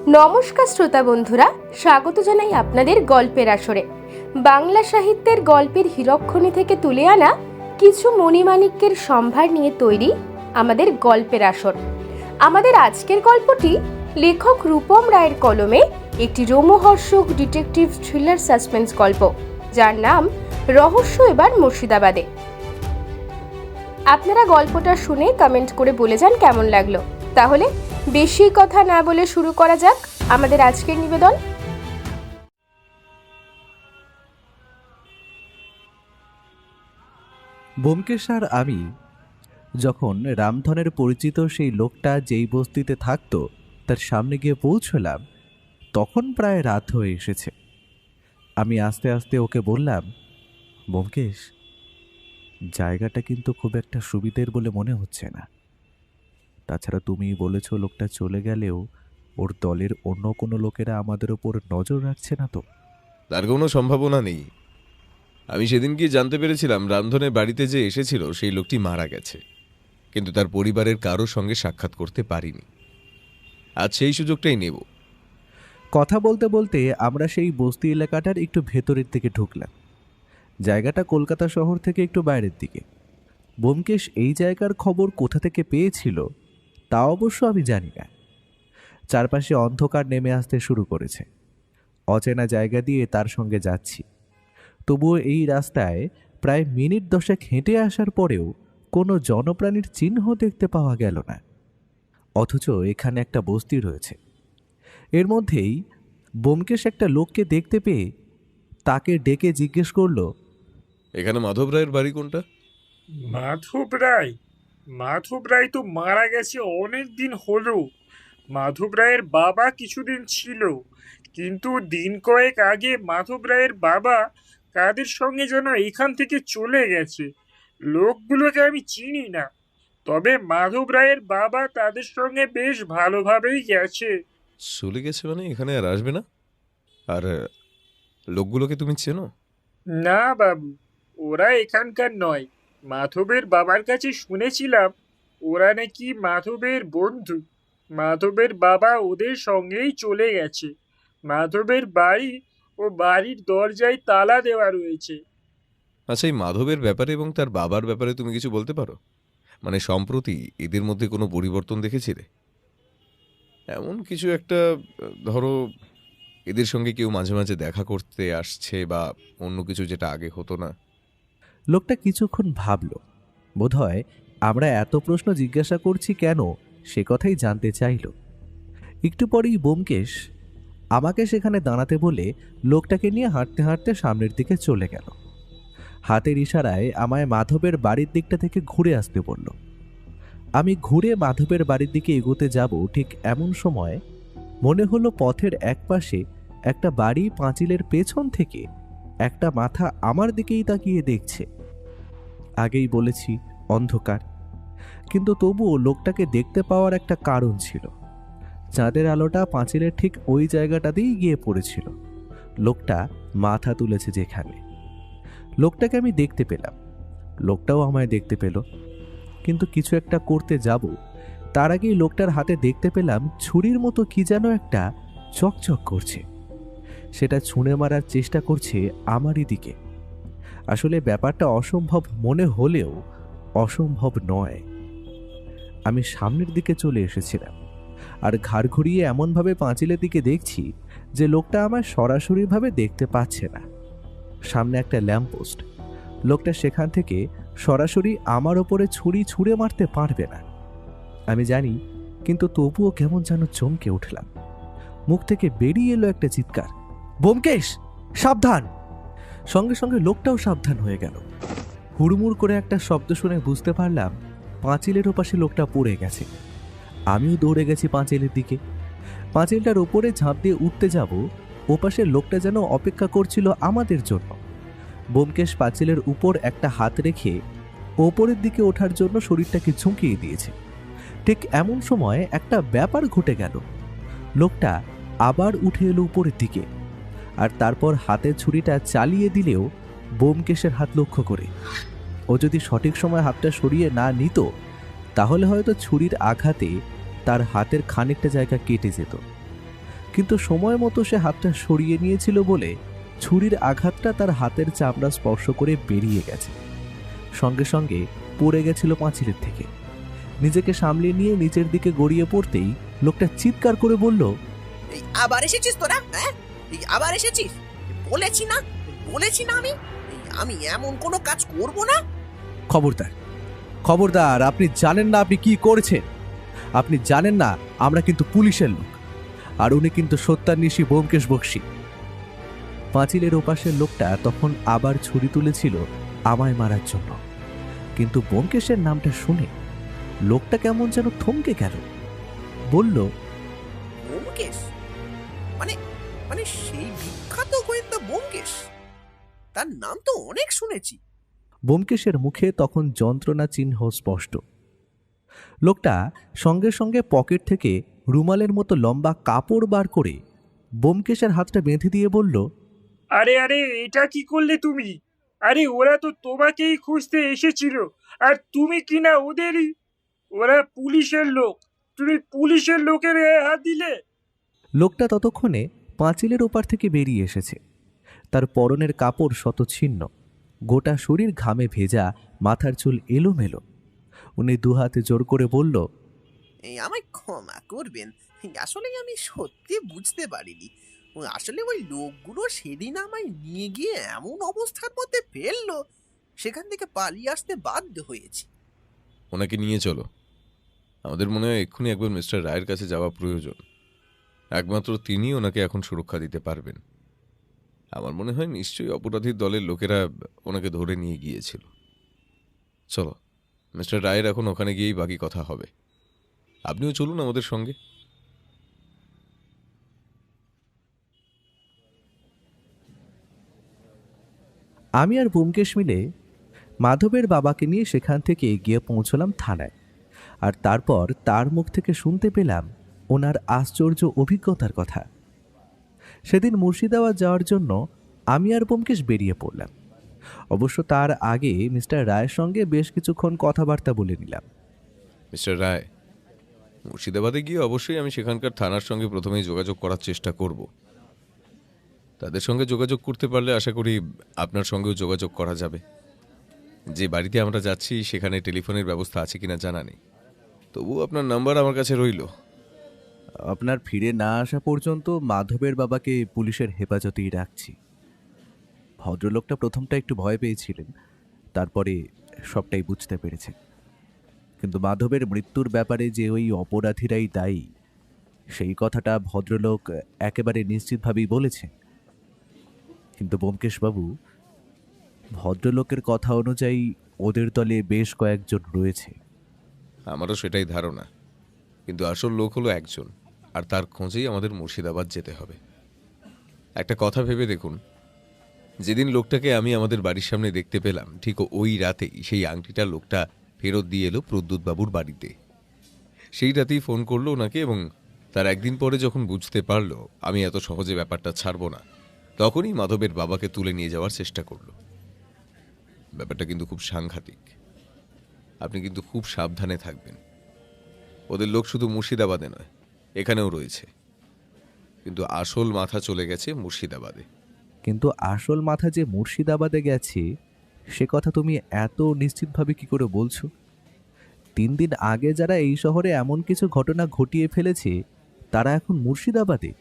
নমস্কার শ্রোতা বন্ধুরা, স্বাগত জানাই আপনাদের গল্পের আসরে। বাংলা সাহিত্যের গল্পের হীরকখনি থেকে তুলে আনা কিছু মণিমাণিক্যের সম্ভার নিয়ে তৈরি আমাদের গল্পের আসর। আমাদের আজকের গল্পটি লেখক রূপম রায়ের কলমে একটি রোমহর্ষক ডিটেকটিভ থ্রিলার সাসপেন্স গল্প, যার নাম রহস্য এবার মুর্শিদাবাদে। আপনারা গল্পটা শুনে কমেন্ট করে বলে যান কেমন লাগলো। তাহলে বেশি কথা না বলে শুরু করা যাক আমাদের আজকের নিবেদন। ব্যোমকেশ আর আমি যখন রামধনের পরিচিত সেই লোকটা যেই বস্তিতে থাকতো তার সামনে গিয়ে পৌঁছলাম, তখন প্রায় রাত হয়ে এসেছে। আমি আস্তে আস্তে ওকে বললাম, ব্যোমকেশ, জায়গাটা কিন্তু খুব একটা সুবিধের বলে মনে হচ্ছে না। তাছাড়া তুমি বলেছ লোকটা চলে গেলেও ওর দলের অন্য কোনো লোকেরা আমাদের ওপর নজর রাখছে না তো? তার কোনো সম্ভাবনা নেই। আমি সেদিন কি জানতে পেরেছিলাম রামধনের বাড়িতে যে এসেছিল সেই লোকটি মারা গেছে, কিন্তু তার পরিবারের কারোর সঙ্গে সাক্ষাৎ করতে পারিনি। আজ সেই সুযোগটাই নেব। কথা বলতে বলতে আমরা সেই বস্তি এলাকাটার একটু ভেতরের দিকে ঢুকলাম। জায়গাটা কলকাতা শহর থেকে একটু বাইরের দিকে। ব্যোমকেশ এই জায়গার খবর কোথা থেকে পেয়েছিল তা অবশ্য আমি জানি না। চারপাশে অন্ধকার নেমে আসতে শুরু করেছে। অচেনা জায়গা দিয়ে তার সঙ্গে যাচ্ছি, তবুও এই রাস্তায় প্রায় মিনিট 10 হেঁটে আসার পরেও কোনো জনপ্রাণীর চিহ্ন দেখতে পাওয়া গেল না। অথচ এখানে একটা বস্তি রয়েছে। এর মধ্যেই ব্যোমকেশ একটা লোককে দেখতে পেয়ে তাকে ডেকে জিজ্ঞেস করলো, এখানে মাধব রায়ের বাড়ি কোনটা? মাধব রায়? মাধব রায় তো মারা গেছে অনেক দিন হলো। মাধব রায়ের বাবা কিছুদিন ছিল, কিন্তু দিন কয়েক আগে মাধব রায়ের বাবা কাদের সঙ্গে যেন এখান থেকে চলে গেছে। লোকগুলোকে আমি চিনি না, তবে মাধব রায়ের বাবা তাদের সঙ্গে বেশ ভালোভাবেই গেছে। চলে গেছে মানে এখানে আর আসবে না? আর লোকগুলোকে তুমি চেনো? না বাবু, ওরা এখানকার নয়। মাধবের বাবার কাছে শুনেছিলাম ওরা নাকি মাধবের বন্ধু। মাধবের বাবা ওদের সঙ্গেই চলে গেছে। মাধবের বাড়ি ও বাড়ির দরজায় তালা দেওয়া রয়েছে। আচ্ছা, এই মাধবের ব্যাপারে এবং তার বাবার ব্যাপারে তুমি কিছু বলতে পারো? মানে সম্প্রতি এদের মধ্যে কোনো পরিবর্তন দেখেছিলে? এমন কিছু একটা, ধরো এদের সঙ্গে কেউ মাঝে মাঝে দেখা করতে আসছে বা অন্য কিছু যেটা আগে হতো না। লোকটা কিছুক্ষণ ভাবল। বোধহয় আমরা এত প্রশ্ন জিজ্ঞাসা করছি কেন সে কথাই জানতে চাইল। একটু পরেই ব্যোমকেশ আমাকে সেখানে দাঁড়াতে বলে লোকটাকে নিয়ে হাঁটতে হাঁটতে সামনের দিকে চলে গেল। হাতের ইশারায় আমায় মাধবের বাড়ির দিকটা থেকে ঘুরে আসতে বলল। আমি ঘুরে মাধবের বাড়ির দিকে এগোতে যাব, ঠিক এমন সময় মনে হলো পথের একপাশে একটা বাড়ি পাঁচিলের পেছন থেকে একটা মাথা আমার দিকেই তাকিয়ে দেখছে। আগেই বলেছি অন্ধকার, কিন্তু তবুও লোকটাকে দেখতে পাওয়ার একটা কারণ ছিল। চাঁদের আলোটা পাঁচিলের ঠিক ওই জায়গাটাতেই গিয়ে পড়েছিল। লোকটা মাথা তুলেছে যেখানে। লোকটাকে আমি দেখতে পেলাম, লোকটাও আমায় দেখতে পেল। কিন্তু কিছু একটা করতে যাব, তার আগেই লোকটার হাতে দেখতে পেলাম ছুরির মতো কি যেন একটা চকচক করছে। সেটা ছুঁড়ে মারার চেষ্টা করছে আমারই দিকে। আসলে ব্যাপারটা অসম্ভব মনে হলেও অসম্ভব নয়। আমি সামনের দিকে চলে এসেছিলাম আর ঘাড় ঘুরিয়ে এমনভাবে পাঁচিলের দিকে দেখছি যে লোকটা আমায় সরাসরিভাবে দেখতে পাচ্ছে না। সামনে একটা ল্যাম্পপোস্ট। লোকটা সেখান থেকে সরাসরি আমার ওপরে ছুরি ছুঁড়ে মারতে পারবে না আমি জানি, কিন্তু তবুও কেমন যেন চমকে উঠলাম। মুখ থেকে বেরিয়ে এলো একটা চিৎকার, ব্যোমকেশ সাবধান! সঙ্গে সঙ্গে লোকটাও সাবধান হয়ে গেল। হুড়মুড় করে একটা শব্দ শুনে বুঝতে পারলাম পাঁচিলের ওপাশে লোকটা পড়ে গেছে। আমিও দৌড়ে গেছি পাঁচিলের দিকে। পাঁচিলটার ওপরে ঝাঁপ দিয়ে উঠতে যাব, ওপাশে লোকটা যেন অপেক্ষা করছিল আমাদের জন্য। ব্যোমকেশ পাঁচিলের উপর একটা হাত রেখে ওপরের দিকে ওঠার জন্য শরীরটাকে ঝুঁকিয়ে দিয়েছে। ঠিক এমন সময় একটা ব্যাপার ঘটে গেল। লোকটা আবার উঠে এলো উপরের দিকে, আর তারপর হাতের ছুরিটা চালিয়ে দিলেও ব্যোমকেশের হাত লক্ষ্য করে। ও যদি সঠিক সময় হাতটা সরিয়ে না নিত তাহলে হয়তো ছুরির আঘাতে তার হাতের খানিকটা জায়গা কেটে যেত। কিন্তু সময় মতো সে হাতটা সরিয়ে নিয়েছিল বলে ছুরির আঘাতটা তার হাতের চামড়া স্পর্শ করে বেরিয়ে গেছে। সঙ্গে সঙ্গে পড়ে গেছিল পাঁচিলের থেকে। নিজেকে সামলিয়ে নিয়ে নিচের দিকে গড়িয়ে পড়তেই লোকটা চিৎকার করে বলল, এই আবার এসেছিস তোরা? হ্যাঁ, এই আবার এসেছিস? বলেছি না আমি এমন কোনো কাজ করব না। খবরদার, খবরদার, আপনি জানেন না আপনি কি করেছেন। আপনি জানেন না আমরা কিন্তু পুলিশের লোক, আর উনি কিন্তু সত্যান্বেষী ব্যোমকেশ বক্সী। পাঁচিলের ওপাশের লোকটা তখন আবার ছুরি তুলেছিল আমায় মারার জন্য, কিন্তু ব্যোমকেশের নামটা শুনে লোকটা কেমন যেন থমকে গেল। বলল, ব্যোমকেশ? মানে মানে সেই বিখ্যাত গোয়েন্দা ব্যোমকেশ? তার নাম তো অনেক শুনেছি। ব্যোমকেশের মুখে তখন যন্ত্রণা চিহ্ন স্পষ্ট। লোকটা সঙ্গে সঙ্গে পকেট থেকে রুমালের মতো লম্বা কাপড় বার করে ব্যোমকেশের হাতটা বেঁধে দিয়ে বলল, আরে আরে, এটা কি করলে তুমি? আরে ওরা তো তোমাকেই খুঁজতে এসেছিল, আর তুমি কিনা ওদেরই। ওরা পুলিশের লোক, তুমি পুলিশের লোকের গায়ে হাত দিলে? লোকটা ততক্ষণে পাঁচিলের ওপার থেকে বেরিয়ে এসেছে। তার পরনের কাপড় শতছিন্ন, গোটা শরীর ঘামে ভেজা, মাথার চুল এলোমেলো। উনি দুহাতে জোর করে বলল, এই আমায় ক্ষমা করবেন, আসলে আমি সত্যি বুঝতে পারিনি। আসলে ওই লোকগুলো সেদিন আমায় নিয়ে গিয়ে এমন অবস্থার মধ্যে ফেললো, সেখান থেকে পালিয়ে আসতে বাধ্য হয়েছি। ওনাকে নিয়ে চলো। আমাদের মনে হয় এক্ষুনি একবার মিস্টার রায়ের কাছে যাওয়া প্রয়োজন। একমাত্র তিনি ওনাকে এখন সুরক্ষা দিতে পারবেন। আমার মনে হয় নিশ্চয়ই অপরাধীর দলের লোকেরা ওনাকে ধরে নিয়ে গিয়েছিল। চলো, মিস্টার রায়ের এখন ওখানে গিয়েই বাকি কথা হবে। আপনিও চলুন আমাদের সঙ্গে। আমি আর ব্যোমকেশ মিলে মাধবের বাবাকে নিয়ে সেখান থেকে গিয়ে পৌঁছলাম থানায়। আর তারপর তার মুখ থেকে শুনতে পেলাম ওনার আশ্চর্য অভিজ্ঞতার কথা। সেদিন মুর্শিদাবাদ যাওয়ার জন্য আমি আর ব্যোমকেশ বেরিয়ে পড়লাম। অবশ্য তার আগে মিস্টার রায়ের সঙ্গে বেশ কিছুক্ষণ কথাবার্তা বলে নিলাম। মিস্টার রায়, মুর্শিদাবাদে গিয়ে অবশ্যই আমি সেখানকার থানার সঙ্গে প্রথমেই যোগাযোগ করার চেষ্টা করব। তাদের সঙ্গে যোগাযোগ করতে পারলে আশা করি আপনার সঙ্গেও যোগাযোগ করা যাবে। যে বাড়িতে আমরা যাচ্ছি সেখানে টেলিফোনের ব্যবস্থা আছে কিনা জানা নেই, তবুও আপনার নাম্বার আমার কাছে রইল। আপনার ফিরে না আসা পর্যন্ত মাধবের বাবাকে পুলিশের হেফাজতেই রাখছি। ভদ্রলোকটা প্রথমটা একটু ভয় পেয়েছিলেন, তারপরে সবটাই বুঝতে পেরেছেন। কিন্তু মাধবের মৃত্যুর ব্যাপারে যে ওই অপরাধীরাই দায়ী, সেই কথাটা ভদ্রলোক একেবারে নিশ্চিতভাবেই বলেছেন। কিন্তু ব্যোমকেশবাবু, ভদ্রলোকের কথা অনুযায়ী ওদের দলে বেশ কয়েকজন রয়েছে। আমারও সেটাই ধারণা, কিন্তু আসল লোক হলো একজন, আর তার খোঁজেই আমাদের মুর্শিদাবাদ যেতে হবে। একটা কথা ভেবে দেখুন, যেদিন লোকটাকে আমি আমাদের বাড়ির সামনে দেখতে পেলাম, ঠিক ওই রাতেই সেই আংটিটা লোকটা ফেরত দিয়ে এলো প্রদ্যুৎবাবুর বাড়িতে। সেই রাতেই ফোন করলো ওনাকে, এবং তার একদিন পরে যখন বুঝতে পারলো আমি এত সহজে ব্যাপারটা ছাড়বো না, তখনই মাধবের বাবাকে তুলে নিয়ে যাওয়ার চেষ্টা করলো। ব্যাপারটা কিন্তু খুব সাংঘাতিক। আপনি কিন্তু খুব সাবধানে থাকবেন। ওদের লোক শুধু মুর্শিদাবাদে নয়, এখানেও রয়েছে, কিন্তু আসল মাথা চলে গেছে মুর্শিদাবাদে। কিন্তু আসল মাথা যে মুর্শিদাবাদে গেছে সে কথা তুমি এত নিশ্চিতভাবে কি করে বলছো? 3 দিন আগে যারা এই শহরে এমন কিছু ঘটনা ঘটিয়ে ফেলেছে তারা এখন মুর্শিদাবাদে।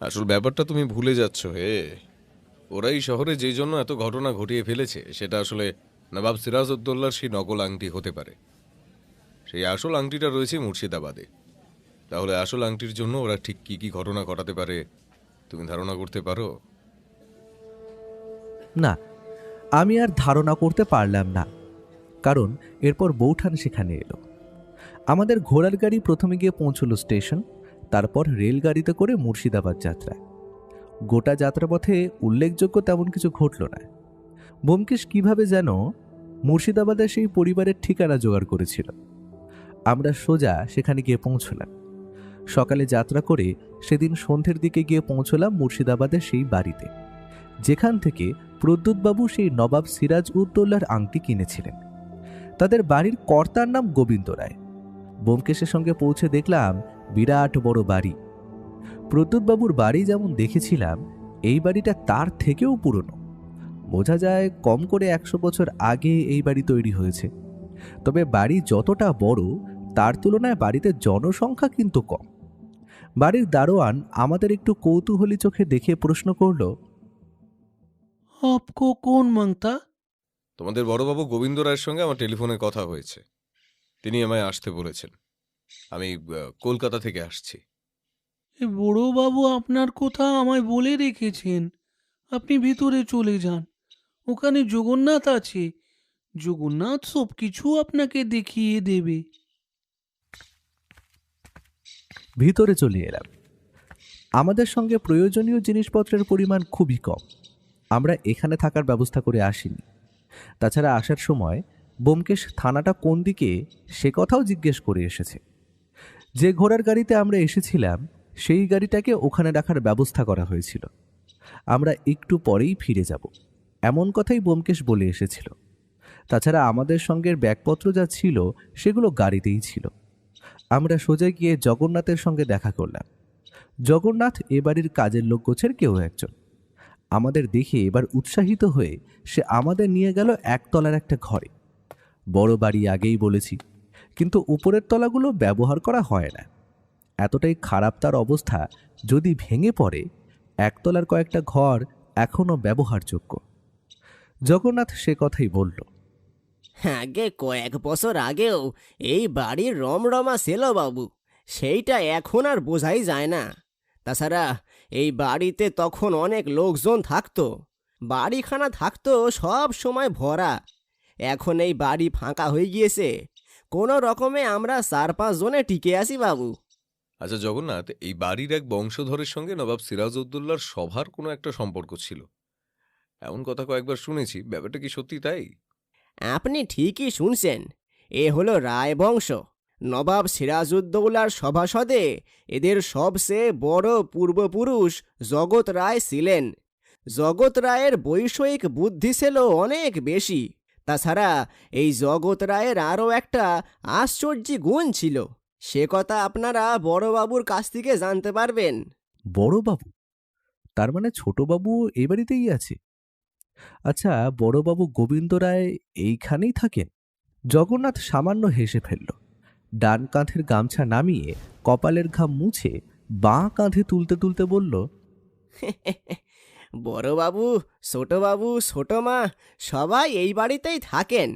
আসল ব্যাপারটা তুমি ভুলে যাচ্ছ হে। ওরা এই শহরে যে জন্য এত ঘটনা ঘটিয়ে ফেলেছে সেটা আসলে নবাব সিরাজউদ্দৌলার সেই নকল আংটি হতে পারে। সেই আসল আংটিটা রয়েছে মুর্শিদাবাদে। তাহলে আসল আংটির জন্য ওরা ঠিক কি কি ঘটনা ঘটাতে পারে তুমি ধারণা করতে পারো? না, আমি আর ধারণা করতে পারলাম না, কারণ এরপর বৌঠান সেখানে এলো। আমাদের ঘোড়ার গাড়ি প্রথমে গিয়ে পৌঁছলো স্টেশন, তারপর রেলগাড়িতে করে মুর্শিদাবাদ যাত্রা। গোটা যাত্রাপথে উল্লেখযোগ্য তেমন কিছু ঘটল না। ব্যোমকেশ কিভাবে যেন মুর্শিদাবাদের সেই পরিবারের ঠিকানা জোগাড় করেছিল। আমরা সোজা সেখানে গিয়ে পৌঁছলাম। সকালে যাত্রা করে সেদিন সন্ধ্যের দিকে গিয়ে পৌঁছলাম মুর্শিদাবাদের সেই বাড়িতে, যেখান থেকে প্রদ্যুৎবাবু সেই নবাব সিরাজউদ্দৌলার আংটি কিনেছিলেন। তাদের বাড়ির কর্তার নাম গোবিন্দ রায়। ব্যোমকেশের সঙ্গে পৌঁছে দেখলাম বিরাট বড় বাড়ি। প্রদ্যুৎবাবুর বাড়ি যেমন দেখেছিলাম এই বাড়িটা তার থেকেও পুরনো। বোঝা যায় কম করে 100 বছর আগে এই বাড়ি তৈরি হয়েছে। তবে বাড়ি যতটা বড় তার তুলনায় বাড়িতে জনসংখ্যা কিন্তু কম। বাড়ির দারোয়ান আমাদের একটু কৌতূহলী চোখে দেখে প্রশ্ন করল, आपको कौन मांगता? তোমাদের বড়বাবু গোবিন্দ রায়ের সঙ্গে আমার টেলিফোনে কথা হয়েছে। তিনি আমায় আসতে বলেছেন। আমি কলকাতা থেকে আসছি। বড়বাবু আপনার কথা আমায় বলে রেখেছেন। আপনি ভিতরে চলে যান, ওখানে জগন্নাথ আছে। জগন্নাথ সব কিছু আপনাকে দেখিয়ে দেবে। ভিতরে চলে এলাম। আমাদের সঙ্গে প্রয়োজনীয় জিনিসপত্রের পরিমাণ খুবই কম। আমরা এখানে থাকার ব্যবস্থা করে আসিনি। তাছাড়া আসার সময় ব্যোমকেশ থানাটা কোন দিকে সে কথাও জিজ্ঞেস করে এসেছে। যে ঘোড়ার গাড়িতে আমরা এসেছিলাম সেই গাড়িটাকে ওখানে রাখার ব্যবস্থা করা হয়েছিল। আমরা একটু পরেই ফিরে যাব এমন কথাই ব্যোমকেশ বলে এসেছিল। তাছাড়া আমাদের সঙ্গের ব্যাগপত্র যা ছিল সেগুলো গাড়িতেই ছিল। আমরা সোজা গিয়ে জগন্নাথের সঙ্গে দেখা করলাম। জগন্নাথ এ বাড়ির কাজের লোক গোছের কেউ একজন। আমাদের দেখে এবার উৎসাহিত হয়ে সে আমাদের নিয়ে গেল একতলার একটা ঘরে। বড় বাড়ি আগেই বলেছি, কিন্তু উপরের তলাগুলো ব্যবহার করা হয় না। এতটাই খারাপ তার অবস্থা, যদি ভেঙে পড়ে একতলার কয়েকটা ঘর এখনও ব্যবহারযোগ্য। জগন্নাথ সে কথাই বলল, আগে কয়েক বছর আগেও এই বাড়ির রমরমা ছিল বাবু, সেইটা এখন আর বোঝাই যায় না। তাছাড়া এই বাড়িতে তখন অনেক লোকজন থাকতো, বাড়িখানা থাকতো সব সময় ভরা। এখন এই বাড়ি ফাঁকা হয়ে গিয়েছে, কোনো রকমে আমরা 4-5 জনে টিকে আছি বাবু। আচ্ছা জগন্নাথ, এই বাড়ির এক বংশধরের সঙ্গে নবাব সিরাজউদ্দৌলার সভার কোনো একটা সম্পর্ক ছিল, এমন কথা কয়েকবার শুনেছি। ব্যাপারটা কি সত্যি তাই? আপনি ঠিকই শুনছেন, এ হলো রায় বংশ। নবাব সিরাজউদ্দৌলার সভাসদে এদের সবচেয়ে বড় পূর্বপুরুষ জগৎ রায় ছিলেন। জগৎ রায়ের বৈষয়িক বুদ্ধি ছিল অনেক বেশি। তাছাড়া এই জগৎ রায়ের আরও একটা আশ্চর্য গুণ ছিল, সে কথা আপনারা বড়বাবুর কাছ থেকে জানতে পারবেন। বড়বাবু? তার মানে ছোটবাবু এই বাড়িতেই আছে? আচ্ছা, বড়বাবু গোবিন্দ রায় এইখানেই থাকেন? জগন্নাথ সামান্য হেসে ফেলল। ডান কাঁধের গামছা নামিয়ে কপালের ঘাম মুছে বাঁ কাঁধে তুলতে তুলতে বলল, বড়বাবু, ছোটবাবু, ছোটমা সবাই এই বাড়িতেই থাকেন।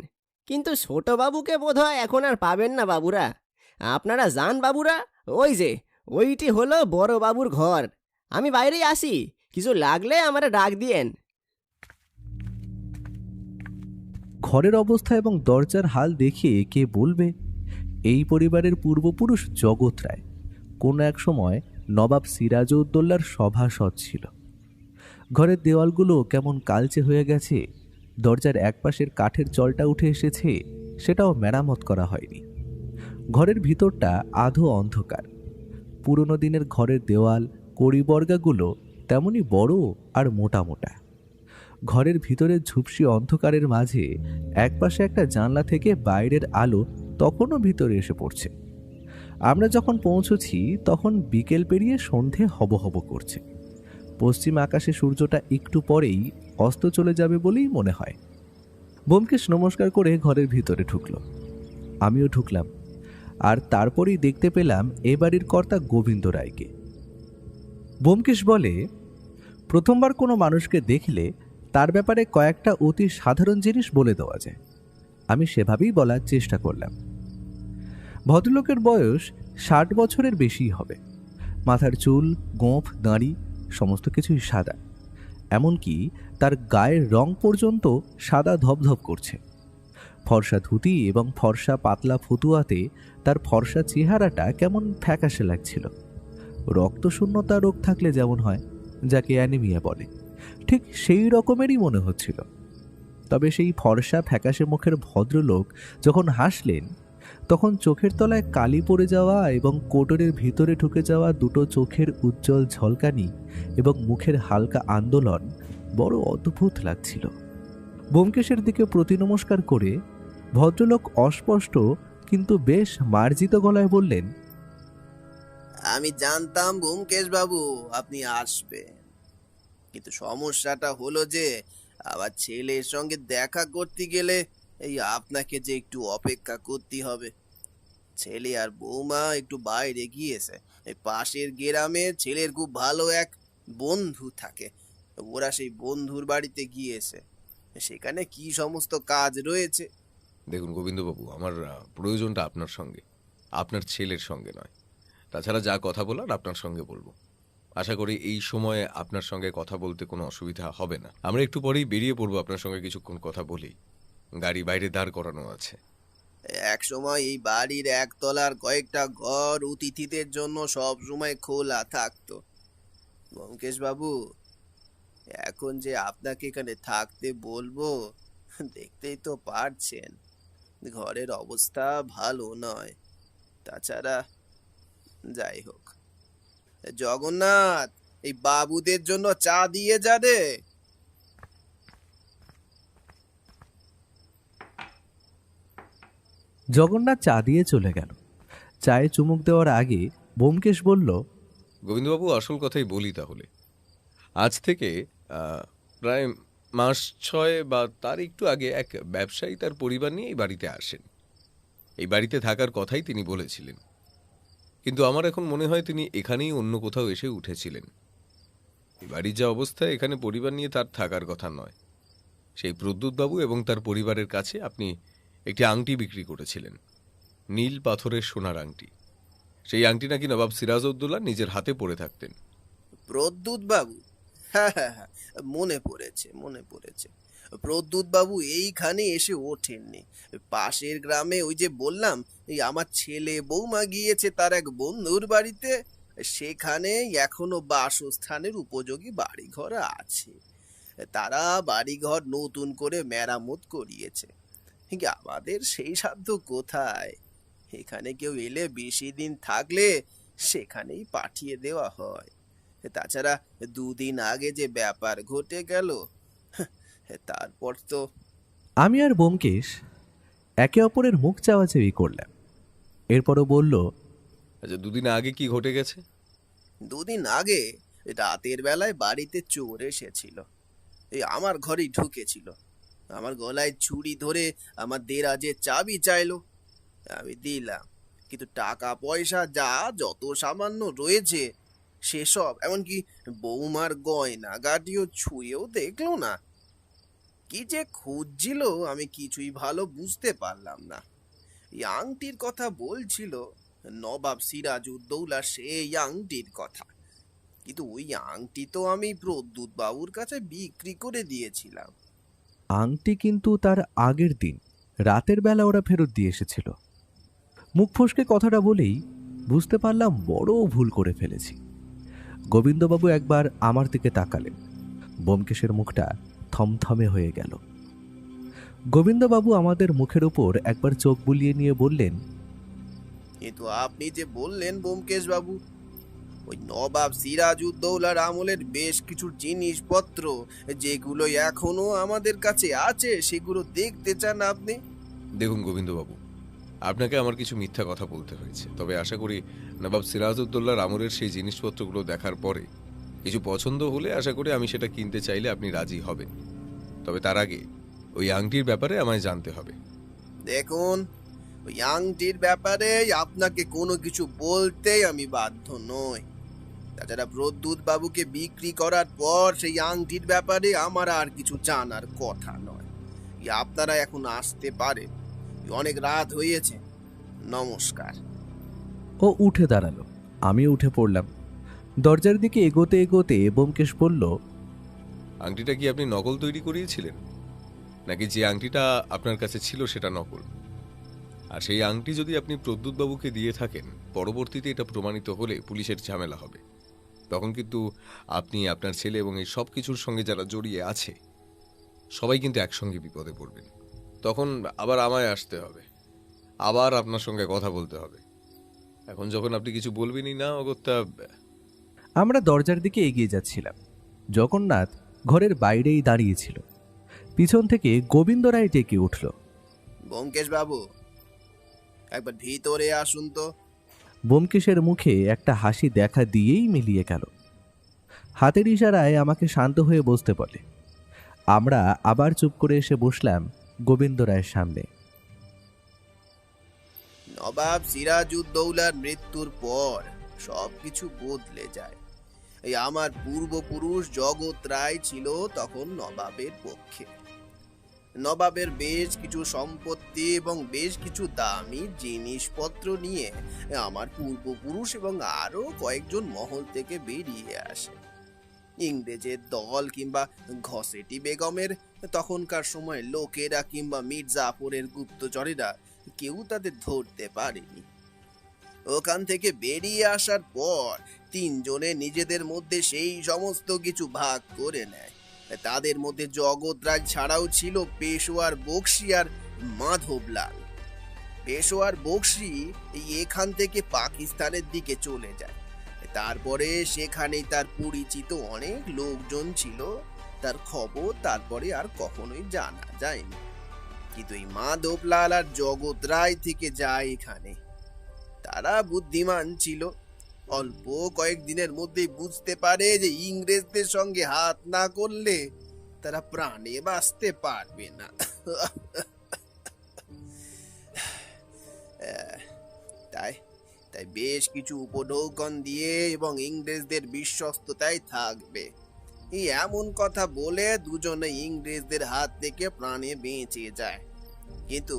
কিন্তু ছোটবাবুকে বোধহয় এখন আর পাবেন না বাবুরা। আপনারা যান বাবুরা, ওই যে ওইটি হলো বড়বাবুর ঘর। আমি বাইরেই আসি, কিছু লাগলে আমারে ডাক দিয়েন। ঘরের অবস্থা এবং দরজার হাল দেখে কে বলবে এই পরিবারের পূর্বপুরুষ জগৎ রায় কোনো এক সময় নবাব সিরাজউদ্দৌলার সভাসদ ছিল। ঘরের দেওয়ালগুলো কেমন কালচে হয়ে গেছে, দরজার একপাশের কাঠের জলটা উঠে এসেছে, সেটাও মেরামত করা হয়নি। ঘরের ভিতরটা আধো অন্ধকার। পুরনো দিনের ঘরের দেওয়াল কড়িবর্গাগুলো তেমনি বড় আর মোটা মোটা। ঘরের ভিতরের ঝুপসি অন্ধকারের মাঝে একপাশে একটা জানলা থেকে বাইরের আলো তখনও ভিতরে এসে পড়ছে। আমরা যখন পৌঁছছি তখন বিকেল পেরিয়ে সন্ধে হব হব করছে। পশ্চিম আকাশে সূর্যটা একটু পরেই অস্ত চলে যাবে বলেই মনে হয়। ব্যোমকেশ নমস্কার করে ঘরের ভিতরে ঢুকল, আমিও ঢুকলাম। আর তারপরেই দেখতে পেলাম এ বাড়ির কর্তা গোবিন্দ রায়কে। ব্যোমকেশ বলে, প্রথমবার কোনো মানুষকে দেখলে তার ব্যাপারে কয়েকটা অতি সাধারণ জিনিস বলে দেওয়া যায়। আমি সেভাবেই বলার চেষ্টা করলাম। ভদ্রলোকের বয়স 60 বছরের বেশিই হবে। মাথার চুল, গোঁফ, দাঁড়ি সমস্ত কিছুই সাদা। এমনকি তার গায়ের রং পর্যন্ত সাদা ধপধপ করছে। ফর্সা ধুতি এবং ফর্সা পাতলা ফতুয়াতে তার ফর্সা চেহারাটা কেমন ফ্যাকাশে লাগছিল। রক্তশূন্যতা রোগ থাকলে যেমন হয়, যাকে অ্যানিমিয়া বলে, ঠিক সেই রকমেরই মনে হচ্ছিল। তবে সেই ফর্সা ফ্যাকাশে মুখের ভদ্রলোক যখন হাসলেন তখন চোখের তলায় কালি পড়ে যাওয়া এবং কোটরের ভিতরে ঢুকে যাওয়া দুটো চোখের উজ্জ্বল ঝলকানি এবং মুখের হালকা আন্দোলন বড় অদ্ভুত লাগছিল। ব্যোমকেশের দিকে প্রতিনমস্কার করে ভদ্রলোক অস্পষ্ট কিন্তু বেশ মার্জিত গলায় বললেন, আমি জানতাম ব্যোমকেশ বাবু আপনি আসবেন, কিন্তু সমস্যাটা হলো যে আবার ছেলের সঙ্গে দেখা করতে গেলে এই আপনাকে যে একটু অপেক্ষা করতে হবে। ছেলে আর বৌমা একটু বাইরে গিয়েছে, এই পাশের গ্রামে ছেলের খুব ভালো এক বন্ধু থাকে, ওরা সেই বন্ধুর বাড়িতে গিয়েছে, সেখানে কি সমস্ত কাজ রয়েছে। দেখুন গোবিন্দবাবু, আমার প্রয়োজনটা আপনার সঙ্গে, আপনার ছেলের সঙ্গে নয়। তাছাড়া যা কথা বলার আপনার সঙ্গে বলবো। আশা করি এই সময়ে আপনার সঙ্গে কথা বলতে কোনো অসুবিধা হবে না। আমরা একটু পরেই বেরিয়ে পড়বো, আপনার সঙ্গে কিছুক্ষণ কথা বলি। গাড়ি বাইরে দাঁড় করানো আছে। এক সময় এই বাড়ির একতলার কয়েকটা ঘর অতিথিদের জন্য সব সময় খোলা থাকতো। ব্যোমকেশ বাবু, এখন যে আপনাকে এখানে থাকতে বলবো, দেখতেই তো পারছেন ঘরের অবস্থা ভালো নয়। তাছাড়া যাই হোক, জগন্নাথ, এই বাবুদের জন্য চা দিয়ে যা রে। জগন্নাথ চা দিয়ে চলে গেল। চায়ে চুমুক দেওয়ার আগে ব্যোমকেশ বলল, গোবিন্দবাবু, আসল কথাই বলি তাহলে। আজ থেকে প্রায় মাস 6 বা তার একটু আগে এক ব্যবসায়ী তার পরিবার নিয়ে এই বাড়িতে আসেন। এই বাড়িতে থাকার কথাই তিনি বলেছিলেন, কিন্তু আমার এখন মনে হয় তিনি এখানেই অন্য কোথাও এসে উঠেছিলেন। এই বাড়ির যা অবস্থা, এখানে পরিবার নিয়ে তার থাকার কথা নয়। সেই প্রদ্যুৎবাবু এবং তার পরিবারের কাছে আপনি একটি আংটি বিক্রি করেছিলেন, নীল পাথরের সোনার আংটি। সেই আংটি নাকি নবাব সিরাজউদ্দৌলা নিজের হাতে পরে থাকতেন। প্রদ্যুৎ বাবু, হ্যাঁ হ্যাঁ হ্যাঁ, মনে পড়েছে মনে পড়েছে। প্রদ্যুৎ বাবু এইখানে এসে ওঠেননি, পাশের গ্রামে ওই যে বললাম এই আমার ছেলে বৌমা গিয়েছে তার এক বন্ধুর বাড়িতে, সেখানে এখনো বাসস্থানের উপযোগী বাড়িঘর আছে। তারা বাড়িঘর নতুন করে মেরামত করিয়েছে, কিন্তু আমাদের সেই সাধ্য কোথায়? এখানে কেউ এলে বেশি দিন থাকলে সেখানেই পাঠিয়ে দেওয়া হয়। তাছাড়া 2 দিন আগে যে ব্যাপার ঘটে গেল, তারপর তো। আমি আর ব্যোমকেশ একে অপরের মুখ চাওয়াচাওয়ি করলাম। এরপরও বলল, আচ্ছা, 2 দিন আগে কি ঘটে গেছে? 2 দিন আগে রাতের বেলায় বাড়িতে চোর এসেছিল, এই আমার ঘরেই ঢুকেছিল, আমার গলায় ছুরি ধরে আমার দেরাজের চাবি চাইলো, আমি দিলাম, কিন্তু টাকা পয়সা যা যত সামান্য রয়েছে সেসব, এমনকি বৌমার গয়না গাটিও ছুঁয়েও দেখলো না। কি যে খুঁজছিল আমি কিছুই ভালো বুঝতে পারলাম না। এই আংটির কথা বলছিল, নবাব সিরাজউদ্দৌলা সেই আংটির কথা, কিন্তু ওই আংটি তো আমি প্রদ্যুৎ বাবুর কাছে বিক্রি করে দিয়েছিলাম। আংটি কিন্তু তার আগের দিন রাতের বেলা ওরা ফেরত দিয়ে এসেছিল। মুখ ফসকে কথাটা বলেই বুঝতে পারলাম বড় ভুল করে ফেলেছি। গোবিন্দবাবু একবার আমার দিকে তাকালেন। ব্যোমকেশের মুখটা থমথমে হয়ে গেল। গোবিন্দবাবু আমাদের মুখের উপর একবার চোখ বুলিয়ে নিয়ে বললেন, কিন্তু আপনি যে বললেন ব্যোমকেশ বাবু, ওই নবাব সিরাজউদ্দৌলার আমলের বেশ কিছু জিনিসপত্র যেগুলো এখনো আমাদের কাছে আছে, সেগুলো দেখতে চান আপনি? দেখুন গোবিন্দবাবু, আপনাকে আমার কিছু মিথ্যা কথা বলতে হয়েছে, তবে আশা করি নবাব সিরাজউদ্দৌলার আমলের সেই জিনিসপত্রগুলো দেখার পরে কিছু পছন্দ হলে আশা করি আমি সেটা কিনতে চাইলে আপনি রাজি হবেন। তবে তার আগে ওই আংটির ব্যাপারে আমায় জানতে হবে। দেখুন, ওই আংটির ব্যাপারে আপনাকে কোনো কিছু বলতেই আমি বাধ্য নই। তাছাড়া প্রদ্যুৎ বাবুকে বিক্রি করার পর সেই আংটির ব্যাপারে আমার আর কিছু জানার কথা নয়। আপনারা এখন আসতে পারেন, অনেক রাত হয়েছে। নমস্কার। ও উঠে দাঁড়ালো। আমি উঠে পড়লাম। দরজার দিকে এগোতে এগোতে ব্যোমকেশ বলল, আংটিটা কি আপনি নকল তৈরি করিয়েছিলেন, নাকি যে আংটিটা আপনার কাছে ছিল সেটা নকল? আর সেই আংটি যদি আপনি প্রদ্যুৎবাবুকে দিয়ে থাকেন, পরবর্তীতে এটা প্রমাণিত হলে পুলিশের ঝামেলা হবে। তখন কিন্তু আপনি, আপনার ছেলে এবং এই সব কিছুর সঙ্গে যারা জড়িয়ে আছে সবাই কিন্তু একসঙ্গে বিপদে পড়বেন। তখন আবার আমায় আসতে হবে, আবার আপনার সঙ্গে কথা বলতে হবে। এখন যখন আপনি কিছু বলবেনই না অগত্যা। আমরা দরজার দিকে এগিয়ে যাচ্ছিলাম। জগন্নাথ ঘরের বাইরেই দাঁড়িয়েছিল। পিছন থেকে গোবিন্দ রায় ডেকে উঠল, ব্যোমকেশ বাবু, একবার ভিতরে আসুন তো। ব্যোমকেশের মুখে একটা হাসি দেখা দিয়েই মিলিয়ে গেল। হাতের ইশারায় আমাকে শান্ত হয়ে বসতে বলে। আমরা আবার চুপ করে এসে বসলাম গোবিন্দ রায়ের সামনে। নবাব সিরাজউদ্দৌলার মৃত্যুর পর সবকিছু বদলে যায়। এই আমার পূর্বপুরুষ জগৎ রায় ছিল তখন নবাবের পক্ষে। নবাবের বেশ কিছু সম্পত্তি এবং বেশ কিছু দামি জিনিসপত্র নিয়ে আমার পূর্বপুরুষ এবং আরো কয়েকজন মহল থেকে বেরিয়ে আসে। ইংরেজের দল কিংবা ঘসেটি বেগমের তখনকার সময় লোকেরা কিংবা মির্জাফরের গুপ্তচরেরা কেউ তাদের ধরতে পারেনি। ওখান থেকে বেরিয়ে আসার পর তিনজনে নিজেদের মধ্যে সেই সমস্ত কিছু ভাগ করে নেয়। তাদের মধ্যে জগৎ রায় ছাড়াও ছিল পেশোয়ার বক্সি আর মাধবলাল। পেশোয়ার বক্সি এখান থেকে পাকিস্তানের দিকে চলে যায়। তারপরে সেখানেই তার পরিচিত অনেক লোকজন ছিল, তার খবর তারপরে আর কখনোই জানা যায়নি। কিন্তু এই মাধবলাল আর জগৎ রায় থেকে যায় এখানে। তারা বুদ্ধিমান ছিল, অল্প কয়েকদিনের মধ্যেই বুঝতে পারে যে ইংরেজদের সঙ্গে হাত না করলে তারা প্রাণে বাঁচতে পারবে না। তাই তাই বেশ কিছু উপঢৌকন দিয়ে এবং ইংরেজদের বিশ্বস্ততায় থাকবে এই এমন কথা বলে দুজনে ইংরেজদের হাত থেকে প্রাণে বেঁচে যায়। কিন্তু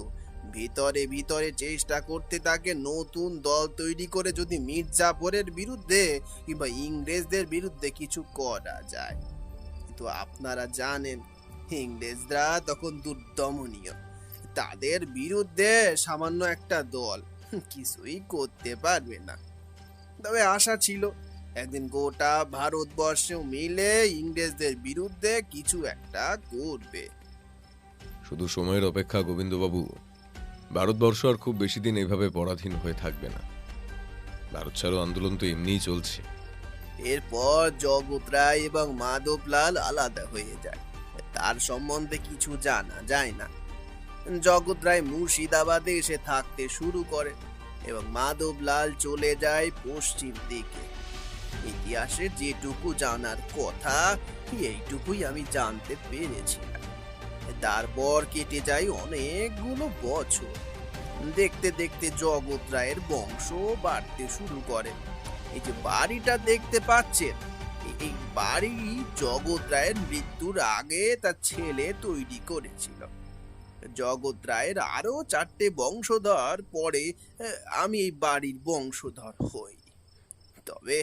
ভিতরে ভিতরে চেষ্টা করতে থাকে নতুন দল তৈরি করে যদি মির্জাফরের বিরুদ্ধে কিংবা ইংরেজদের বিরুদ্ধে কিছু করা যায়। কিন্তু আপনারা জানেন ইংরেজরা তখন দুর্দমনীয়, তাদের বিরুদ্ধে সামান্য একটা দল কিছুই করতে পারবে না। তবে আশা ছিল একদিন গোটা ভারতবর্ষেও মিলে ইংরেজদের বিরুদ্ধে কিছু একটা করবে। শুধু সময়ের অপেক্ষা গোবিন্দবাবু। ভারতবর্ষ আর খুব বেশি দিন এভাবে পরাধীন হয়ে থাকবে না। ভারত ছাড়ো আন্দোলন তো এমনিই চলছে। এরপর জগৎ রায় এবং মাধবলাল আলাদা হয়ে যায়, তার সম্বন্ধে কিছু জানা যায় না। জগৎ রায় মুর্শিদাবাদে এসে থাকতে শুরু করে এবং মাধবলাল চলে যায় পশ্চিম দিকে। ইতিহাসে যেটুকু জানার কথা এইটুকুই আমি জানতে পেরেছিলাম। তারপর কেটে যায় অনেকগুলো বছর। দেখতে দেখতে জগৎ রায়ের বংশ বাড়তে শুরু করে। এই যে বাড়িটা দেখতে পাচ্ছেন, এই বাড়ি জগৎ রায়ের মৃত্যুর আগে তার ছেলে তৈরি করেছিল। জগৎ রায়ের আরো 4টে বংশধর পরে আমি এই বাড়ির বংশধর হই। তবে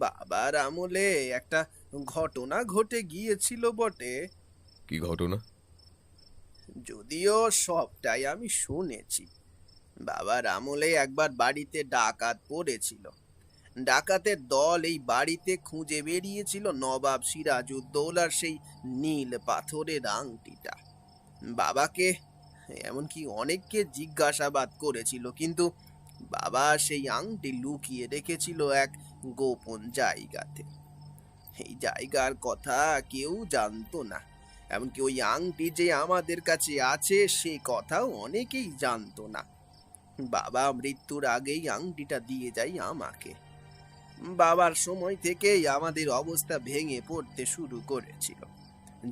বাবার আমলে একটা ঘটনা ঘটে গিয়েছিল বটে। কি ঘটনা? যদিও সবটাই আমি শুনেছি। বাবার আমলে একবার বাড়িতে ডাকাত পড়েছিল। ডাকাতের দল এই বাড়িতে খুঁজে বেরিয়েছিল নবাব সিরাজউদ্দৌলার সেই নীল পাথরের আংটিটা। বাবাকে এমনকি অনেককে জিজ্ঞাসাবাদ করেছিল, কিন্তু বাবা সেই আংটি লুকিয়ে রেখেছিল এক গোপন জায়গাতে। এই জায়গার কথা কেউ জানতো না, এমনকি ওই আংটি যে আমাদের কাছে আছে সে কথাও অনেকেই জানতো না। বাবা মৃত্যুর আগেই আংটিটা দিয়ে যায় আমাকে। বাবার সময় থেকেই আমাদের অবস্থা ভেঙে পড়তে শুরু করেছিল।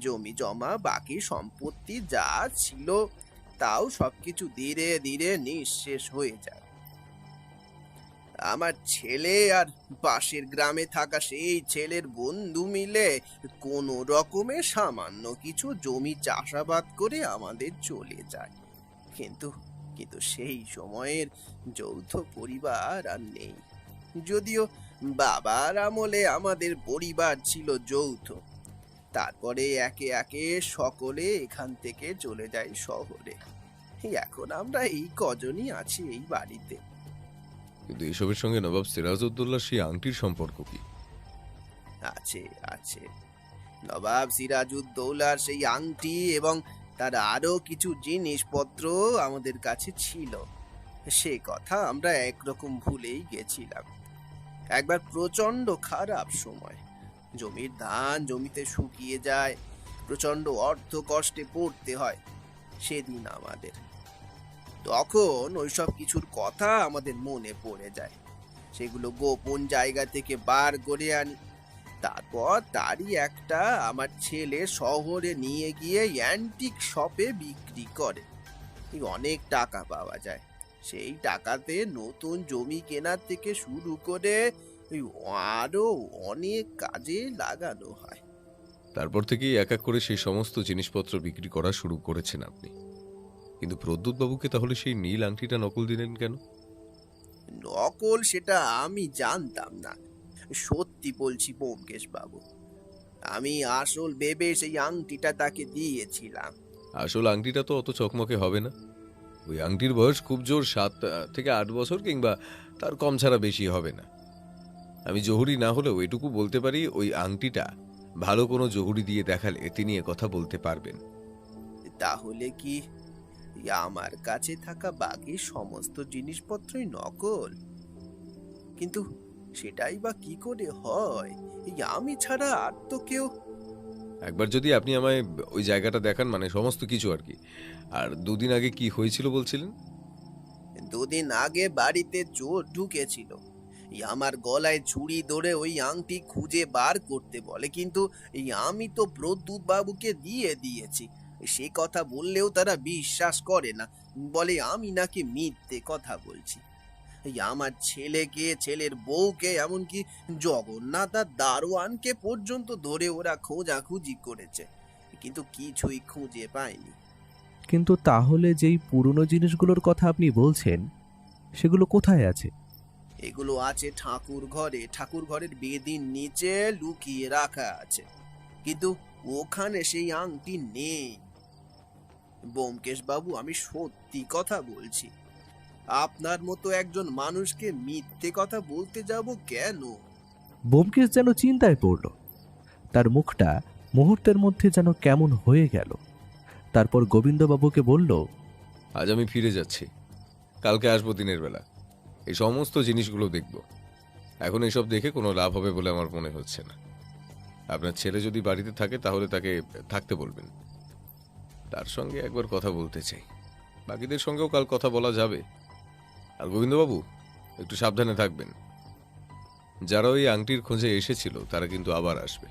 জমি জমা বাকি সম্পত্তি যা ছিল তাও সবকিছু ধীরে ধীরে নিঃশেষ হয়ে যায়। আমার ছেলে আর পাশের গ্রামে থাকা সেই ছেলের বন্ধু মিলে কোনো রকমে সামান্য কিছু জমি চাষাবাদ করে আমাদের চলে যায়। কিন্তু কিন্তু সেই সময়ের যৌথ পরিবার আর নেই। যদিও বাবার আমলে আমাদের পরিবার ছিল যৌথ, তারপরে একে একে সকলে এখান থেকে চলে যায় শহরে। এখন আমরা এই কজনই আছি এই বাড়িতে। কিন্তু এসবের সঙ্গে নবাব সিরাজউদ্দৌলার সেই আংটির সম্পর্ক কি? আছে আছে নবাব সিরাজউদ্দৌলার সেই আংটি এবং তার আরো কিছু জিনিসপত্র আমাদের কাছে ছিল, সে কথা আমরা একরকম ভুলেই গেছিলাম। একবার প্রচন্ড খারাপ সময়, জমির ধান জমিতে শুকিয়ে যায়, প্রচন্ড অর্থ কষ্টে পড়তে হয়। সেদিন আমাদের তখন ওইসব কিছুর কথা আমাদের মনে পড়ে যায়, সেগুলো গোপন জায়গা থেকে বার করে আনি। তারপর তারই একটা আমার ছেলে শহরে নিয়ে গিয়ে অ্যান্টিক শপে বিক্রি করে। অনেক টাকা পাওয়া যায়। সেই টাকাতে নতুন জমি কেনার থেকে শুরু করে আরো অনেক কাজে লাগানো হয়। তারপর থেকেই এক এক করে সেই সমস্ত জিনিসপত্র বিক্রি করা শুরু করেছেন আপনি। কিন্তু প্রদ্যুৎ বাবুকে তাহলে সেই নীল আংটিটা নকল দিলেন কেন? নকল সেটা আমি জানতাম না। সত্যি বলছি ব্যোমকেশ বাবু, আমি আসল ভেবে সেই আংটিটা তাকে দিয়েছিলাম। আসল আংটিটা তো অত চকমকে হবে না। ওই আংটির বয়স খুব জোর 7 থেকে 8 বছর, কিংবা তার কম ছাড়া বেশি হবে না। আমি জহুরি না হলেও এটুকু বলতে পারি, ওই আংটিটা ভালো কোনো জহুরি দিয়ে দেখালে তিনি কথা বলতে পারবেন। তাহলে কি আমার কাছে থাকা বাকি সমস্ত জিনিসপত্রই নকল? কিন্তু সেটাই বা কি করে হয়? আমি ছাড়া আর তো কেউ। একবার যদি আপনি আমায় ওই জায়গাটা দেখান, মানে সমস্ত কিছু আর কি। আর 2 দিন আগে কি হয়েছিল বলছিলেন? 2 দিন আগে বাড়িতে চোর ঢুকেছিল। আমার গলায় ছুরি ধরে ওই আংটি খুঁজে বার করতে বলে, কিন্তু আমি তো প্রদ্যুৎ বাবুকে দিয়ে দিয়েছি। সে কথা বললেও তারা বিশ্বাস করে না, বলে আমি নাকি মিথ্যে কথা বলছি। আমার ছেলেকে, ছেলের বউকে, এমনকি জগন্নাথ আর দারোয়ানকে পর্যন্ত ধরে ওরা খোঁজাখুঁজি করেছে, কিন্তু কিছুই খুঁজে পায়নি। কিন্তু তাহলে যেই পুরনো জিনিসগুলোর কথা আপনি বলছেন, সেগুলো কোথায় আছে? এগুলো আছে ঠাকুর ঘরে। ঠাকুর ঘরের বেদির নিচে লুকিয়ে রাখা আছে, কিন্তু ওখানে সেই আংটি নেই। ব্যোমকেশ বাবু, আমি সত্যি কথা বলছি। আপনার মতো একজন মানুষকে মিথ্যে কথা বলতে যাব কেন? ব্যোমকেশ যেন চিন্তায় পড়ল। তার মুখটা মুহূর্তের মধ্যে যেন কেমন হয়ে গেল। তারপর গোবিন্দবাবুকে বলল, আজ আমি ফিরে যাচ্ছি, কালকে আসবো দিনের বেলা, এই সমস্ত জিনিসগুলো দেখব। এখন এসব দেখে কোনো লাভ হবে বলে আমার মনে হচ্ছে না। আপনার ছেলে যদি বাড়িতে থাকে তাহলে তাকে থাকতে বলবেন। তার সঙ্গে একবার কথা বলতে চাই। বাকিদের সঙ্গেও কাল কথা বলা যাবে। আর গোবিন্দবাবু, একটু সাবধানে থাকবেন। যারা ওই আংটির খোঁজে এসেছিল তারা কিন্তু আবার আসবে।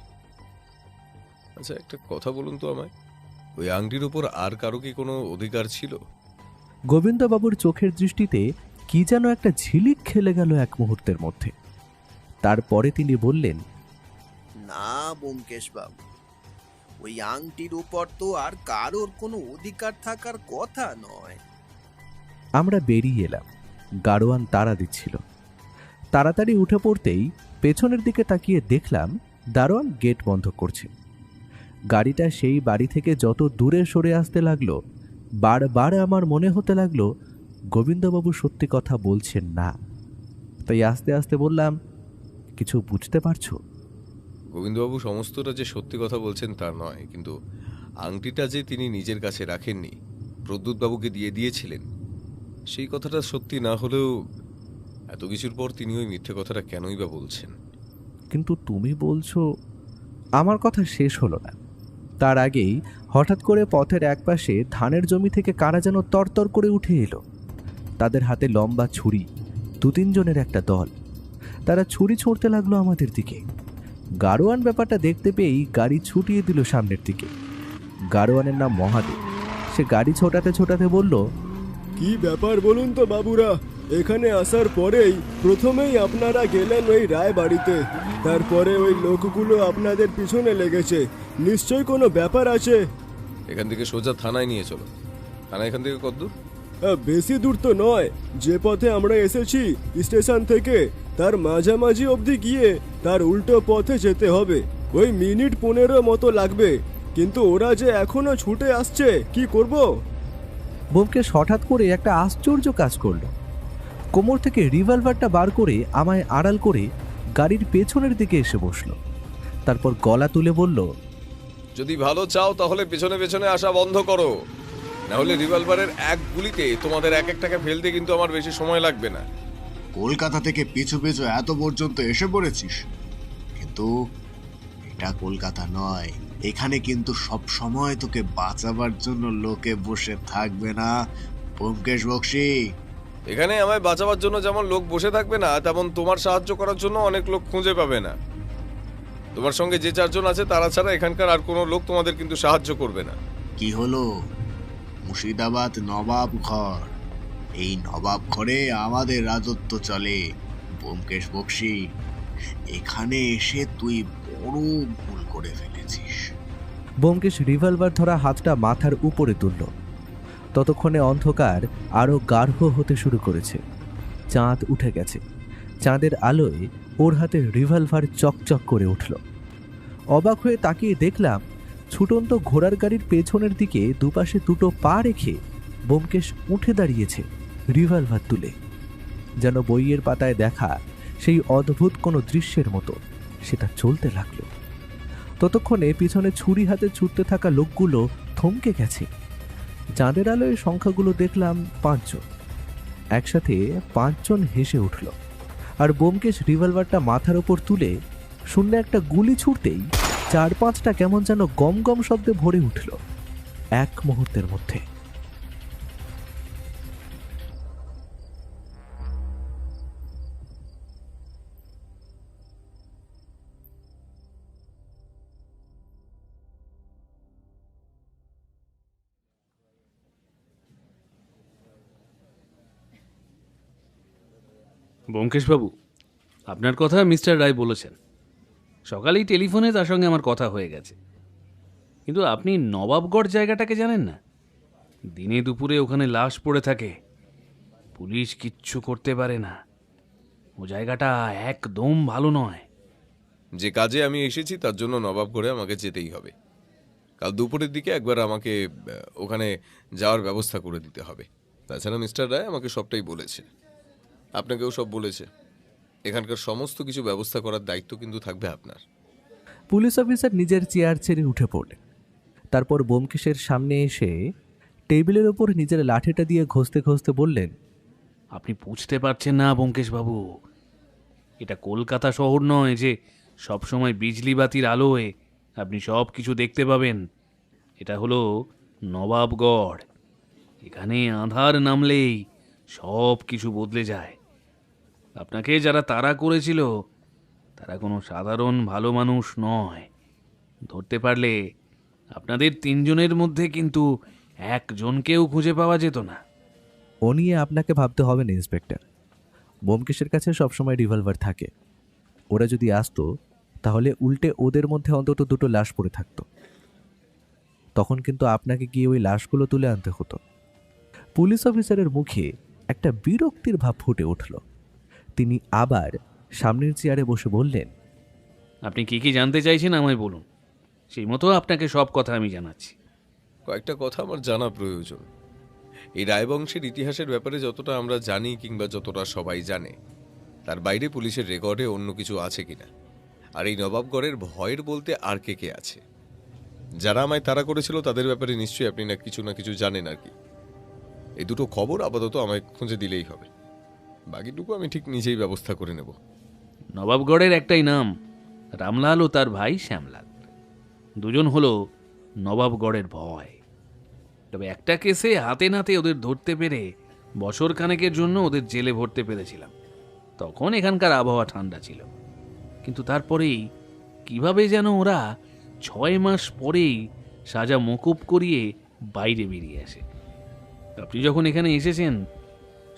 আচ্ছা, একটা কথা বলুন তো আমায়, ওই আংটির উপর আর কারো কি কোনো অধিকার ছিল? গোবিন্দবাবুর চোখের দৃষ্টিতে কি যেন একটা ঝিলিক খেলে গেল এক মুহূর্তের মধ্যে। তারপরে তিনি বললেন, না ব্যোমকেশ বাবু, ওই আংটির উপর তো আর কারোর কোনো অধিকার থাকার কথা নয়। আমরা বেরিয়ে এলাম। গাড়োয়ান তাড়া দিচ্ছিল। তাড়াতাড়ি উঠে পড়তেই পেছনের দিকে তাকিয়ে দেখলাম দারোয়ান গেট বন্ধ করছে। গাড়িটা সেই বাড়ি থেকে যত দূরে সরে আসতে লাগলো, বারবার আমার মনে হতে লাগলো গোবিন্দবাবু সত্যি কথা বলছেন না। তাই আস্তে আস্তে বললাম, কিছু বুঝতে পারছো? গোবিন্দবাবু সমস্তটা যে সত্যি কথা বলছেন তা নয়, কিন্তু আংটিটা যে তিনি নিজের কাছে রাখেননি, প্রদ্যুৎবাবুকে দিয়ে দিয়েছিলেন, সেই কথাটা সত্যি না হলেও এত কিছুর পর তিনি ওই মিথ্যে কথাটা কেনই বা বলছেন? কিন্তু তুমি বলছো। আমার কথা শেষ হলো না। তার আগেই হঠাৎ করে পথের একপাশে ধানের জমি থেকে কারা যেন তরতর করে উঠে এলো। তাদের হাতে লম্বা ছুরি, 2-3 জনের একটা দল। তারা ছুরি ছুঁড়তে লাগলো আমাদের দিকে। গাড়োয়ান ব্যাপারটা দেখতে পেয়েই গাড়ি ছুটিয়ে দিল সামনের দিকে। গাড়োয়ানের নাম মহাদেব। সে গাড়ি ছোটাতে ছোটাতে বলল, কি ব্যাপার বলুন তো বাবুরা? এখানে আসার পরেই প্রথমেই আপনারা গেলেন ওই রায় বাড়িতে, তারপরে ওই লোকগুলো আপনাদের পিছনে লেগেছে। নিশ্চয় কোনো ব্যাপার আছে। এখান থেকে সোজা থানায় নিয়ে চলো। থানা এখান থেকে কতদূর? বেশি দূর তো নয়। যে পথে আমরা এসেছি স্টেশন থেকে, তার মাঝামাঝি অবধি গিয়ে তার উল্টো পথে যেতে হবে। ওই মিনিট 15 মতো লাগবে। কিন্তু ওরা যে এখনো ছুটে আসছে, কি করব? ব্যোমকেশ হঠাৎ করে একটা আশ্চর্য কাজ করল। কোমর থেকে রিভলভারটা বার করে আমায় আড়াল করে গাড়ির পেছনের দিকে এসে বসলো। তারপর গলা তুলে বলল, যদি ভালো চাও তাহলে পেছনে পেছনে আসা বন্ধ করো, না হলে রিভলভারের এক গুলিতে তোমাদের এক একটাকে ফেলতে কিন্তু আমার বেশি সময় লাগবে না। কলকাতা থেকে পিছু পিছু এত পর্যন্ত এসে পড়েছিস, কিন্তু এটা কলকাতা নয়। এখানে কিন্তু সব সময় তোকে বাঁচাবার জন্য লোকে বসে থাকবে না, ব্যোমকেশ বক্সি, এখানে আমায় বাঁচাবার জন্য যেমন লোক বসে থাকবে না, তেমন তোমার সাহায্য করার জন্য অনেক লোক খুঁজে পাবে না। তোমার সঙ্গে যে 4 জন আছে তারা ছাড়া এখানকার আর কোনো লোক তোমাদের কিন্তু সাহায্য করবে না। কি হলো? মুর্শিদাবাদ নবাব ঘর, এই নবাব ঘরে আমাদের রাজত্ব চলে। ব্যোমকেশ বক্সি, এখানে এসে তুই বড় ভুল করে ফেলেছিস। ব্যোমকেশ রিভলভার ধরা হাতটা মাথার উপরে তুলল। ততক্ষণে অন্ধকার আরও গাঢ় হতে শুরু করেছে। চাঁদ উঠে গেছে। চাঁদের আলোয় ওর হাতে রিভলভার চকচক করে উঠল। অবাক হয়ে তাকিয়ে দেখলাম ছুটন্ত ঘোড়ার গাড়ির পেছনের দিকে দুপাশে দুটো পা রেখে ব্যোমকেশ উঠে দাঁড়িয়েছে রিভলভার তুলে, যেন বইয়ের পাতায় দেখা সেই অদ্ভুত কোনো দৃশ্যের মতো সেটা চলতে লাগলো। ততক্ষণে পিছনে ছুরি হাতে ছুটতে থাকা লোকগুলো থমকে গেছে। চাঁদের আলোয় সংখ্যাগুলো দেখলাম 5 জন। একসাথে 5 জন হেসে উঠল, আর ব্যোমকেশ রিভলভারটা মাথার ওপর তুলে শূন্য একটা গুলি ছুটতেই 4-5টা কেমন যেন গম গম শব্দে ভরে উঠল এক মুহূর্তের মধ্যে। ব্যোমকেশবাবু, আপনার কথা মিস্টার রায় বলেছেন। সকালেই টেলিফোনে তার সঙ্গে আমার কথা হয়ে গেছে। কিন্তু আপনি নবাবগড় জায়গাটাকে জানেন না? দিনে দুপুরে ওখানে লাশ পড়ে থাকে, পুলিশ কিচ্ছু করতে পারে না। ও জায়গাটা একদম ভালো নয়। যে কাজে আমি এসেছি তার জন্য নবাবগড়ে আমাকে যেতেই হবে। কাল দুপুরের দিকে একবার আমাকে ওখানে যাওয়ার ব্যবস্থা করে দিতে হবে। তাছাড়া মিস্টার রায় আমাকে সবটাই বলেছে, আপনাকেও সব বলেছে। এখানকার সমস্ত কিছু ব্যবস্থা করার দায়িত্ব কিন্তু থাকবে আপনার। পুলিশ অফিসার নিজের চেয়ার ছেড়ে উঠে পড়লেন। তারপর ব্যোমকেশের সামনে এসে টেবিলের ওপর নিজের লাঠিটা দিয়ে ঘষতে ঘষতে বললেন, আপনি বুঝতে পারছেন না ব্যোমকেশবাবু, এটা কলকাতা শহর নয় যে সবসময় বিজলি বাতির আলোয় আপনি সব কিছু দেখতে পাবেন। এটা হলো নবাবগড়। এখানে আঁধার নামলেই সব কিছু বদলে যায়। আপনাকে যারা তাড়া করেছিল তারা কোনো সাধারণ ভালো মানুষ নয়। ধরতে পারলে আপনাদের 3 জনের মধ্যে কিন্তু 1 জনকেও খুঁজে পাওয়া যেত না। ও নিয়ে আপনাকে ভাবতে হবে না ইন্সপেক্টর। ব্যোমকেশের কাছে সবসময় রিভলভার থাকে। ওরা যদি আসতো তাহলে উল্টে ওদের মধ্যে অন্তত 2টো লাশ পড়ে থাকতো। তখন কিন্তু আপনাকে গিয়ে ওই লাশগুলো তুলে আনতে হতো। পুলিশ অফিসারের মুখে একটা বিরক্তির ভাব ফুটে উঠল। তিনি আবার সামনের চেয়ারে বসে বললেন, আপনি কি কি জানতে চাইছেন আমায় বলুন, সেই মতো আপনাকে সব কথা আমি জানাচ্ছি। কয়েকটা কথা আমার জানা প্রয়োজন। এই রায়বংশের ইতিহাসের ব্যাপারে যতটা আমরা জানি কিংবা যতটা সবাই জানে, তার বাইরে পুলিশের রেকর্ডে অন্য কিছু আছে কিনা, আর এই নবাবগড়ের ভয়ের বলতে আর কে কে আছে? যারা আমায় তাড়া করেছিল তাদের ব্যাপারে নিশ্চয়ই আপনি না কিছু জানেন আর কি। এই দুটো খবর আপাতত আমায় খুঁজে দিলেই হবে, বাকিটুকু আমি ঠিক নিজেই ব্যবস্থা করে নেব। নবাবগড়ের একটাই নাম, রামলাল ও তার ভাই শ্যামলাল। দুজন হলো নবাবগড়ের ভয়। তবে একটা কেসে হাতে নাতে ওদের ধরতে পেরে বছর খানেকের জন্য ওদের জেলে ভরতে পেরেছিলাম। তখন এখানকার আবহাওয়া ঠান্ডা ছিল, কিন্তু তারপরেই কিভাবে যেন ওরা 6 মাস পরেই সাজা মকুব করিয়ে বাইরে বেরিয়ে আসে। আপনি যখন এখানে এসেছেন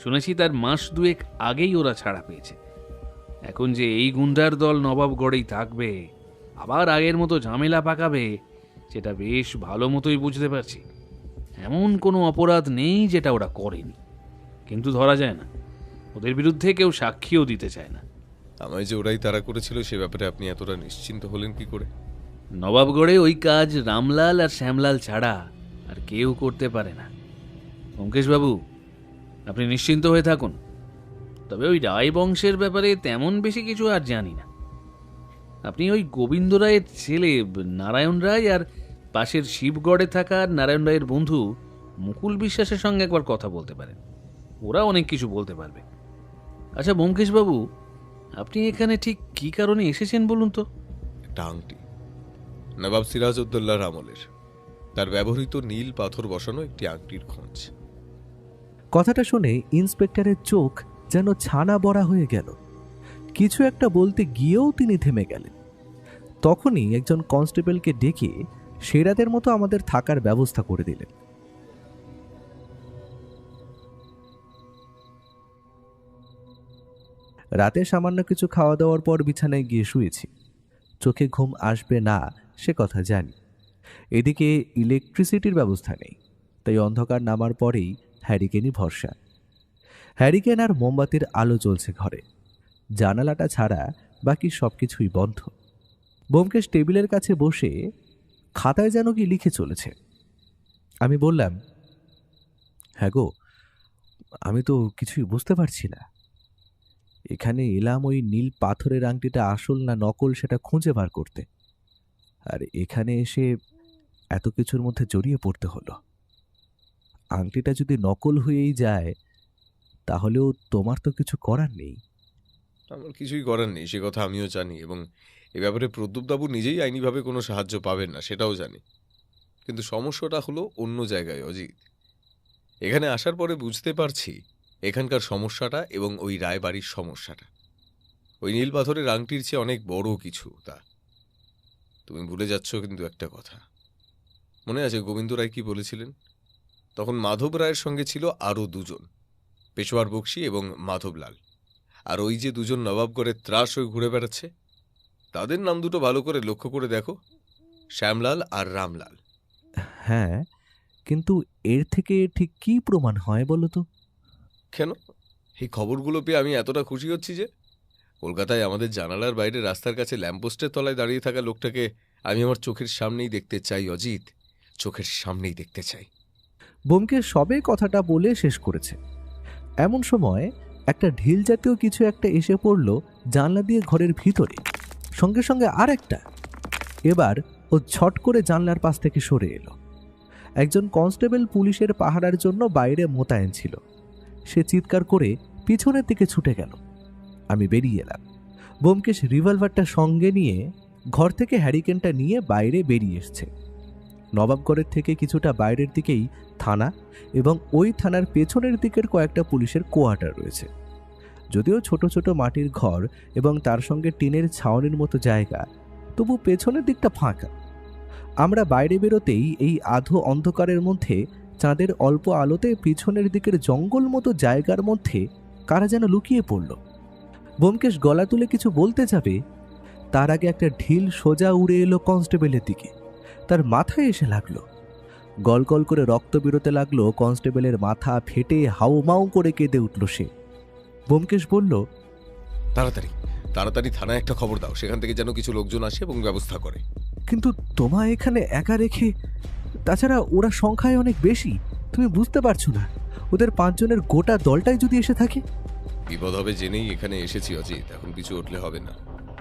শুনেছি তার মাস 2 আগেই ওরা ছাড়া পেয়েছে। এখন যে এই গুন্ডার দল নবাবগড়েই থাকবে, আবার আগের মতো ঝামেলা পাকাবে, সেটা বেশ ভালো মতোই বুঝতে পারছি। এমন কোনো অপরাধ নেই যেটা ওরা করেনি, কিন্তু ধরা যায় না। ওদের বিরুদ্ধে কেউ সাক্ষীও দিতে চায় না। আমায় যে ওরাই তাড়া করেছিল সে ব্যাপারে আপনি এতটা নিশ্চিন্ত হলেন কি করে? নবাবগড়ে ওই কাজ রামলাল আর শ্যামলাল ছাড়া আর কেউ করতে পারে না। ব্যোমকেশবাবু, আপনি নিশ্চিন্ত হয়ে থাকুন। তবে ওই রায় বংশের ব্যাপারে তেমন বেশি কিছু আর জানি না। আপনি ওই গোবিন্দ রায়ের ছেলে নারায়ণ রায় আর পাশের শিবগড়ে থাকা নারায়ণ রায়ের বন্ধু মুকুল বিশ্বাসের সঙ্গে একবার কথা বলতে পারেন, ওরা অনেক কিছু বলতে পারবে। আচ্ছা ব্যোমকেশবাবু, আপনি এখানে ঠিক কী কারণে এসেছেন বলুন তো? একটা আংটি, নবাব সিরাজউদ্দৌলার আমলের, তার ব্যবহৃত নীল পাথর বসানো একটি আংটির খোঁজ। কথাটা শুনে ইন্সপেক্টরের চোখ যেন ছানা বড়া হয়ে গেল। কিছু একটা বলতে গিয়েও তিনি থেমে গেলেন। তখনই একজন কনস্টেবলকে ডেকে সেরাদের মতো আমাদের থাকার ব্যবস্থা করে দিলেন। রাতে সামান্য কিছু খাওয়া দাওয়ার পর বিছানায় গিয়ে শুয়েছি। চোখে ঘুম আসবে না সে কথা জানি। এদিকে ইলেকট্রিসিটির ব্যবস্থা নেই, তাই অন্ধকার নামার পরেই হ্যারিকেনই ভরসা। হ্যারিকেন আর মোমবাতির আলো জ্বলছে ঘরে, জানালাটা ছাড়া বাকি সব কিছুই বন্ধ। ব্যোমকেশ টেবিলের কাছে বসে খাতায় যেন কি লিখে চলেছে। আমি বললাম, হ্যাঁ গো, আমি তো কিছুই বুঝতে পারছি না। এখানে এলাম ওই নীল পাথরের আংটিটা আসল না নকল সেটা খুঁজে বার করতে, আর এখানে এসে এত কিছুর মধ্যে জড়িয়ে পড়তে হলো। আংটিটা যদি নকল হয়েই যায় তাহলেও তোমার তো কিছু করার নেই। আমার কিছুই করার নেই, সে কথা আমিও জানি, এবং এ ব্যাপারে প্রদ্যুৎবাবু নিজেই আইনিভাবে কোনো সাহায্য পাবেন না সেটাও জানি। কিন্তু সমস্যাটা হলো অন্য জায়গায় অজিত। এখানে আসার পরে বুঝতে পারছি এখানকার সমস্যাটা এবং ওই রায়বাড়ির সমস্যাটা ওই নীল পাথরের আংটির চেয়ে অনেক বড় কিছু। তা তুমি ভুলে যাচ্ছ কিন্তু একটা কথা। মনে আছে গোবিন্দ রায় কি বলেছিলেন? তখন মাধব রায়ের সঙ্গে ছিল আরও দুজন, পেশোয়ার বক্সি এবং মাধবলাল। আর ওই যে দুজন নবাবগড়ের ত্রাস হয়ে ঘুরে বেড়াচ্ছে, তাদের নাম দুটো ভালো করে লক্ষ্য করে দেখো, শ্যামলাল আর রামলাল। হ্যাঁ, কিন্তু এর থেকে ঠিক কি প্রমাণ হয় বলো তো? কেন? এই খবরগুলো পেয়ে আমি এতটা খুশি হচ্ছি যে কলকাতায় আমাদের জানালার বাইরে রাস্তার কাছে ল্যাম্পপোস্টের তলায় দাঁড়িয়ে থাকা লোকটাকে আমি আমার চোখের সামনেই দেখতে চাই অজিত, চোখের সামনেই দেখতে চাই। ব্যোমকেশ সবে কথাটা বলে শেষ করেছে, এমন সময় একটা ঢিল জাতীয় কিছু একটা এসে পড়ল জানলা দিয়ে ঘরের ভিতরে, সঙ্গে সঙ্গে আর একটা। এবার ও ছট করে জানলার পাশ থেকে সরে এলো। একজন কনস্টেবল পুলিশের পাহারার জন্য বাইরে মোতায়েন ছিল। সে চিৎকার করে পিছনের দিকে ছুটে গেল। আমি বেরিয়ে এলাম। ব্যোমকেশ রিভলভারটা সঙ্গে নিয়ে ঘর থেকে হ্যারিকেনটা নিয়ে বাইরে বেরিয়ে এসছে। নবাবগড়ের থেকে কিছুটা বাইরের দিকেই থানা, এবং ওই থানার পেছনের দিকের কয়েকটা পুলিশের কোয়ার্টার রয়েছে। যদিও ছোট ছোট মাটির ঘর এবং তার সঙ্গে টিনের ছাউনির মতো জায়গা, তবু পেছনের দিকটা ফাঁকা। আমরা বাইরে বেরোতেই এই আধো অন্ধকারের মধ্যে চাঁদের অল্প আলোতে পিছনের দিকের জঙ্গল মতো জায়গার মধ্যে কারা যেন লুকিয়ে পড়ল। ব্যোমকেশ গলা তুলে কিছু বলতে যাবে, তার আগে একটা ঢিল সোজা উড়ে এলো কনস্টেবলের দিকে। তার মাথায় এসে লাগলো। গল গল করে রক্ত বেরোতে লাগলো। কনস্টেবলের মাথা ফেটে হাউমাউ করে কেঁদে উঠল সে। ব্যোমকেশ বলল, তাড়াতাড়ি তাড়াতাড়ি থানায় একটা খবর দাও, সেখান থেকে যেন কিছু লোকজন আসে এবং ব্যবস্থা করে। কিন্তু তোমায় এখানে একা রেখে, তাছাড়া ওরা সংখ্যায় অনেক বেশি, তুমি বুঝতে পারছো না? ওদের 5 জনের গোটা দলটাই যদি এসে থাকে। বিপদ হবে জেনেই এখানে এসেছি অজিত, এখন পিছু উঠলে হবে না।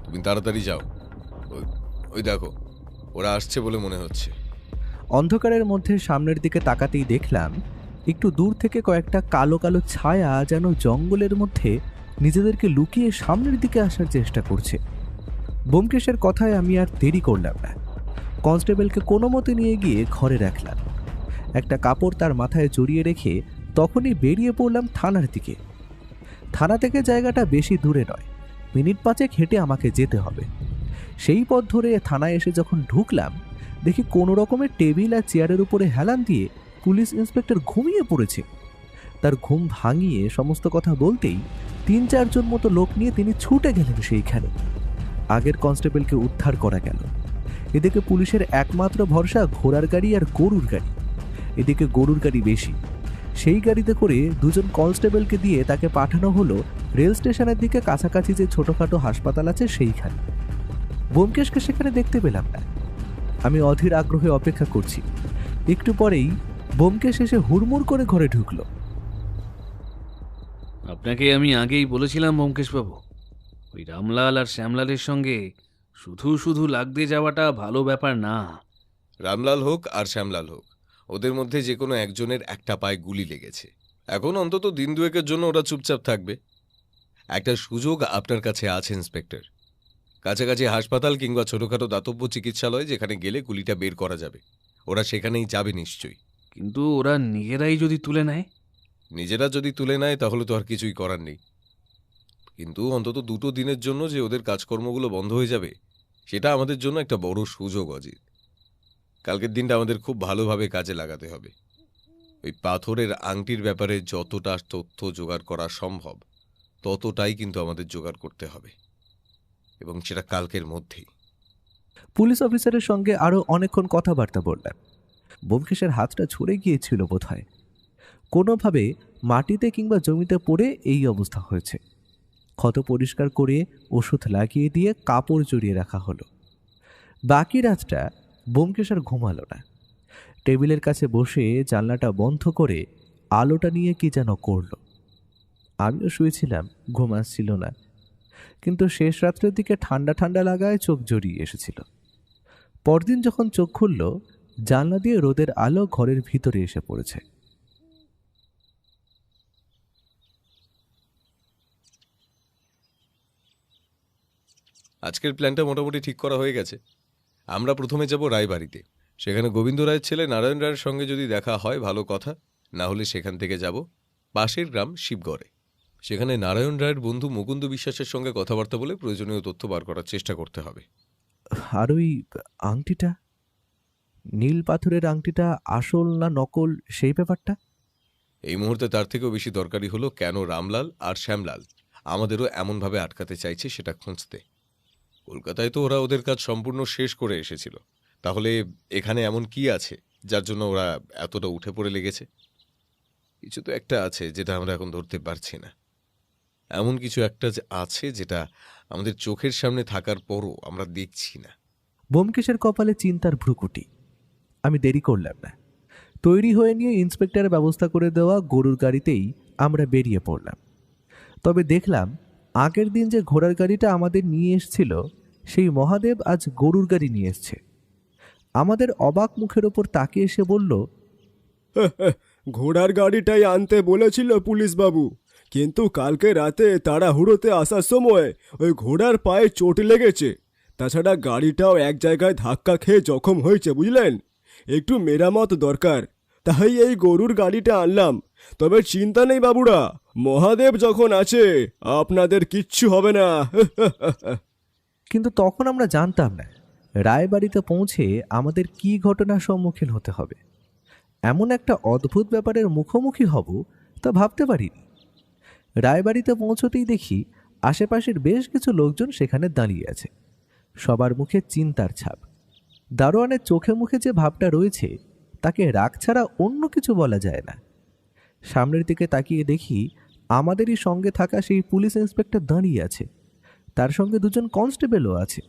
তুমি তাড়াতাড়ি যাও। ওই দেখো, ওরা আসছে বলে মনে হচ্ছে। অন্ধকারের মধ্যে সামনের দিকে তাকাতেই দেখলাম একটু দূর থেকে কয়েকটা কালো কালো ছায়া যেন জঙ্গলের মধ্যে নিজেদেরকে লুকিয়ে সামনের দিকে আসার চেষ্টা করছে। ব্যোমকেশের কথায় আমি আর দেরি করলাম না। কনস্টেবলকে কোনো মতে নিয়ে গিয়ে ঘরে রাখলাম। একটা কাপড় তার মাথায় জড়িয়ে রেখে তখনই বেরিয়ে পড়লাম থানার দিকে। থানা থেকে জায়গাটা বেশি দূরে নয়, মিনিট 5 হেঁটে আমাকে যেতে হবে। সেই পথ ধরে থানায় এসে যখন ঢুকলাম, দেখি কোনো রকমের টেবিল আর চেয়ারের উপরে হেলান দিয়ে পুলিশ ইন্সপেক্টর ঘুমিয়ে পড়েছে। তার ঘুম ভাঙিয়ে সমস্ত কথা বলতেই 3-4 জন মতো লোক নিয়ে তিনি ছুটে গেলেন সেইখানে। আগের কনস্টেবলকে উদ্ধার করা গেল। এদিকে পুলিশের একমাত্র ভরসা ঘোড়ার গাড়ি আর গরুর গাড়ি। এদিকে গরুর গাড়ি বেশি, সেই গাড়িতে করে 2 জন কনস্টেবলকে দিয়ে তাকে পাঠানো হলো রেল স্টেশনের দিকে, কাছাকাছি যে ছোটোখাটো হাসপাতাল আছে সেইখানে। ব্যোমকেশকে সেখানে দেখতে পেলাম না। আমি অধীর আগ্রহে অপেক্ষা করছি। একটু পরেই ব্যোমকেশ এসে হুড়মুড় করে ঘরে ঢুকলো। আপনাকে আমি আগেই বলেছিলাম ব্যোমকেশবাবু, ওই রামলাল আর শ্যামলালের সঙ্গে শুধু শুধু লাগতে যাওয়াটা ভালো ব্যাপার না। রামলাল হোক আর শ্যামলাল হোক, ওদের মধ্যে যে কোনো একজনের একটা পায়ে গুলি লেগেছে। এখন অন্তত দিন 2 জন্য ওরা চুপচাপ থাকবে। একটা সুযোগ আপনার কাছে আছে ইন্সপেক্টর। কাছাকাছি হাসপাতাল কিংবা ছোটখাটো দাতব্য চিকিৎসালয় যেখানে গেলে গুলিটা বের করা যাবে, ওরা সেখানেই যাবে নিশ্চয়ই। কিন্তু ওরা নিজেরাই যদি তুলে নেয়? নিজেরা যদি তুলে নেয় তাহলে তো আর কিছুই করার নেই, কিন্তু অন্তত 2 দিনের জন্য যে ওদের কাজকর্মগুলো বন্ধ হয়ে যাবে সেটা আমাদের জন্য একটা বড় সুযোগ অজিত। কালকের দিনটা আমাদের খুব ভালোভাবে কাজে লাগাতে হবে। ওই পাথরের আংটির ব্যাপারে যতটা তথ্য জোগাড় করা সম্ভব ততটাই কিন্তু আমাদের জোগাড় করতে হবে, এবং সেটা কালকের মধ্যেই। পুলিশ অফিসারের সঙ্গে আরও অনেকক্ষণ কথাবার্তা বললেন। ব্যোমকেশের হাতটা ছড়ে গিয়েছিল বোধহয়, কোনোভাবে মাটিতে কিংবা জমিতে পড়ে এই অবস্থা হয়েছে। ক্ষত পরিষ্কার করে ওষুধ লাগিয়ে দিয়ে কাপড় জড়িয়ে রাখা হলো। বাকি রাতটা ব্যোমকেশ আর ঘুমালো না। টেবিলের কাছে বসে জানলাটা বন্ধ করে আলোটা নিয়ে কি যেন করল। আমিও শুয়েছিলাম, ঘুম আসছিল না, কিন্তু শেষ রাত্রের দিকে ঠান্ডা ঠান্ডা লাগায় চোখ জড়িয়ে এসেছিল। পরদিন যখন চোখ খুলল, জানলা দিয়ে রোদের আলো ঘরের ভিতরে এসে পড়েছে। আজকের প্ল্যানটা মোটামুটি ঠিক করা হয়ে গেছে। আমরা প্রথমে যাব রায়বাড়িতে, সেখানে গোবিন্দ রায়ের ছেলে নারায়ণ রায়ের সঙ্গে যদি দেখা হয় ভালো কথা, না হলে সেখান থেকে যাব পাশের গ্রাম শিবগড়ে। সেখানে নারায়ণ রায়ের বন্ধু মুকুন্দ বিশ্বাসের সঙ্গে কথাবার্তা বলে প্রয়োজনীয় তথ্য বার করার চেষ্টা করতে হবে। আর ওই আংটিটা, নীল পাথরের আংটিটা আসল না নকল সেই ব্যাপারটা এই মুহূর্তে তার থেকেও বেশি দরকারি হলো কেন রামলাল আর শ্যামলাল আমাদেরও এমনভাবে আটকাতে চাইছে সেটা খুঁজতে। কলকাতায় তো ওরা ওদের কাজ সম্পূর্ণ শেষ করে এসেছিল, তাহলে এখানে এমন কি আছে যার জন্য ওরা এতটা উঠে পড়ে লেগেছে? কিছু তো একটা আছে যেটা আমরা এখন ধরতে পারছি না। এমন কিছু একটা আছে যেটা আমাদের চোখের সামনে থাকার পরও আমরা দেখছি না। ব্যোমকেশের কপালে চিন্তার ভ্রুকুটি। আমি দেরি করলাম না। তৈরি হয়ে নিয়ে ইন্সপেক্টরের ব্যবস্থা করে দেওয়া গরুর গাড়িতেই আমরা বেরিয়ে পড়লাম। তবে দেখলাম আগের দিন যে ঘোড়ার গাড়িটা আমাদের নিয়ে এসছিল সেই মহাদেব আজ গরুর গাড়ি নিয়ে এসছে। আমাদের অবাক মুখের ওপর তাকিয়ে এসে বলল, ঘোড়ার গাড়িটাই আনতে বলেছিল পুলিশ বাবু, কিন্তু কালকে রাতে তাড়াহুড়োতে আসার সময় ওই ঘোড়ার পায়ে চোট লেগেছে। তাছাড়া গাড়িটাও এক জায়গায় ধাক্কা খেয়ে জখম হয়েছে, বুঝলেন? একটু মেরামত দরকার, তাই এই গরুর গাড়িটা আনলাম। তবে চিন্তা নেই বাবুরা, মহাদেব যখন আছে আপনাদের কিচ্ছু হবে না। কিন্তু তখন আমরা জানতাম না রায়বাড়িতে পৌঁছে আমাদের কি ঘটনার সম্মুখীন হতে হবে। এমন একটা অদ্ভুত ব্যাপারের মুখোমুখি হব তা ভাবতে পারিনি। রায়বাড়িতে পৌঁছতেই দেখি আশেপাশের বেশ কিছু লোকজন সেখানে দাঁড়িয়ে আছে। সবার মুখে চিন্তার ছাপ। দারোয়ানের চোখে মুখে যে ভাবটা রয়েছে তাকে রাগ ছাড়া অন্য কিছু বলা যায় না। সামনের দিকে তাকিয়ে দেখি আমাদেরই সঙ্গে থাকা সেই পুলিশ ইন্সপেক্টর দাঁড়িয়ে আছে, তার সঙ্গে 2 জন কনস্টেবলও আছে।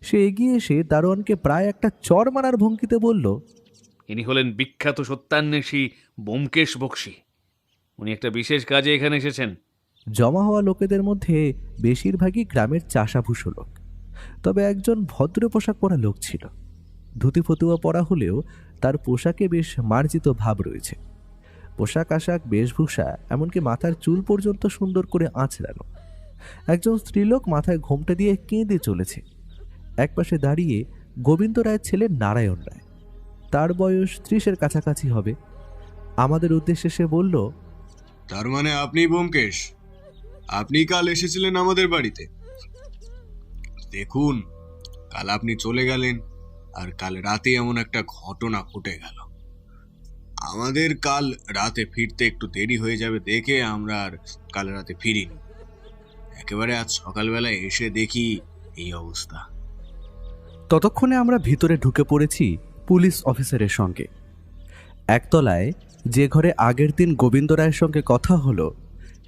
সে এগিয়ে এসে দারোয়ানকে প্রায় একটা চড় মারার ভঙ্গিতে বলল, ইনি হলেন বিখ্যাত সত্যান্বেষী ব্যোমকেশ বক্সী। উনি একটা বিশেষ কাজে এখানে এসেছেন। জমা হওয়া লোকেদের মধ্যে বেশিরভাগই গ্রামের চাষাভুষো লোক, তবে একজন ভদ্র পোশাক পরা লোক ছিল। ধুতি ফতুয়া পরা হলেও তার পোশাকে বেশ মার্জিত ভাব রয়েছে। পোশাক আশাক, বেশভূষা, এমনকি মাথার চুল পর্যন্ত সুন্দর করে আঁচড়ানো। একজন স্ত্রীলোক মাথায় ঘোমটা দিয়ে কেঁদে চলেছে। একপাশে দাঁড়িয়ে গোবিন্দ রায়ের ছেলে নারায়ণ রায়, তার বয়স 30-এর কাছাকাছি হবে। আমাদের উদ্দেশ্যে সে বলল, তার মানে আপনি ব্যোমকেশ, আপনি কাল এসেছিলেন আমাদের বাড়িতে। দেখুন, কাল আপনি চলে গেলেন আর কাল রাতে এমন একটা ঘটনা ঘটে গেল। আমাদের কাল রাতে ফিরতে একটু দেরি হয়ে যাবে দেখে আমরা আর কাল রাতে ফিরিনি। একেবারে আজ সকালবেলায় এসে দেখি এই অবস্থা। ততক্ষণে আমরা ভিতরে ঢুকে পড়েছি পুলিশ অফিসারের সঙ্গে। একতলায় যে ঘরে আগের দিন গোবিন্দ রায়ের সঙ্গে কথা হলো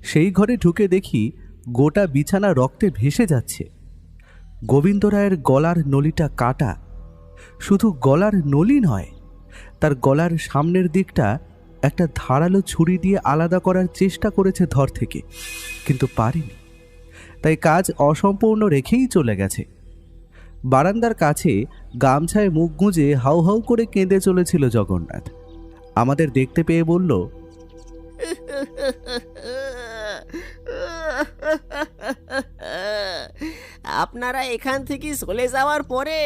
সেই ঘরে ঢুকে দেখি গোটা বিছানা রক্তে ভেসে যাচ্ছে। গোবিন্দ রায়ের গলার নলিটা কাটা। শুধু গলার নলি নয়, তার গলার সামনের দিকটা একটা ধারালো ছুরি দিয়ে আলাদা করার চেষ্টা করেছে ধর থেকে, কিন্তু পারেনি। তাই কাজ অসম্পূর্ণ রেখেই চলে গেছে। বারান্দার কাছে গামছায় মুখ গুঁজে হাউ হাউ করে কেঁদে চলেছিল জগন্নাথ। আমাদের দেখতে পেয়ে বলল, আপনারা এখান থেকে চলে যাওয়ার পরে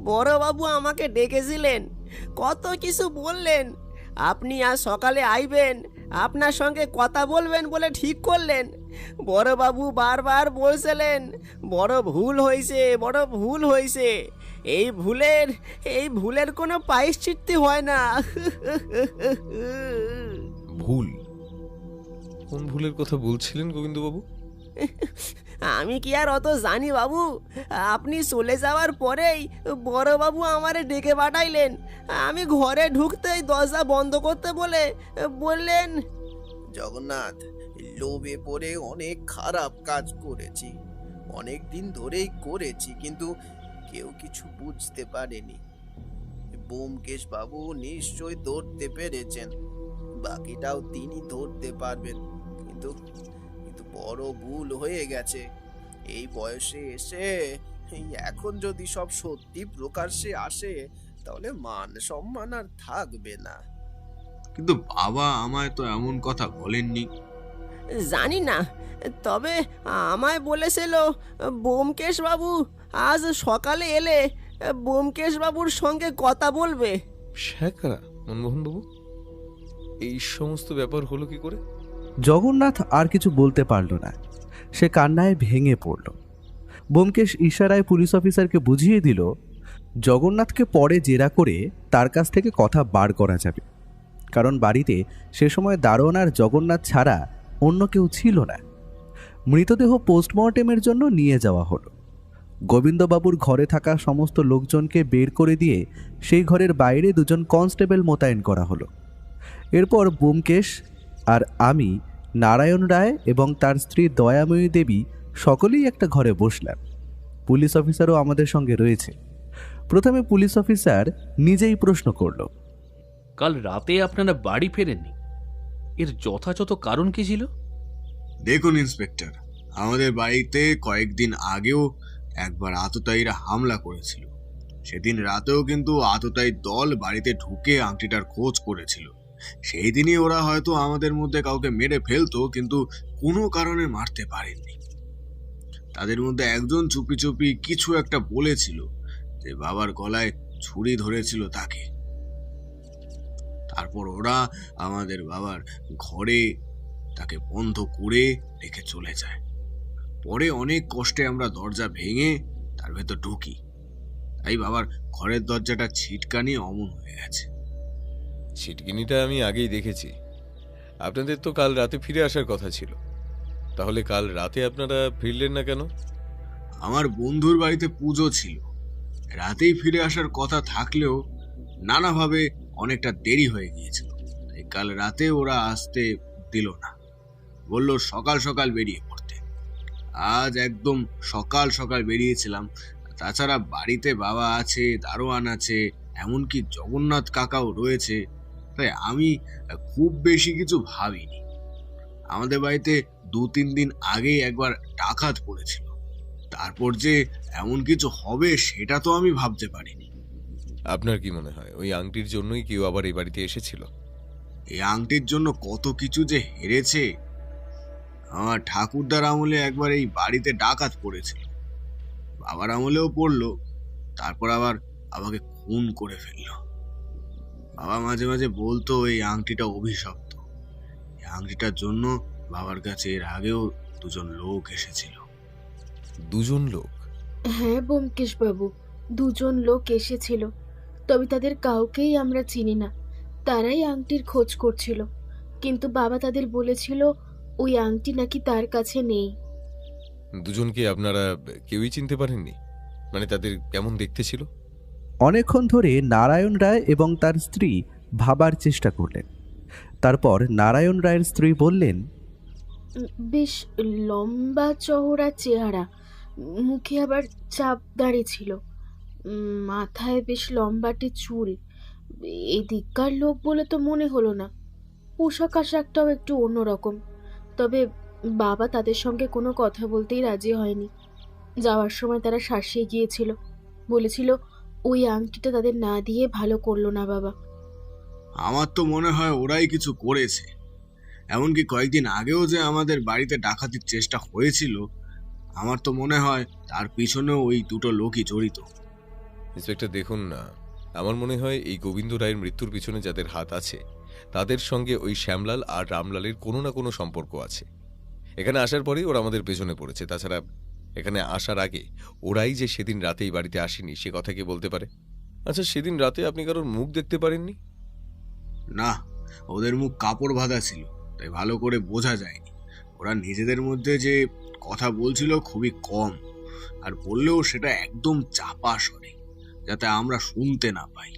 বড়বাবু আমাকে ডেকেছিলেন, কত কিছু বললেন। আপনি আজ সকালে আইবেন, আপনার সঙ্গে কথা বলবেন বলে ঠিক করলেন। বড়বাবু বারবার বলছিলেন বড় ভুল হয়েছে, বড় ভুল হয়েছে। এই ভুলের কোনো প্রায়শ্চিত্তি হয় না। ভুল? কোন ভুলের কথা বলছিলেন গোবিন্দবাবু? আমি কি আর অত জানি বাবু? আপনি চলে যাওয়ার পরেই বড়বাবু আমারে ডেকে পাঠাইলেন। আমি ঘরে ঢুকতেই দরজা বন্ধ করতে বললেন, জগন্নাথ, লোভে পড়ে অনেক খারাপ কাজ করেছি, অনেক দিন ধরেই করেছি, কিন্তু কেউ কিছু বুঝতে পারেনি। ব্যোমকেশ বাবু নিশ্চয় ধরতে পেরেছেন, বাকিটাও তিনি ধরতে পারবেন। কিন্তু কিন্তু বড় ভুল হয়ে গেছে। এই বয়সে এসে এখন যদি সব সত্যি প্রকাশ্যে আসে, তাহলে মান সম্মান আর থাকবে না। কিন্তু বাবা আমায় তো এমন কথা বলেননি। জানি না, তবে আমায় বলেছিল ব্যোমকেশ বাবু আজ সকালে এলে ব্যোমকেশ বাবুর সঙ্গে কথা বলবে। শ্যাকরা মনমোহনবাবু, এই সমস্ত ব্যাপার হলো কি করে? জগন্নাথ আর কিছু বলতে পারল না, সে কান্নায় ভেঙে পড়ল। ব্যোমকেশ ইশারায় পুলিশ অফিসারকে বুঝিয়ে দিল জগন্নাথকে পরে জেরা করে তার কাছ থেকে কথা বার করা যাবে, কারণ বাড়িতে সে সময় দারোয়ান আর জগন্নাথ ছাড়া অন্য কেউ ছিল না। মৃতদেহ পোস্টমর্টেমের জন্য নিয়ে যাওয়া হলো। গোবিন্দবাবুর ঘরে থাকা সমস্ত লোকজনকে বের করে দিয়ে সেই ঘরের বাইরে দুজন কনস্টেবল মোতায়েন করা হলো। এরপর ব্যোমকেশ আর আমি, নারায়ণ রায় এবং তার স্ত্রী দয়াময়ী দেবী সকলেই একটা ঘরে বসলাম। পুলিশ অফিসারও আমাদের সঙ্গে রয়েছে। প্রথমে পুলিশ অফিসার নিজেই প্রশ্ন করল, কাল রাতে আপনারা বাড়ি ফেরেননি, এর যথাযথ কারণ কি ছিল? দেখুন ইন্সপেক্টর, আমাদের বাড়িতে কয়েকদিন আগেও একবার আততায়ীরা হামলা করেছিল। সেদিন রাতেও কিন্তু আততায়ীর দল বাড়িতে ঢুকে আংটিটার খোঁজ করেছিল। সেই দিনই ওরা হয়তো আমাদের মধ্যে কাউকে মেরে ফেলতো, কিন্তু কোনো কারণে মারতে পারেননি। তাদের মধ্যে একজন চুপি চুপি কিছু একটা বলেছিল যে বাবার গলায় ছুরি ধরেছিল তাকে। তারপর ওরা আমাদের বাবার ঘরে তাকে বন্ধ করে রেখে চলে যায়। পরে অনেক কষ্টে আমরা দরজা ভেঙে তার ভেতর ঢুকি, তাই বাবার ঘরের দরজাটা ছিটকানি অমন হয়ে গেছে। ছিটকিনিটা আমি আগেই দেখেছি। আপনাদের তো কাল রাতে ফিরে আসার কথা ছিল, তাহলে কাল রাতে আপনারা ফিরলেন না কেন? আমার বন্ধুর বাড়িতে পুজো ছিল, রাতেই ফিরে আসার কথা থাকলেও নানাভাবে অনেকটা দেরি হয়ে গিয়েছিল, তাই কাল রাতে ওরা আসতে দিল না, বলল সকাল সকাল বেরিয়ে পড়তে। আজ একদম সকাল সকাল বেরিয়েছিলাম। তাছাড়া বাড়িতে বাবা আছে, দারোয়ান আছে, এমনকি জগন্নাথ কাকাও রয়েছে, তাই আমি খুব বেশি কিছু ভাবিনি। আমাদের বাড়িতে 2-3 দিন আগেই একবার ডাকাত পড়েছিল, তারপর যে এমন কিছু হবে সেটা তো আমি ভাবতে পারিনি। আপনার কি মনে হয় ওই আংটির জন্যই কেউ আবার এই বাড়িতে এসেছিল? এই আংটির জন্য কত কিছু যে হেরেছে। আমার ঠাকুরদার আমলে একবার এই বাড়িতে ডাকাত পড়েছিল, বাবার আমলেও পড়লো, তারপর আবার আমাকে খুন করে ফেললো। বাবা মাঝে মাঝে বলতো এই আংটিটা অভিশপ্ত। এই আংটিটার জন্য বাবার কাছে এর আগেও 2জন লোক এসেছিল। 2জন লোক? হ্যাঁ ব্যোমকেশ বাবু, 2জন লোক এসেছিল, তবে তাদের কাউকেই আমরা চিনি না। তারাই আংটির খোঁজ করছিল, কিন্তু বাবা তাদের বলেছিল ওই আংটি নাকি তার কাছে নেই। 2জনকে আপনারা কেউই চিনতে পারেননি? মানে তাদের কেমন দেখতে ছিল? অনেকক্ষণ ধরে নারায়ণ রায় এবং তার স্ত্রী ভাবার চেষ্টা করলেন। তারপর নারায়ণ রায়ের স্ত্রী বললেন, বেশ লম্বা চওড়া চেহারা, মুখে আবার চাপ দাড়ি ছিল, মাথায় বেশ লম্বাটে চুল। এদিককার লোক বলে তো মনে হলো না। পোশাক আশাকটাও একটু অন্যরকম। তবে বাবা তাদের সঙ্গে কোনো কথা বলতেই রাজি হয়নি। যাওয়ার সময় তারা শাসিয়ে গিয়েছিল, বলেছিল ওই আংটিটা তাদের না দিয়ে ভালো করলো না বাবা। আমার তো মনে হয় ওরাই কিছু করেছে। এমনকি কয়েকদিন আগেও যে আমাদের বাড়িতে ডাকাতির চেষ্টা হয়েছিল, আমার তো মনে হয় তার পিছনেও ওই 2টো লোকই জড়িত। ইন্সপেক্টর দেখুন না, আমার মনে হয় এই গোবিন্দ রায়ের মৃত্যুর পিছনে যাদের হাত আছে তাদের সঙ্গে ওই শ্যামলাল আর রামলালের কোনো না কোনো সম্পর্ক আছে। এখানে আসার পরেই ওরা আমাদের পেছনে পড়েছে। তাছাড়া এখানে আসার আগে ওরাই যে সেদিন রাতেই বাড়িতে আসেনি সে কথা কি বলতে পারে? আচ্ছা, সেদিন রাতে আপনি কারোর মুখ দেখতে পারেননি? না, ওদের মুখ কাপড় বাঁধা ছিল, তাই ভালো করে বোঝা যায়নি। ওরা নিজেদের মধ্যে যে কথা বলছিল খুবই কম, আর বললেও সেটা একদম চাপা স্বরে, যাতে আমরা শুনতে না পাই।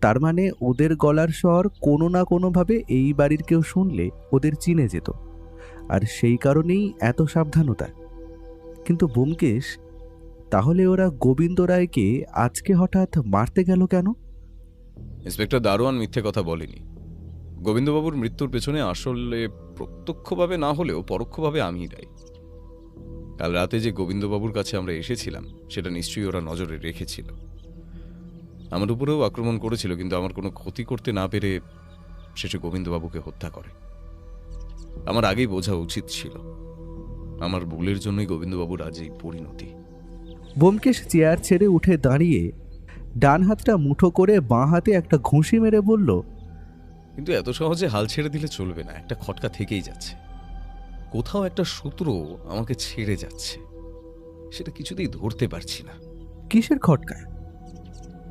তার মানে ওদের গলার স্বর কোনো না কোনোভাবে এই বাড়ির কেউ শুনলে ওদের চিনে যেত, আর সেই কারণেই এত সাবধানতা। কিন্তু ব্যোমকেশ, তাহলে ওরা গোবিন্দ রায়কে আজকে হঠাৎ মারতে গেল কেন? ইন্সপেক্টর দারোয়ান মিথ্যে কথা বলেনি। গোবিন্দবাবুর মৃত্যুর পেছনে আসলে প্রত্যক্ষভাবে না হলেও পরোক্ষভাবে আমিই দায়ী। কাল রাতে যে গোবিন্দবাবুর কাছে আমরা এসেছিলাম সেটা নিশ্চয়ই ওরা নজরে রেখেছিল। আমার উপরেও আক্রমণ করেছিল, কিন্তু আমার কোনো ক্ষতি করতে না পেরে শেষে গোবিন্দবাবুকে হত্যা করে। আমার আগেই বোঝা উচিত ছিল। আমার ভুলের জন্যই গোবিন্দবাবুর আজ এই পরিণতি। ব্যোমকেশ চেয়ার ছেড়ে উঠে দাঁড়িয়ে ডান হাতটা মুঠো করে বাঁ হাতে একটা ঘুষি মেরে বলল, কিন্তু এত সহজে হাল ছেড়ে দিলে চলবে না। একটা খটকা থেকেই যাচ্ছে, কোথাও একটা সূত্র আমাকে ছেড়ে যাচ্ছে, সেটা কিছুতেই ধরতে পারছি না। কিসের খটকা?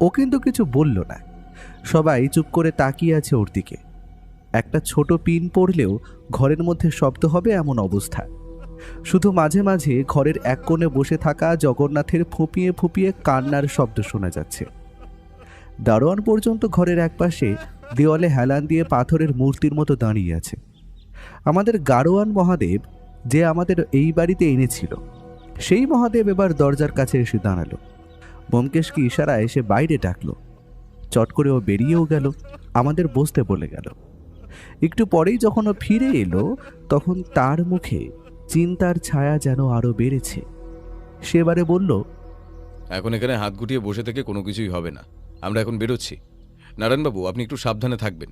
ও কিন্তু কিছু বলল না। সবাই চুপ করে তাকিয়ে আছে ওর দিকে। একটা ছোট পিন পড়লেও ঘরের মধ্যে শব্দ হবে এমন অবস্থা। শুধু মাঝে মাঝে ঘরের এক কোণে বসে থাকা জগন্নাথের ফুঁপিয়ে ফুঁপিয়ে কান্নার শব্দ শোনা যাচ্ছে। দারোয়ান পর্যন্ত ঘরের একপাশে দেওয়ালে হেলান দিয়ে পাথরের মূর্তির মতো দাঁড়িয়ে আছে। আমাদের গাড়োয়ান মহাদেব, যে আমাদের এই বাড়িতে এনেছিল, সেই মহাদেব এবার দরজার কাছে এসে দাঁড়ালো। ব্যোমকেশকে ইশারায় এসে বাইরে ডাকলো। চট করে ও বেরিয়েও গেল, আমাদের বসতে বলে গেল। একটু পরেই যখন ও ফিরে এলো, তখন তার মুখে চিন্তার ছায়া যেন আরো বেড়েছে। সেবারে বলল, এখন এখানে হাত গুটিয়ে বসে থেকে কোনো কিছুই হবে না। আমরা এখন বেরোচ্ছি। নারায়ণবাবু, আপনি একটু সাবধানে থাকবেন।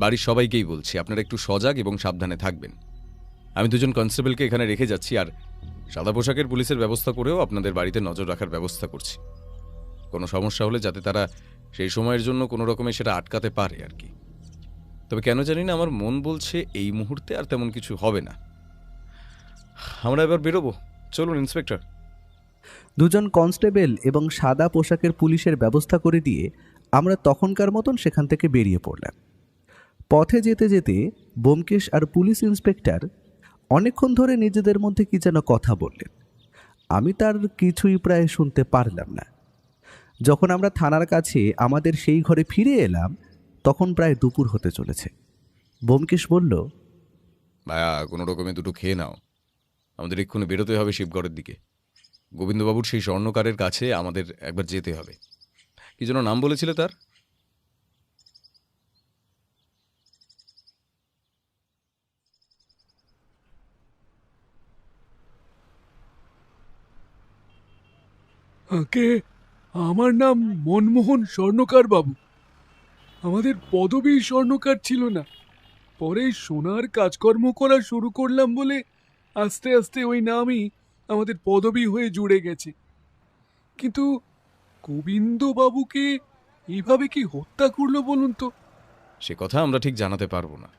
বাড়ির সবাইকেই বলছি, আপনারা একটু সজাগ এবং সাবধানে থাকবেন। আমি দুজন কনস্টেবলকে এখানে রেখে যাচ্ছি, আর সাদা পোশাকের পুলিশের ব্যবস্থা করেও আপনাদের বাড়িতে নজর রাখার ব্যবস্থা করছি। কোনো সমস্যা হলে যাতে তারা সেই সময়ের জন্য কোনো রকমে সেটা আটকাতে পারে আর কি। তবে কেন জানি না আমার মন বলছে এই মুহূর্তে আর তেমন কিছু হবে না। আমরা এবার বেরোবো। চলুন ইন্সপেক্টর। দুজন কনস্টেবল এবং সাদা পোশাকের পুলিশের ব্যবস্থা করে দিয়ে আমরা তখনকার মতন সেখান থেকে বেরিয়ে পড়লাম। পথে যেতে যেতে ব্যোমকেশ আর পুলিশ ইন্সপেক্টর অনেকক্ষণ ধরে নিজেদের মধ্যে কি যেন কথা বললেন। আমি তার কিছুই প্রায় শুনতে পারলাম না। যখন আমরা থানার কাছে আমাদের সেই ঘরে ফিরে এলাম, তখন প্রায় দুপুর হতে চলেছে। ব্যোমকেশ বলল, ভায়া, কোনো রকমে দুটো খেয়ে নাও। আমাদের এক্ষুনি বেরোতে হবে শিবগড়ের দিকে। গোবিন্দবাবুর সেই স্বর্ণকারের কাছে আমাদের একবার যেতে হবে। কি যেন নাম বলেছিলে তার? আগে আমার নাম মনমোহন স্বর্ণকার বাবু। আমাদের পদবী স্বর্ণকার ছিল না, পরে সোনার কাজকর্ম করা শুরু করলাম বলে আস্তে আস্তে ওই নামই আমাদের পদবী হয়ে জুড়ে গেছে। কিন্তু গোবিন্দ বাবুকে এইভাবে কি হত্যা করলো বলুন তো? সে কথা আমরা ঠিক জানাতে পারবো না,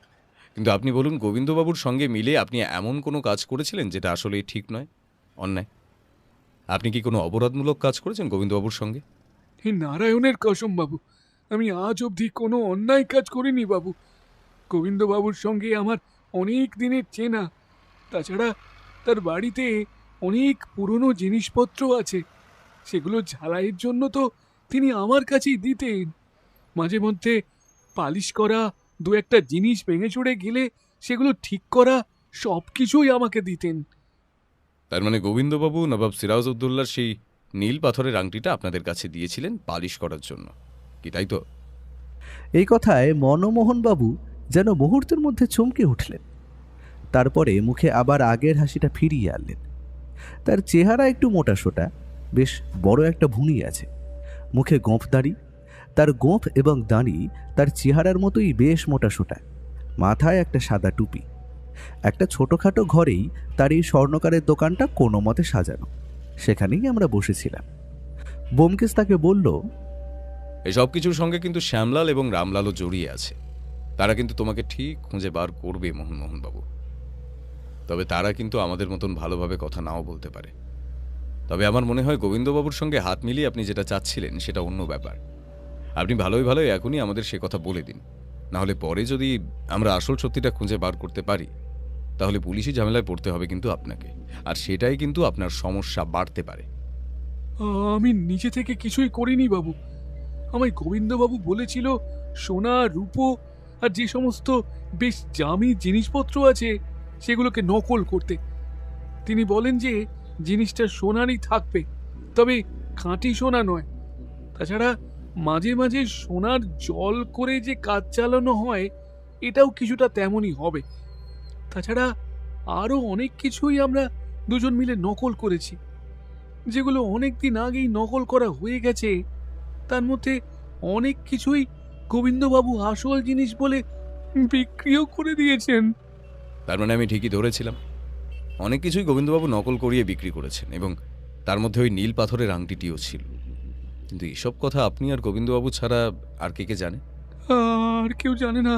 কিন্তু আপনি বলুন, গোবিন্দবাবুর সঙ্গে মিলে আপনি এমন কোনো কাজ করেছিলেন যেটা আসলেই ঠিক নয়, অন্যায়? আপনি কি কোনো অপরাধমূলক কাজ করেছেন গোবিন্দবাবুর সঙ্গে? হে নারায়ণের কসম বাবু, আমি আজ অবধি কোনো অন্যায় কাজ করিনি বাবু। গোবিন্দবাবুর সঙ্গে আমার অনেক দিনের চেনা। তাছাড়া তার বাড়িতে অনেক পুরনো জিনিসপত্র আছে, সেগুলো ঝালাইয়ের জন্য তো তিনি আমার কাছেই দিতেন। মাঝে মধ্যে পালিশ করা দু একটা জিনিস ভেঙে চড়ে গেলে সেগুলো ঠিক করা সব কিছুই আমাকে দিতেন। তার মানে গোবিন্দবাবু নবাব সিরাজউদ্দৌলার সেই নীল পাথরের আংটিটা আপনাদের কাছে দিয়েছিলেন পালিশ করার জন্য, কি তাই তো? এই কথায় মনমোহনবাবু যেন মুহূর্তের মধ্যে চমকে উঠলেন। তারপরে মুখে আবার আগের হাসিটা ফিরিয়ে আনলেন। তার চেহারা একটু মোটাসোটা, বেশ বড় একটা ভুঁড়ি আছে, মুখে গোঁফ দাড়ি। তার গোঁফ এবং দাড়ি তার চেহারার মতোই বেশ মোটাসোটা। মাথায় একটা সাদা টুপি। একটা ছোটোখাটো ঘরেই তার এই স্বর্ণকারের দোকানটা কোনো মতে সাজানো। সেখানেই আমরা বসেছিলাম। ব্যোমকেশ তাকে বলল, এই সব কিছুর সঙ্গে কিন্তু শ্যামলাল এবং রামলালও জড়িয়ে আছে। তারা কিন্তু তোমাকে ঠিক খুঁজে বার করবে মোহনবাবু। তবে তারা কিন্তু আমাদের মতন ভালোভাবে কথা নাও বলতে পারে। তবে আমার মনে হয় গোবিন্দবাবুর সঙ্গে হাত মিলিয়ে আপনি যেটা চাচ্ছিলেন সেটা অন্য ব্যাপার। আপনি ভালোই এখনই আমাদের সে কথা বলে দিন, নাহলে পরে যদি আমরা আসল সত্যিটা খুঁজে বার করতে পারি তাহলে পুলিশি ঝামেলায় পড়তে হবে কিন্তু আপনাকে, আর সেটাই কিন্তু আপনার সমস্যা বাড়তে পারে। আমি নিজে থেকে কিছুই করিনি বাবু। আমায় গোবিন্দবাবু বলেছিল সোনা, রূপো আর যে সমস্ত বেশ দামি জিনিসপত্র আছে সেগুলোকে নকল করতে। তিনি বলেন যে জিনিসটা সোনারই থাকবে, তবে খাঁটি সোনা নয়। তাছাড়া মাঝে মাঝে সোনার জল করে যে কাজ চালানো হয় এটাও কিছুটা তেমনই হবে। তাছাড়া আরও অনেক কিছুই আমরা দুজন মিলে নকল করেছি, যেগুলো অনেক দিন আগেই নকল করা হয়ে গেছে। তার মধ্যে অনেক কিছুই গোবিন্দবাবু আসল জিনিস বলে বিক্রিও করে দিয়েছেন। তার মানে আমি ঠিকই ধরেছিলাম, অনেক কিছুই গোবিন্দবাবু নকল করিয়ে বিক্রি করেছেন, এবং তার মধ্যে ওই নীল পাথরের আংটিটিও ছিল। কিন্তু এসব কথা আপনি আর গোবিন্দবাবু ছাড়া আর কে জানে? আর কেউ জানে না,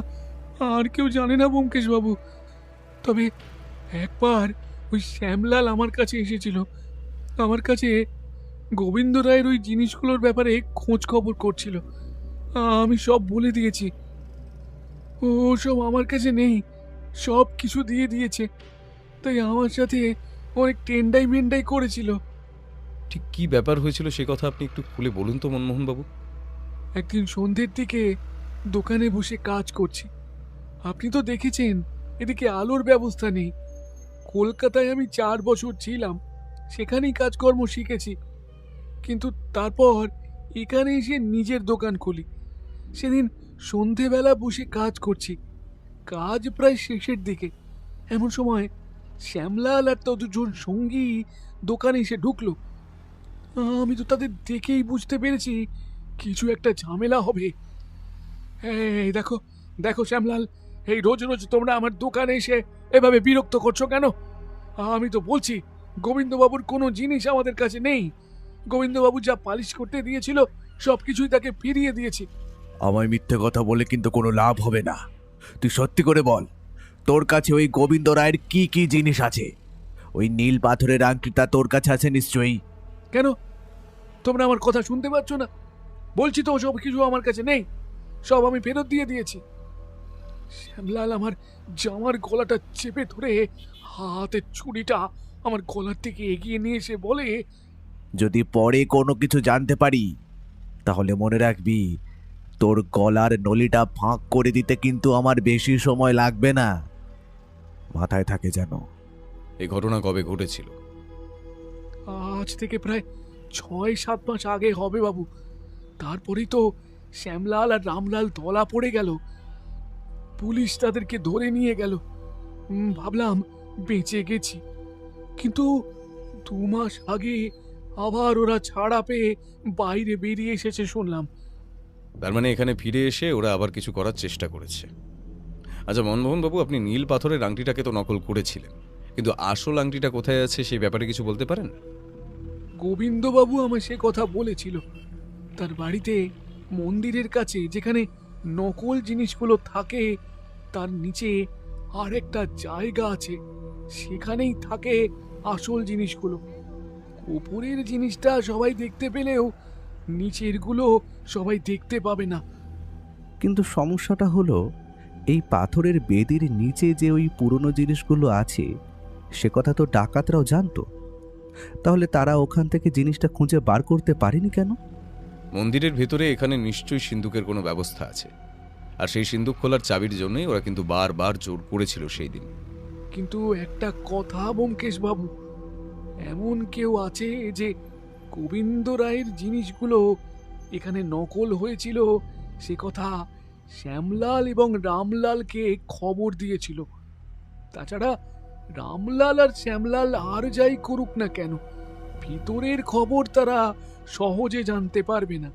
আর কেউ জানে না ব্যোমকেশ বাবু। তবে একবার ওই শ্যামলাল আমার কাছে এসেছিল। আমার কাছে গোবিন্দ রায়ের ওই জিনিসগুলোর ব্যাপারে খোঁজ খবর করছিল। আমি সব বলে দিয়েছি। ও সব আমার কাছে নেই, সব কিছু দিয়ে দিয়েছে। তাই আমার সাথে অনেক টেন্ডাই মেন্ডাই করেছিল। ঠিক কি ব্যাপার হয়েছিল সে কথা আপনি একটু খুলে বলুন তো মনমোহনবাবু। একদিন সন্ধ্যের দিকে দোকানে বসে কাজ করছি। আপনি তো দেখেছেন এদিকে আলোর ব্যবস্থা নেই। কলকাতায় আমি 4 বছর ছিলাম, সেখানেই কাজকর্ম শিখেছি। কিন্তু তারপর এখানে এসে নিজের দোকান খুলি। সেদিন সন্ধেবেলা বসে কাজ করছি, কাজ প্রায় শেষের দিকে। এমন সময় শ্যামলাল আর তার দুজন সঙ্গী দোকানে এসে ঢুকলো। আমি তো তাদের দেখেই বুঝতে পেরেছি কিছু একটা ঝামেলা হবে। এই দেখো দেখো শ্যামলাল, এই রোজ রোজ তোমরা আমার দোকানে এসে এভাবে বিরক্ত করছো কেন? আমি তো বলছি গোবিন্দবাবুর কোনো জিনিস আমাদের কাছে নেই। গোবিন্দবাবু যা পালিশ করতে দিয়েছিল সবকিছুই তাকে ফিরিয়ে দিয়েছি। আমায় মিথ্যে কথা বলে কিন্তু কোনো লাভ হবে না। তুই সত্যি করে বল, তোর কাছে ওই গোবিন্দ রায়ের কি কি জিনিস আছে? ওই নীল পাথরের আংটিটা তোর কাছে আছে নিশ্চয়ই। কেন তোমরা আমার কথা শুনতে পাচ্ছ না? বলছি তো সব কিছু আমার কাছে নেই, সব আমি ফেরত দিয়ে দিয়েছি। শ্যামলাল আমার জামার গলাটা চেপে ধরে হাতের ছুরিটা আমার গলার দিকে এগিয়ে নিয়ে এসে বলে, যদি পরে কোনো কিছু জানতে পারি তাহলে মনে রাখবি, তোর গলার নলিটা ফাঁক করে দিতে কিন্তু আমার বেশি সময় লাগবে না। মাথায় থাকে যেন। এই ঘটনা কবে ঘটেছিল? আজ থেকে প্রায় 6-7 মাস আগে হবে বাবু। তারপরেই তো শ্যামলাল আর রামলাল ধরা পড়ে গেল। পুলিশ তাদেরকে ধরে নিয়ে গেল। ভাবলাম বেঁচে গেছি, কিন্তু 2 মাস আগে আবার ওরা ছাড়া পেয়ে বাইরে বেরিয়ে এসেছে শুনলাম। তার মানে এখানে ফিরে এসে ওরা আবার কিছু করার চেষ্টা করেছে। আচ্ছা মনমোহনবাবু, আপনি নীল পাথরের আংটিটাকে তো নকল করেছিলেন, কিন্তু আসল আংটিটা কোথায় আছে সেই ব্যাপারে কিছু বলতে পারেন? গোবিন্দবাবু আমায় সে কথা বলেছিল। তার বাড়িতে মন্দিরের কাছে যেখানে নকল জিনিসগুলো থাকে তার নিচে আর একটা জায়গা আছে, সেখানেই থাকে আসল জিনিসগুলো। উপরের জিনিসটা সবাই দেখতে পেলেও নিচের গুলো সবাই দেখতে পাবে না। কিন্তু সমস্যাটা হলো, এই পাথরের বেদির নিচে যে ওই পুরনো জিনিসগুলো আছে সে কথা তো ডাকাতরাও জানতো। তাহলে তারা ওখান থেকে জিনিসটা খুঁজে বার করতে পারেনি কেন? মন্দিরের ভেতরে এখানে নিশ্চয়ই সিন্ধুকের কোনো ব্যবস্থা আছে, আর সেই সিন্ধুক খোলার চাবির জন্যই ওরা কিন্তু বারবার জোর করেছিল সেই দিন। কিন্তু একটা কথা ব্যোমকেশ বাবু, এমন কেউ আছে যে গোবিন্দ রায়ের জিনিসগুলো এখানে নকল হয়েছিল সে কথা শ্যামলাল এবং রামলালকে খবর দিয়েছিল। তাছাড়া রামলাল আর শ্যামলাল আর যাই করুক না কেন, ভিতরের খবর তারা সহজে জানতে পারবে না।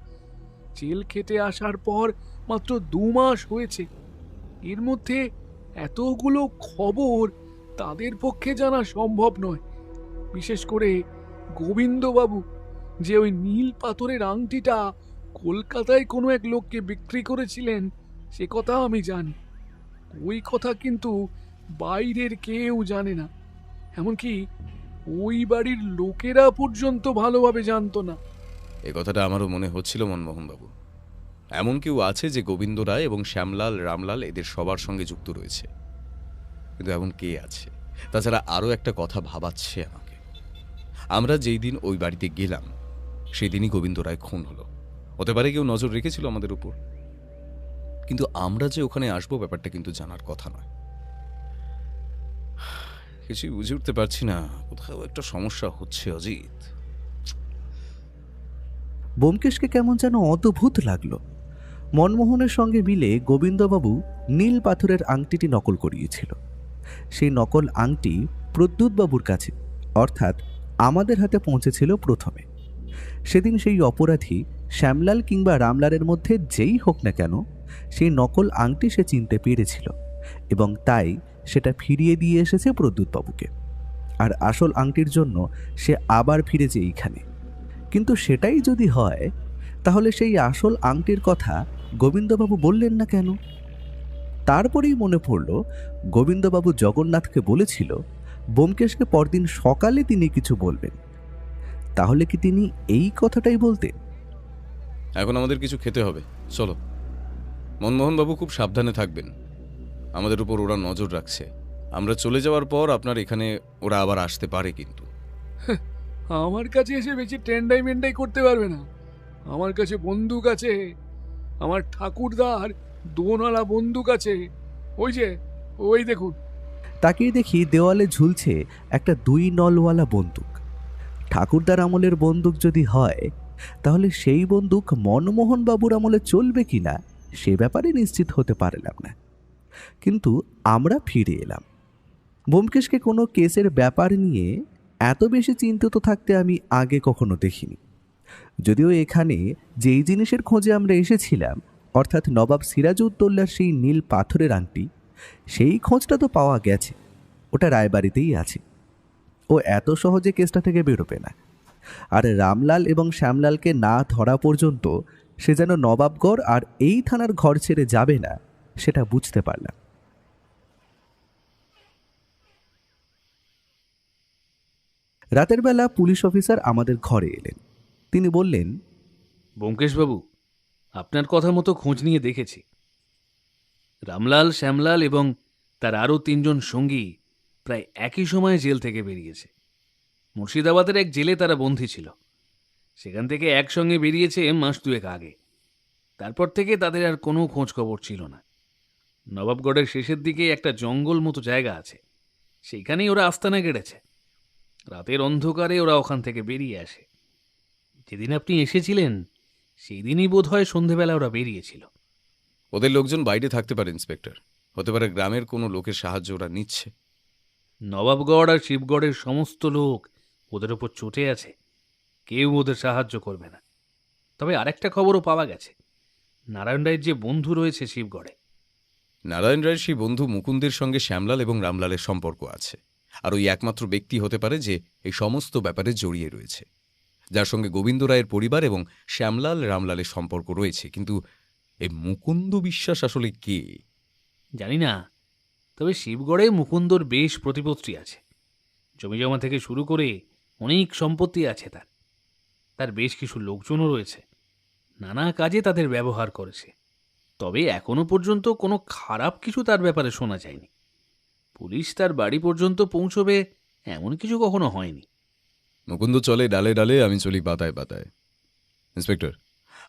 জেল খেটে আসার পর মাত্র 2 মাস হয়েছে, এর মধ্যে এতগুলো খবর তাদের পক্ষে জানা সম্ভব নয়। বিশেষ করে গোবিন্দবাবু যে ওই নীল পাথরের আংটিটা কলকাতায় কোনো এক লোককে বিক্রি করেছিলেন সে কথা আমি জানি। ওই কথা কিন্তু বাইরের কেউ জানে না, এমনকি ওই বাড়ির লোকেরা পর্যন্ত ভালোভাবে জানতো না। এ কথাটা আমারও মনে হচ্ছিল মনমোহনবাবু। এমন কেউ আছে যে গোবিন্দ রায় এবং শ্যামলাল রামলাল এদের সবার সঙ্গে যুক্ত রয়েছে, কিন্তু এমন কে আছে? তাছাড়া আরও একটা কথা ভাবাচ্ছে আমাকে। আমরা যেই দিন ওই বাড়িতে গেলাম সেই দিনই গোবিন্দ রায় খুন হলো। হতে পারে কেউ নজর রেখেছিল আমাদের উপর, কিন্তু আমরা যে ওখানে আসবো ব্যাপারটা কিন্তু জানার কথা নয়। কিছুই বুঝে উঠতে পারছি না, কোথাও একটা সমস্যা হচ্ছে অজিত। ব্যোমকেশকে কেমন যেন অদ্ভুত লাগলো। মনমোহনের সঙ্গে মিলে গোবিন্দবাবু নীল পাথরের আংটিটি নকল করিয়েছিল। সেই নকল আংটি প্রদ্যুৎবাবুর কাছে, অর্থাৎ আমাদের হাতে পৌঁছেছিল প্রথমে। সেদিন সেই অপরাধী শ্যামলাল কিংবা রামলালের মধ্যে যেই হোক না কেন, সেই নকল আংটি সে চিনতে পেরেছিল এবং তাই সেটা ফিরিয়ে দিয়ে এসেছে প্রদ্যুৎবাবুকে। আর আসল আংটির জন্য সে আবার ফিরেছে এইখানে। কিন্তু সেটাই যদি হয়, তাহলে সেই আসল আংটির কথা গোবিন্দবাবু বললেন না কেন? তারপরেই মনে পড়ল গোবিন্দবাবু জগন্নাথকে বলেছিল ব্যোমকেশকে পরদিন সকালে তিনি কিছু বলবেন। তাহলে কি তিনি এই কথাটাই বলতেন? এখন আমাদের কিছু খেতে হবে, চলো। মনমোহনবাবু খুব সাবধানে থাকবেন, আমাদের উপর ওরা নজর রাখছে। আমরা চলে যাওয়ার পর আপনার এখানে ওরা আবার আসতে পারে, কিন্তু আমার কাছে এসে বেশি টেন্ডাই মেন্ডাই করতে পারবে না। আমার কাছে বন্দুক আছে, আমার ঠাকুরদার দোনালা বন্দুক আছে। ওই যে, ওই দেখুন। তাকিয়ে দেখি দেওয়ালে ঝুলছে একটা 2 নলওয়ালা বন্দুক। ঠাকুরদার আমলের বন্দুক যদি হয়, তাহলে সেই বন্দুক মনমোহন বাবুর আমলে চলবে কিনা সে ব্যাপারে নিশ্চিত হতে পারলাম না। কিন্তু আমরা ফিরে এলাম। ব্যোমকেশকে কোনো কেসের ব্যাপার নিয়ে এত বেশি চিন্তিত থাকতে আমি আগে কখনো দেখিনি। যদিও এখানে যেই জিনিসের খোঁজে আমরা এসেছিলাম, অর্থাৎ নবাব সিরাজউদ্দৌলার সেই নীল পাথরের আংটি, সেই খোঁজটা তো পাওয়া গেছে, ওটা রায়বাড়িতেই আছে। ও এত সহজে কেসটা থেকে বেরোবে না। আর রামলাল এবং শ্যামলালকে না ধরা পর্যন্ত সে যেন নবাবগড় আর এই থানার ঘর ছেড়ে যাবে না, সেটা বুঝতে পারলাম। রাতের বেলা পুলিশ অফিসার আমাদের ঘরে এলেন। তিনি বললেন, ব্যোমকেশবাবু, আপনার কথা মতো খোঁজ নিয়ে দেখেছি। রামলাল, শ্যামলাল এবং তার আরও 3 জন সঙ্গী প্রায় একই সময়ে জেল থেকে বেরিয়েছে। মুর্শিদাবাদের এক জেলে তারা বন্দী ছিল। সেখান থেকে একসঙ্গে বেরিয়েছে মাস 2 আগে। তারপর থেকে তাদের আর কোনো খোঁজ খবর ছিল না। নবাবগড়ের শেষের দিকে একটা জঙ্গল মতো জায়গা আছে, সেইখানেই ওরা আস্তানা গেড়েছে। রাতের অন্ধকারে ওরা ওখান থেকে বেরিয়ে আসে। যেদিন আপনি এসেছিলেন সেই দিনই বোধহয় সন্ধেবেলা ওরা বেরিয়েছিল। ওদের লোকজন বাইরে থাকতে পারে ইন্সপেক্টর, হতে পারে গ্রামের কোনো লোকের সাহায্য ওরা নিচ্ছে। নবাবগড় আর শিবগড়ের সমস্ত লোক ওদের ওপর চটে আছে, কেউ ওদের সাহায্য করবে না। তবে আরেকটা খবরও পাওয়া গেছে, নারায়ণ রায়ের যে বন্ধু রয়েছে শিবগড়ে, নারায়ণ রায়ের সেই বন্ধু মুকুন্দের সঙ্গে শ্যামলাল এবং রামলালের সম্পর্ক আছে। আর ওই একমাত্র ব্যক্তি হতে পারে যে এই সমস্ত ব্যাপারে জড়িয়ে রয়েছে, যার সঙ্গে গোবিন্দ রায়ের পরিবার এবং শ্যামলাল রামলালের সম্পর্ক রয়েছে। কিন্তু এই মুকুন্দ বিশ্বাস আসলে কে জানি না। তবে শিবগড়ে মুকুন্দর বেশ প্রতিপত্তি আছে, জমিজমা থেকে শুরু করে অনেক সম্পত্তি আছে তার। তার বেশ কিছু লোকজনও রয়েছে, নানা কাজে তাদের ব্যবহার করেছে। তবে এখনো পর্যন্ত কোনো খারাপ কিছু তার ব্যাপারে শোনা যায়নি। পুলিশ তার বাড়ি পর্যন্ত পৌঁছবে এমন কিছু কখনো হয়নি। মুকুন্দ চলে ডালে ডালে, আমি চলি পাতায় পাতায়। ইন্সপেক্টর,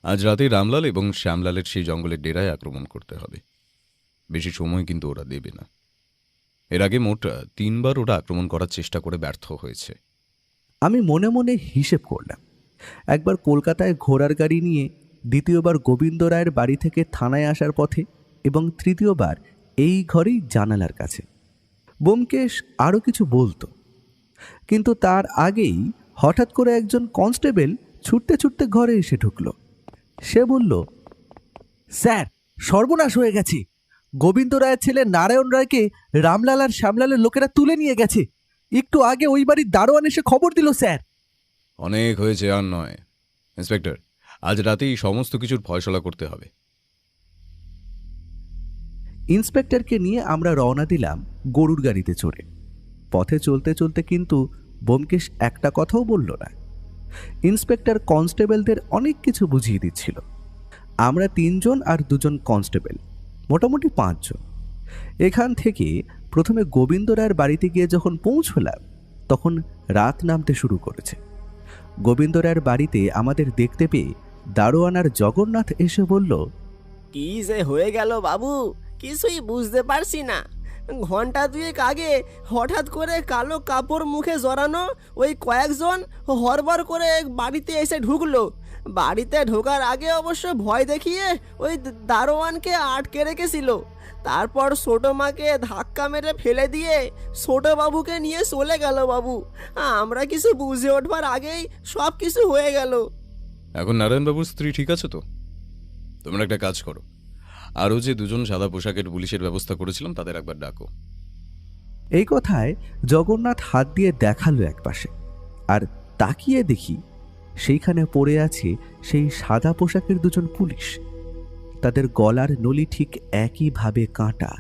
আজ রাতে রামলাল এবং শ্যামলালের সেই জঙ্গলের ডেরায় আক্রমণ করতে হবে। বেশি সময় কিন্তু ওরা দেবে না। এর আগে মোট 3 বার ওরা আক্রমণ করার চেষ্টা করে ব্যর্থ হয়েছে। আমি মনে মনে হিসেব করলাম। একবার কলকাতায় ঘোড়ার গাড়ি নিয়ে, দ্বিতীয়বার গোবিন্দ রায়ের বাড়ি থেকে থানায় আসার পথে, এবং তৃতীয়বার এই ঘরেই জানালার কাছে। ব্যোমকেশ আরও কিছু বলতো, কিন্তু তার আগেই হঠাৎ করে একজন কনস্টেবল ছুটতে ছুটতে ঘরে এসে ঢুকল। সে বলল, স্যার, সর্বনাশ হয়ে গেছে। গোবিন্দ রায়ের ছেলে নারায়ণ রায়কে রামলাল আর শ্যামলালের লোকেরা তুলে নিয়ে গেছে। একটু আগে ওই বাড়ির দারোয়ান এসে খবর দিল, স্যার। অনেক হয়েছে, আর নয়। ইন্সপেক্টর, আজ রাতেই সমস্ত কিছুর ফয়সলা করতে হবে। ইন্সপেক্টরকে নিয়ে আমরা রওনা দিলাম গরুর গাড়িতে চড়ে। পথে চলতে চলতে কিন্তু ব্যোমকেশ একটা কথাও বলল না। ইন্সপেক্টর কনস্টেবলদের অনেক কিছু বুঝিয়ে দিচ্ছিল। আমরা 3 জন আর 2 জন কনস্টেবল, মোটামুটি 5 জন। এখান থেকে প্রথমে গোবিন্দ রায়ের বাড়িতে গিয়ে যখন পৌঁছলাম তখন রাত নামতে শুরু করেছে। গোবিন্দ রায়ের বাড়িতে আমাদের দেখতে পেয়ে দারোয়ান আর জগন্নাথ এসে বলল, কি যে হয়ে গেল বাবু, কিছুই বুঝতে পারছি না। ঘন্টা 2 আগে হঠাৎ করে কালো কাপড় মুখে জড়ানো ওই কয়েকজন হরবর করে বাড়িতে এসে ঢুকলো। বাড়িতে ঢোকার আগে অবশ্য ভয় দেখিয়ে ওই দারোয়ানকে আটকে রেখেছিল। তারপর ছোট মাকে ধাক্কা মেরে ফেলে দিয়ে ছোট বাবুকে নিয়ে চলে গেল বাবু। আমরা কিছু বুঝে ওঠবার আগেই সব কিছু হয়ে গেল। এখন নারায়ণবাবুর স্ত্রী ঠিক আছে তো? তোমরা একটা কাজ করো, আরও যে 2 জন সাদা পোশাকের পুলিশের ব্যবস্থা করেছিলাম তাদের একবার ডাকো। এই কথায় জগন্নাথ হাত দিয়ে দেখালো একপাশে, আর তাকিয়ে দেখি সেইখানে পড়ে আছে সেই সাদা পোশাকের 2 জন পুলিশ। তাদের গলার নলি ঠিক একইভাবে কাঁটা।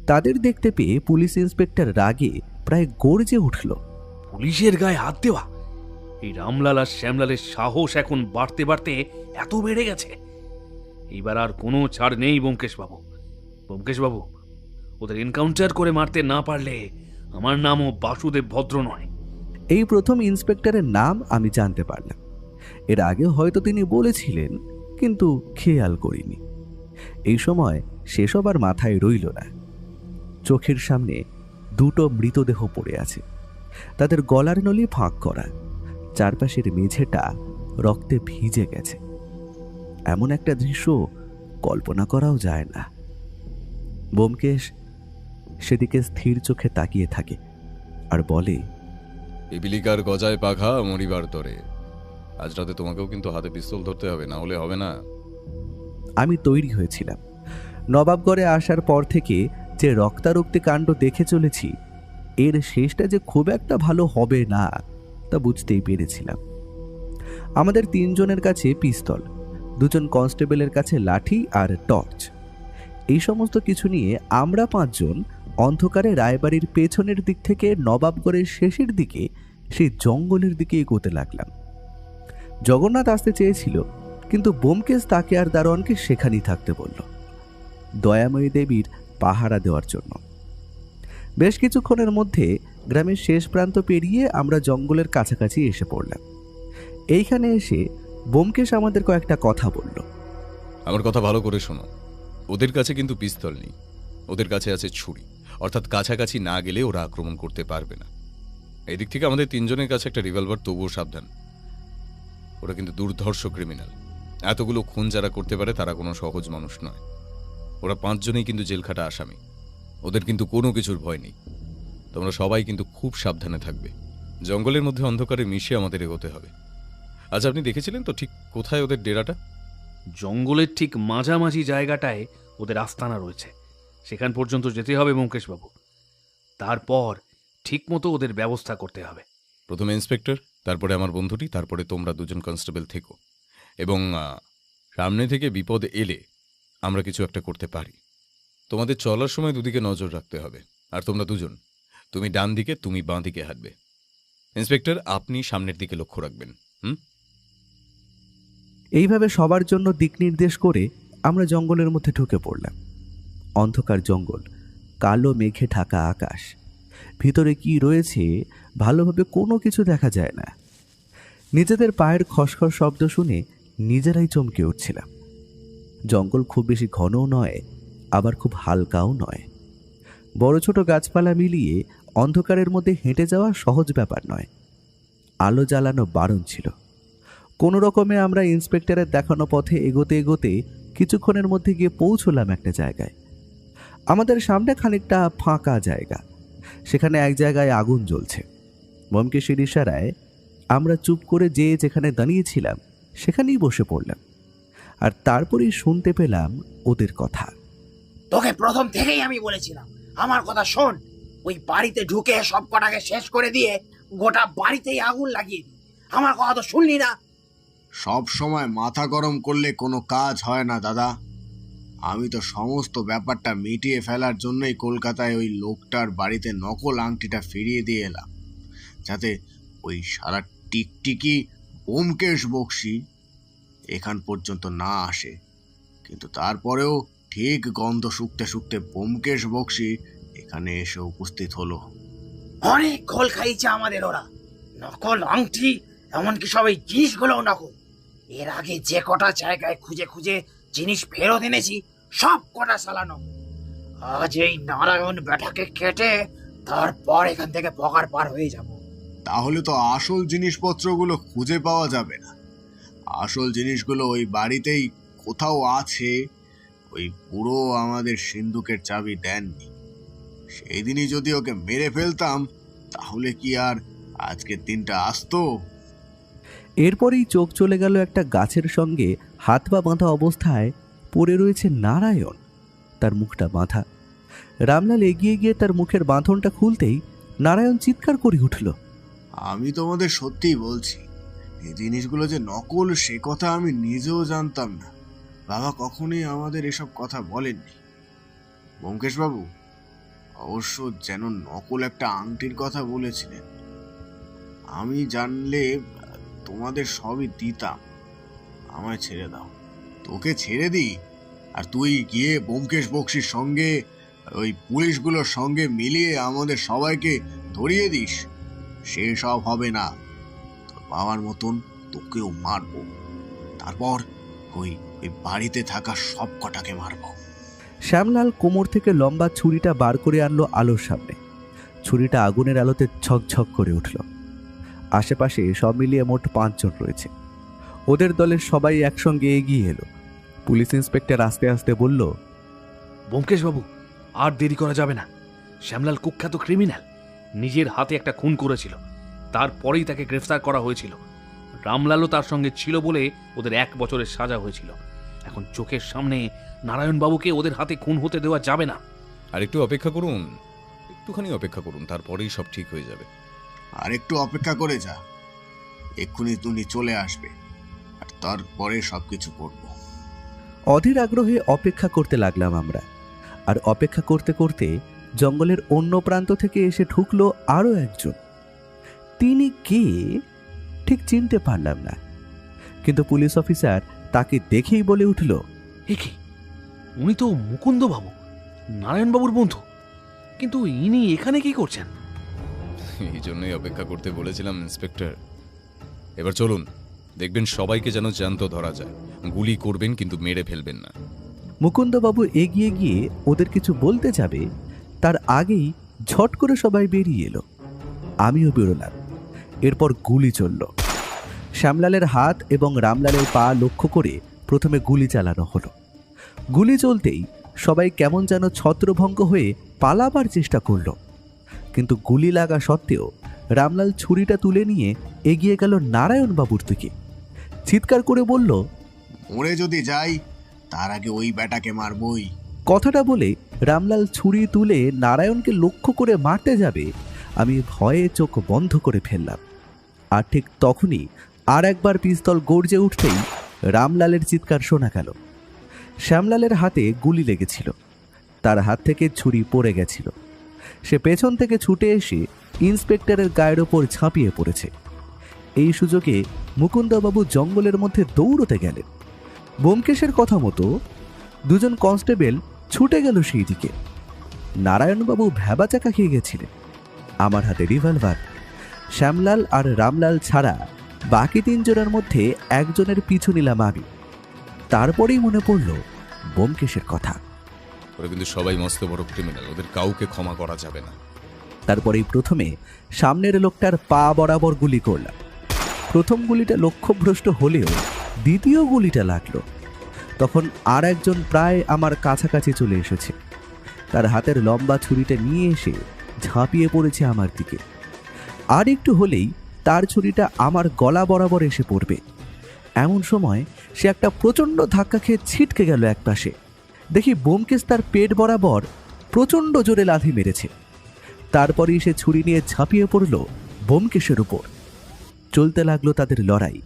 তাদের দেখতে পেয়ে পুলিশ ইন্সপেক্টর রাগে প্রায় গর্জে উঠল। পুলিশের গায়ে হাত দেওয়া! এই রামলাল আর শ্যামলালের সাহস এখন বাড়তে বাড়তে এত বেড়ে গেছে। এইবার আর কোনো ছাড় নেই ব্যোমকেশবাবু। ব্যোমকেশবাবু, ওদের এনকাউন্টার করে মারতে না পারলে আমার নামও বাসুদেব ভদ্র নয়। এই প্রথম ইন্সপেক্টরের নাম আমি জানতে পারলাম। এর আগে হয়তো তিনি বলেছিলেন, কিন্তু খেয়াল করিনি। এই সময় সেসব আর মাথায় রইল না। চোখের সামনে 2টো মৃতদেহ পড়ে আছে, তাদের গলার নলি ফাঁক করা, চারপাশের মেঝেটা রক্তে ভিজে গেছে। এমন একটা দৃশ্য কল্পনা করাও যায় না। ব্যোমকেশ সেদিকে স্থির চোখে তাকিয়ে থাকে আর বলে, পিপিলিকার গজায় পাখা মরিবার তরে। আজ রাতে তোমাকেও কিন্তু হাতে পিস্তল ধরতে হবে, না হলে হবে না। আমি তৈরি হয়েছিলাম। নবাবগড়ে আসার পর থেকে যে রক্তারক্তি কাণ্ড দেখে চলেছি, এর শেষটা যে খুব একটা ভালো হবে না তা বুঝতেই পেরেছিলাম। আমাদের 3 জনের কাছে পিস্তল, 2 জন কনস্টেবলের কাছে লাঠি আর টর্চ। এই সমস্ত কিছু নিয়ে আমরা 5 জন অন্ধকারে রায়বাড়ির পেছনের দিক থেকে নবাবগড়ের শেষের দিকে সেই জঙ্গলের দিকে এগোতে লাগলাম। জগন্নাথ আসতে চেয়েছিল, কিন্তু ব্যোমকেশ তাকে আর দারোয়ানকে সেখানেই থাকতে বলল, দয়াময়ী দেবীর পাহারা দেওয়ার জন্য। বেশ কিছুক্ষণের মধ্যে গ্রামের শেষ প্রান্ত পেরিয়ে আমরা জঙ্গলের কাছাকাছি এসে পড়লাম। এইখানে এসে ব্যোমকেশ আমাদের কয়েকটা কথা বলল। আমার কথা ভালো করে শোনো, ওদের কাছে কিন্তু পিস্তল নেই, ওদের কাছে আছে ছুরি। অর্থাৎ কাছাকাছি না গেলে ওরা আক্রমণ করতে পারবে না। এই দিক থেকে আমাদের 3 জনের কাছে একটা রিভলভার, তবুও সাবধান। ওরা কিন্তু দুর্ধর্ষ ক্রিমিনাল। এতগুলো খুন যারা করতে পারে তারা কোনো সহজ মানুষ নয়। ওরা 5 জনেই কিন্তু জেলখাটা আসামি। ওদের কিন্তু কোনো কিছুর ভয় নেই। তোমরা সবাই কিন্তু খুব সাবধানে থাকবে। জঙ্গলের মধ্যে অন্ধকারে মিশে আমাদের এগোতে হবে। আজ আপনি দেখেছিলেন তো ঠিক কোথায় ওদের ডেরাটা? জঙ্গলের ঠিক মাঝামাঝি জায়গাটায় ওদের আস্তানা রয়েছে। সেখান পর্যন্ত যেতে হবে ব্যোমকেশবাবু। তারপর ঠিকমতো ওদের ব্যবস্থা করতে হবে। প্রথমে ইন্সপেক্টর, তারপরে আমার বন্ধুটি, তারপরে তোমরা 2 জন কনস্টেবল থেকো। এবং সামনে থেকে বিপদ এলে আমরা কিছু একটা করতে পারি। তোমাদের চলার সময় দুদিকে নজর রাখতে হবে। আর তোমরা 2 জন, তুমি ডান দিকে, তুমি বাঁ দিকে হাঁটবে। ইন্সপেক্টর, আপনি সামনের দিকে লক্ষ্য রাখবেন। এইভাবে সবার জন্য দিক নির্দেশ করে আমরা জঙ্গলের মধ্যে ঢুকে পড়লাম। অন্ধকার জঙ্গল, কালো মেঘে ঢাকা আকাশ, ভিতরে কি রয়েছে ভালোভাবে কোনো কিছু দেখা যায় না। নিজেদের পায়ের খসখস শব্দ শুনে নিজেরাই চমকে উঠছিলাম। জঙ্গল খুব বেশি ঘনও নয়, আবার খুব হালকাও নয়। বড় ছোট গাছপালা মিলিয়ে অন্ধকারের মধ্যে হেঁটে যাওয়া সহজ ব্যাপার নয়। আলো জ্বালানো বারণ ছিল। কোনো রকমে আমরা ইন্সপেক্টরের দেখানো পথে এগোতে এগোতে কিছুক্ষণের মধ্যে গিয়ে পৌঁছলাম একটা জায়গায়। আমাদের সামনে খানিকটা ফাঁকা জায়গা, সেখানে এক জায়গায় আগুন জ্বলছে। ব্যোমকেশের ইশারায় আমরা চুপ করে যেখানে দাঁড়িয়েছিলাম সেখানেই বসে পড়লাম। আর তারপরেই শুনতে পেলাম ওদের কথা। তোকে প্রথম থেকেই আমি বলেছিলাম, আমার কথা শোন। ওই বাড়িতে ঢুকে সব কটাকে শেষ করে দিয়ে গোটা বাড়িতেই আগুন লাগিয়ে দি। আমার কথা তো শুনলি না। সব সময় মাথা গরম করলে কোনো কাজ হয় না দাদা। আমি তো সমস্ত ব্যাপারটা মিটিয়ে ফেলার জন্যই কলকাতায় ওই লোকটার বাড়িতে নকল আংটিটা ফিরিয়ে দিয়ে এলাম, যাতে ওই সারা টিকটিকি ব্যোমকেশ বক্সী এখান পর্যন্ত না আসে। কিন্তু তারপরেও ঠিক গন্ধ শুকতে শুকতে ব্যোমকেশ বক্সী এখানে এসে উপস্থিত হলো। অনেক খোল খাইছে আমাদের ওরা। নকল আংটি, এমনকি সব এই জিনিসগুলোও নকল। এর আগে যে কটা জায়গায় খুঁজে খুঁজে জিনিস ফেরত এনেছি, সব কটা চালানো। আজ এই নারায়ণ বেটাকে কেটে তারপর এখান থেকে পকার পার হয়ে যাব। তাহলে তো আসল জিনিসপত্রগুলো খুঁজে পাওয়া যাবে না। আসল জিনিসগুলো ওই বাড়িতেই কোথাও আছে। ওই পুরো আমাদের সিন্ধুকের চাবি দেননি। সেই দিনই যদি ওকে মেরে ফেলতাম, তাহলে কি আর আজকের দিনটা আসতো? এরপরেই চোখ চলে গেল একটা গাছের সঙ্গে হাত পা বাঁধা অবস্থায় পড়ে রয়েছে নারায়ণ। তার মুখটা বাঁধা। রামলাল এগিয়ে গিয়ে তার মুখের বাঁধনটা খুলতেই নারায়ণ চিৎকার করে উঠল। আমি তোমাদের সত্যিই বলছি, এই জিনিসগুলো যে নকল সে কথা আমি নিজেও জানতাম না। বাবা কখনোই আমাদের এসব কথা বলেননি। ব্যোমকেশ বাবু অবশ্য যেন নকল একটা আংটির কথা বলেছিলেন। আমি জানলে তোমাদের সবই দিতাম। আমায় ছেড়ে দাও। তোকে ছেড়ে দিই আর তুই গিয়ে ব্যোমকেশ বক্সীর সঙ্গে ওই পুলিশগুলোর সঙ্গে মিলিয়ে আমাদের সবাইকে ধরিয়ে দিস? সে সব হবে না। তোর বাবার মতন তোকেও মারবো। তারপর ওই বাড়িতে থাকা সব কটাকে মারবো। শ্যামলাল কোমর থেকে লম্বা ছুরিটা বার করে আনলো আলোর সামনে। ছুরিটা আগুনের আলোতে ঝকঝক করে উঠল। আশেপাশে সব মিলিয়ে মোট 5 জন রয়েছে। ওদের দলের সবাই একসঙ্গে এগিয়ে এলো। পুলিশ ইন্সপেক্টর আস্তে আস্তে বলল, ব্যোমকেশ বাবু, আর দেরি করা যাবে না। শ্যামলাল কুখ্যাত ক্রিমিনাল, নিজের হাতে একটা খুন করেছিল। তারপরেই তাকে গ্রেফতার করা হয়েছিল। রামলালও তার সঙ্গে ছিল বলে ওদের 1 বছরের সাজা হয়েছিল। এখন চোখের সামনে নারায়ণবাবুকে ওদের হাতে খুন হতে দেওয়া যাবে না। আর একটু অপেক্ষা করুন, একটুখানি অপেক্ষা করুন, তারপরেই সব ঠিক হয়ে যাবে। আর একটু অপেক্ষা করে যা, এক্ষুনি তুমি চলে আসবে, আর তারপরে সবকিছু করব। অধীর আগ্রহে অপেক্ষা করতে লাগলাম আমরা। আর অপেক্ষা করতে করতে জঙ্গলের অন্য প্রান্ত থেকে এসে ঢুকলো আরও একজন। তিনি কে ঠিক চিনতে পারলাম না, কিন্তু পুলিশ অফিসার তাকে দেখেই বলে উঠল, এ কি? উনি তো মুকুন্দ বাবু, নারায়ণবাবুর বন্ধু। কিন্তু ইনি এখানে কি করছেন? এই জন্যই অপেক্ষা করতে বলেছিলাম ইন্সপেক্টর। এবার চলুন, দেখবেন সবাইকে যেন জ্যান্ত ধরা যায়। গুলি করবেন কিন্তু মেরে ফেলবেন না। মুকুন্দবাবু এগিয়ে গিয়ে ওদের কিছু বলতে যাবে, তার আগেই ঝট করে সবাই বেরিয়ে এলো। আমিও বেরোলাম। এরপর গুলি চলল। শ্যামলালের হাত এবং রামলালের পা লক্ষ্য করে প্রথমে গুলি চালানো হলো। গুলি চলতেই সবাই কেমন যেন ছত্রভঙ্গ হয়ে পালাবার চেষ্টা করল। কিন্তু গুলি লাগা সত্ত্বেও রামলাল ছুরিটা তুলে নিয়ে এগিয়ে গেল নারায়ণবাবুর দিকে। চিৎকার করে বলল, মরে যদি যাই তার আগে ওই বেটাকে মারবই। কথাটা বলে রামলাল ছুরি তুলে নারায়ণকে লক্ষ্য করে মারতে যাবে। আমি ভয়ে চোখ বন্ধ করে ফেললাম। আর ঠিক তখনই আর একবার পিস্তল গর্জে উঠতেই রামলালের চিৎকার শোনা গেল। শ্যামলালের হাতে গুলি লেগেছিল। তার হাত থেকে ছুরি পড়ে গেছিল। সে পেছন থেকে ছুটে এসে ইন্সপেক্টরের গায়ের ওপর ঝাঁপিয়ে পড়েছে। এই সুযোগে মুকুন্দবাবু জঙ্গলের মধ্যে দৌড়তে গেলেন। ব্যোমকেশের কথা মতো 2 জন কনস্টেবল ছুটে গেল সেই দিকে। নারায়ণবাবু ভ্যাবাচাকা খেয়ে গেছিলেন। আমার হাতে রিভলভার। শ্যামলাল আর রামলাল ছাড়া বাকি 3 জনের মধ্যে একজনের পিছু নিলাম আমি। তারপরেই মনে পড়ল ব্যোমকেশের কথা। ওরা কিন্তু সবাই মস্ত বড় ক্রিমিনাল, ওদের কাউকে ক্ষমা করা যাবে না। তারপরেই প্রথমে সামনের লোকটার পা বরাবর গুলি করলাম। প্রথম গুলিটা লক্ষ্যভ্রষ্ট হলেও দ্বিতীয় গুলিটা লাগলো। তখন আর একজন প্রায় আমার কাছাকাছি চলে এসেছে। তার হাতের লম্বা ছুরিটা নিয়ে এসে ঝাঁপিয়ে পড়েছে আমার দিকে। আর একটু হলেই তার ছুরিটা আমার গলা বরাবর এসে পড়বে। এমন সময় সে একটা প্রচণ্ড ধাক্কা খেয়ে ছিটকে গেল একপাশে। দেখি ব্যোমকেশ তার পেট বরাবর প্রচণ্ড জোরে লাথি মেরেছে। তারপরেই সে ছুরি নিয়ে ঝাঁপিয়ে পড়ল ব্যোমকেশের উপর। চলতে লাগলো তাদের লড়াই।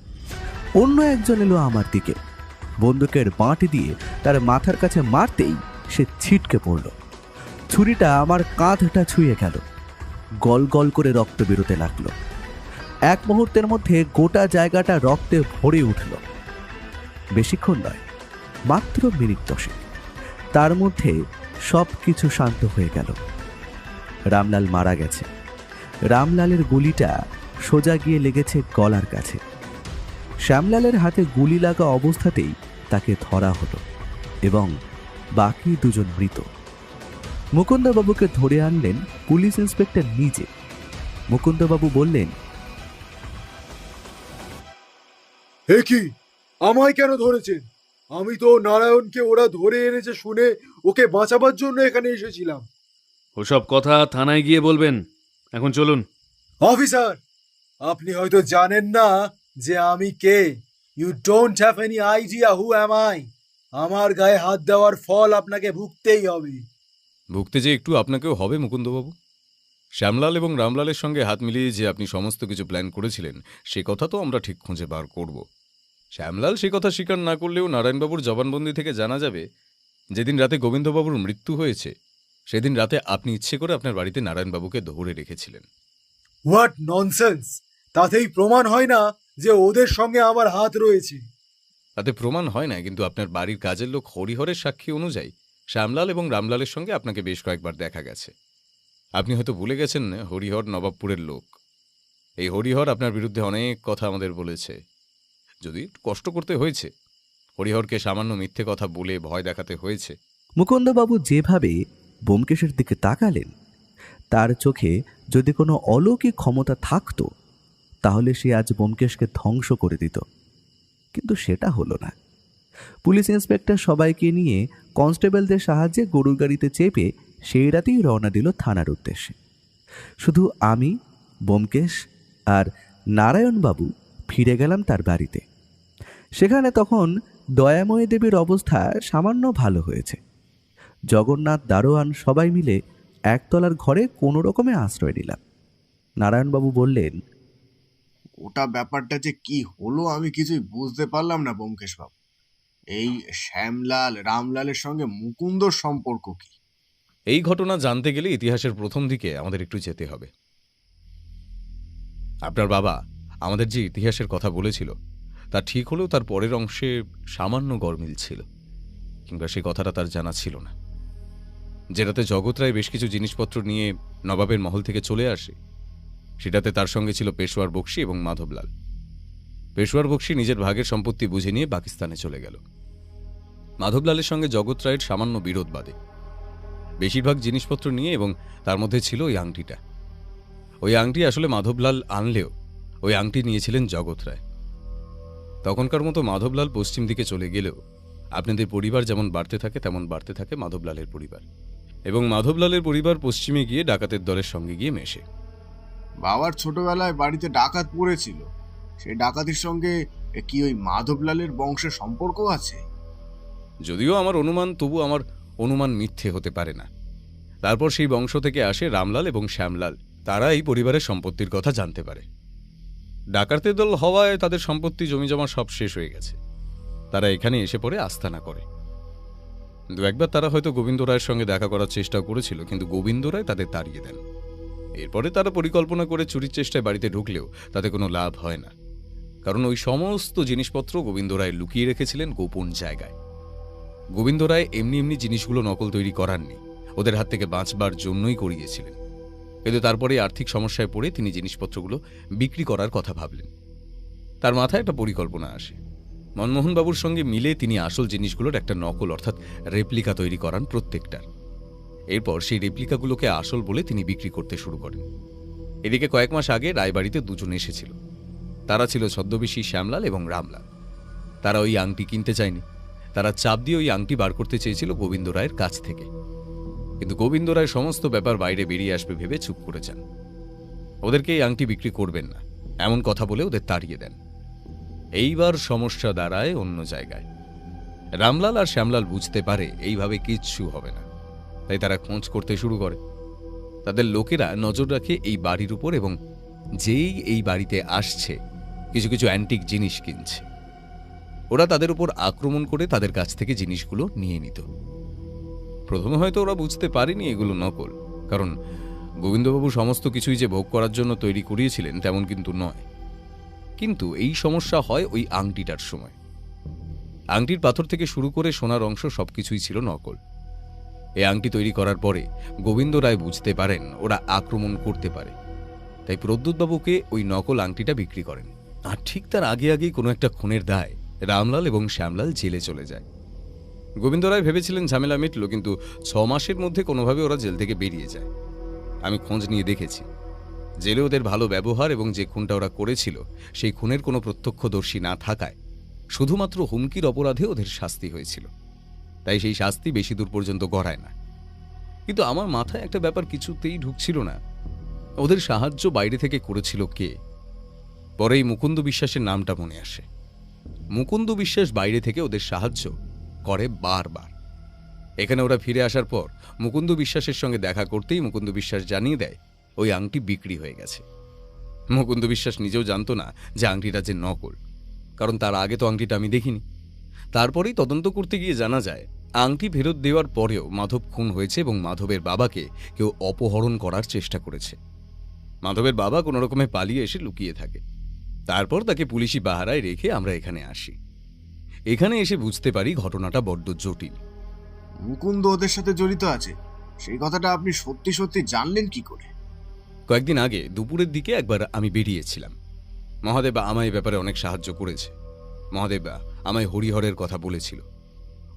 অন্য একজন এলো আমার দিকে। বন্দুকের বাঁট দিয়ে তার মাথার কাছে মারতেই সে ছিটকে পড়ল। ছুরিটা আমার কাঁধটা ছুঁয়ে গেল। গল গল করে রক্ত বেরোতে লাগলো। এক মুহূর্তের মধ্যে গোটা জায়গাটা রক্তে ভরে উঠল। বেশিক্ষণ নয়, মাত্র মিনিট 10। তার মধ্যে সব কিছু শান্ত হয়ে গেল। রামলাল মারা গেছে। রামলালের গুলিটা সোজা গিয়ে লেগেছে গলার কাছে। শ্যামলালের হাতে গুলি লাগা অবস্থাতেই তাকে ধরা হলো এবং বাকি দুজন মৃত। মুকুন্দবাবুকে ধরে আনলেন পুলিশ ইন্সপেক্টর নিজে। মুকুন্দবাবু বললেন, এ কি, আমায় কেন ধরেছেন? আমি তো নারায়ণকে ওরা ধরে এনেছে শুনে ওকে বাঁচাবার জন্য এখানে এসেছিলাম। ওসব কথা থানায় গিয়ে বলবেন। এখন চলুন। অফিসার, আপনি হয়তো জানেন না যে আমি কে। You don't have any idea who am I. আমার গায়ে হাত দেওয়ার ফল আপনাকে ভুগতেই হবে। ভুগতে যে একটু আপনাকেও হবে মুকুন্দবাবু। শ্যামলাল এবং রামলালের সঙ্গে হাত মিলিয়ে যে আপনি সমস্ত কিছু প্ল্যান করেছিলেন সে কথা তো আমরা ঠিক খুঁজে বার করব। শ্যামলাল সে কথা স্বীকার না করলেও নারায়ণবাবুর জবানবন্দি থেকে জানা যাবে যেদিন রাতে গোবিন্দবাবুর মৃত্যু হয়েছে সেদিন রাতে আপনি ইচ্ছে করে আপনার বাড়িতে নারায়ণবাবুকে ধরে রেখেছিলেন। What nonsense! তাতেই প্রমাণ হয় না যে ওদের সঙ্গে আমার হাত রয়েছে? তাতে প্রমাণ হয় না, কিন্তু আপনার বাড়ির কাজের লোক হরিহরের সাক্ষী অনুযায়ী শ্যামলাল এবং রামলালের সঙ্গে আপনাকে বেশ কয়েকবার দেখা গেছে। আপনি হয়তো ভুলে গেছেন হরিহর নবাবপুরের লোক। এই হরিহর আপনার বিরুদ্ধে অনেক কথা আমাদের বলেছে। যদি একটু কষ্ট করতে হয়েছে, হরিহরকে সামান্য মিথ্যে কথা বলে ভয় দেখাতে হয়েছে। মুকুন্দবাবু যেভাবে ব্যোমকেশের দিকে তাকালেন, তার চোখে যদি কোনো অলৌকিক ক্ষমতা থাকতো তাহলে সে আজ ব্যোমকেশকে ধ্বংস করে দিত, কিন্তু সেটা হলো না। পুলিশ ইন্সপেক্টর সবাইকে নিয়ে কনস্টেবলদের সাহায্যে গরুর গাড়িতে চেপে সেই রাতেই রওনা দিল থানার উদ্দেশ্যে। শুধু আমি, ব্যোমকেশ আর নারায়ণবাবু ফিরে গেলাম তার বাড়িতে। সেখানে তখন দয়াময়ী দেবীর অবস্থা সামান্য ভালো হয়েছে। জগন্নাথ, দারোয়ান সবাই মিলে একতলার ঘরে কোনো রকমে আশ্রয় নিলাম। নারায়ণবাবু বললেন, ওটা ব্যাপারটা যে কি হলো আমি কিছুই বুঝতে পারলাম না ব্যোমকেশ বাবু। এই শ্যামলাল রামলালের সঙ্গে মুকুন্দর সম্পর্ক কি? এই ঘটনা জানতে গেলে ইতিহাসের প্রথম দিকে আমাদের একটু যেতে হবে। আপনার বাবা আমাদের যে ইতিহাসের কথা বলেছিল তা ঠিক হলেও তার পরের অংশে সামান্য গরমিল ছিল, কিংবা সে কথাটা তার জানা ছিল না। যেটাতে জগৎ রায় বেশ কিছু জিনিসপত্র নিয়ে নবাবের মহল থেকে চলে আসে, সেটাতে তার সঙ্গে ছিল পেশোয়ার বক্সী এবং মাধবলাল। পেশোয়ার বক্সী নিজের ভাগের সম্পত্তি বুঝে নিয়ে পাকিস্তানে চলে গেল। মাধবলালের সঙ্গে জগৎ রায়ের সামান্য বিরোধ বাদে বেশিরভাগ জিনিসপত্র নিয়ে, এবং তার মধ্যে ছিল ওই আংটিটা। ওই আংটি আসলে মাধবলাল আনলেও ওই আংটি নিয়েছিলেন জগৎ রায়। তখনকার মতো মাধবলাল পশ্চিম দিকে চলে গেলেও আপনাদের পরিবার যেমন বাড়তে থাকে তেমন বাড়তে থাকে মাধবলালের পরিবার, এবং মাধবলালের পরিবার পশ্চিমে গিয়ে ডাকাতের দলের সঙ্গে গিয়ে মেশে। বাবার ছোটবেলায় বাড়িতে ডাকাত পড়েছিল, সেই ডাকাতির সঙ্গে কি ওই মাধবলালের বংশের সম্পর্ক আছে? যদিও আমার অনুমান, তবু আমার অনুমান মিথ্যে হতে পারে না। তারপর সেই বংশ থেকে আসে রামলাল এবং শ্যামলাল। তারা এই পরিবারের সম্পত্তির কথা জানতে পারে। ডাকাতের দল হওয়ায় তাদের সম্পত্তি জমিজমা সব শেষ হয়ে গেছে। তারা এখানে এসে পড়ে আস্তানা করে। দু একবার তারা হয়তো গোবিন্দ রায়ের সঙ্গে দেখা করার চেষ্টা করেছিল, কিন্তু গোবিন্দ রায় তাদের তাড়িয়ে দেন। এরপরে তারা পরিকল্পনা করে চুরির চেষ্টায় বাড়িতে ঢুকলেও তাতে কোনো লাভ হয় না, কারণ ওই সমস্ত জিনিসপত্র গোবিন্দ রায় লুকিয়ে রেখেছিলেন গোপন জায়গায়। গোবিন্দ রায় এমনি এমনি জিনিসগুলো নকল তৈরি করাননি, ওদের হাত থেকে বাঁচবার জন্যই করিয়েছিলেন। কিন্তু তারপরে আর্থিক সমস্যায় পড়ে তিনি জিনিসপত্রগুলো বিক্রি করার কথা ভাবলেন। তার মাথায় একটা পরিকল্পনা আসে। মনমোহনবাবুর সঙ্গে মিলে তিনি আসল জিনিসগুলোর একটা নকল অর্থাৎ রেপ্লিকা তৈরি করান প্রত্যেকটার। এরপর সেই রেপ্লিকাগুলোকে আসল বলে তিনি বিক্রি করতে শুরু করেন। এদিকে কয়েক মাস আগে রায়বাড়িতে দুজন এসেছিল। তারা ছিল ছদ্মবেশী শ্যামলাল এবং রামলাল। তারা ওই আংটি কিনতে চায়নি, তারা চাপ দিয়ে ওই আংটি বার করতে চেয়েছিল গোবিন্দ রায়ের কাছ থেকে। কিন্তু গোবিন্দ রায় সমস্ত ব্যাপার বাইরে বেরিয়ে আসবে ভেবে চুপ করে যান। ওদেরকে এই আংটি বিক্রি করবেন না এমন কথা বলে ওদের তাড়িয়ে দেন। এইবার সমস্যা দাঁড়ায় অন্য জায়গায়। রামলাল আর শ্যামলাল বুঝতে পারে এইভাবে কিচ্ছু হবে না, তাই তারা খোঁজ করতে শুরু করে। তাদের লোকেরা নজর রাখে এই বাড়ির উপর, এবং যেই এই বাড়িতে আসছে কিছু কিছু অ্যান্টিক জিনিস কিনছে। ওরা তাদের উপর আক্রমণ করে তাদের কাছ থেকে জিনিসগুলো নিয়ে নিত। প্রথমে হয়তো ওরা বুঝতে পারেনি এগুলো নকল, কারণ গোবিন্দবাবু সমস্ত কিছুই যে ভোগ করার জন্য তৈরি করিয়েছিলেন তেমন কিন্তু নয়। কিন্তু এই সমস্যা হয় ওই আংটিটার সময়। আংটির পাথর থেকে শুরু করে সোনার অংশ সবকিছুই ছিল নকল। এই আংটি তৈরি করার পরে গোবিন্দ রায় বুঝতে পারেন ওরা আক্রমণ করতে পারে, তাই প্রদ্যুৎবাবুকে ওই নকল আংটিটা বিক্রি করেন। আর ঠিক তার আগে আগেই কোনো একটা খুনের দায় রামলাল এবং শ্যামলাল জেলে চলে যায়। গোবিন্দ রায় ভেবেছিলেন ঝামেলা মিটল, কিন্তু 6 মাসের মধ্যে কোনোভাবে ওরা জেল থেকে বেরিয়ে যায়। আমি খোঁজ নিয়ে দেখেছি, জেলে ওদের ভালো ব্যবহার এবং যে খুনটা ওরা করেছিল সেই খুনের কোনো প্রত্যক্ষদর্শী না থাকায় শুধুমাত্র হুমকির অপরাধে ওদের শাস্তি হয়েছিল। তাই সেই শাস্তি বেশি দূর পর্যন্ত গড়ায় না। কিন্তু আমার মাথায় একটা ব্যাপার কিছুতেই ঢুকছিল না, ওদের সাহায্য বাইরে থেকে করেছিল কে? পরেই মুকুন্দ বিশ্বাসের নামটা মনে আসে। মুকুন্দ বিশ্বাস বাইরে থেকে ওদের সাহায্য করে বারবার। এখানে ওরা ফিরে আসার পর মুকুন্দ বিশ্বাসের সঙ্গে দেখা করতেই মুকুন্দ বিশ্বাস জানিয়ে দেয় ওই আংটি বিক্রি হয়ে গেছে। মুকুন্দ বিশ্বাস নিজেও জানতো না যে আংটিটা যে নকল, কারণ তার আগে তো আংটিটা আমি দেখিনি। তারপরেই তদন্ত করতে গিয়ে জানা যায় আংটি ফেরত দেওয়ার পরেও মাধব খুন হয়েছে এবং মাধবের বাবাকে কেউ অপহরণ করার চেষ্টা করেছে। মাধবের বাবা কোনো রকমে পালিয়ে এসে লুকিয়ে থাকে। তারপর তাকে পুলিশি পাহারায় রেখে আমরা এখানে আসি। এখানে এসে বুঝতে পারি ঘটনাটা বড্ড জটিল। মুকুন্দ ওদের সাথে জড়িত আছে, সেই কথাটা আপনি সত্যি সত্যি জানলেন কি করে? কয়েকদিন আগে দুপুরের দিকে একবার আমি বেরিয়েছিলাম। মহাদেব আমায় ব্যাপারে অনেক সাহায্য করেছে। মহাদেব আমায় হরিহরের কথা বলেছিল।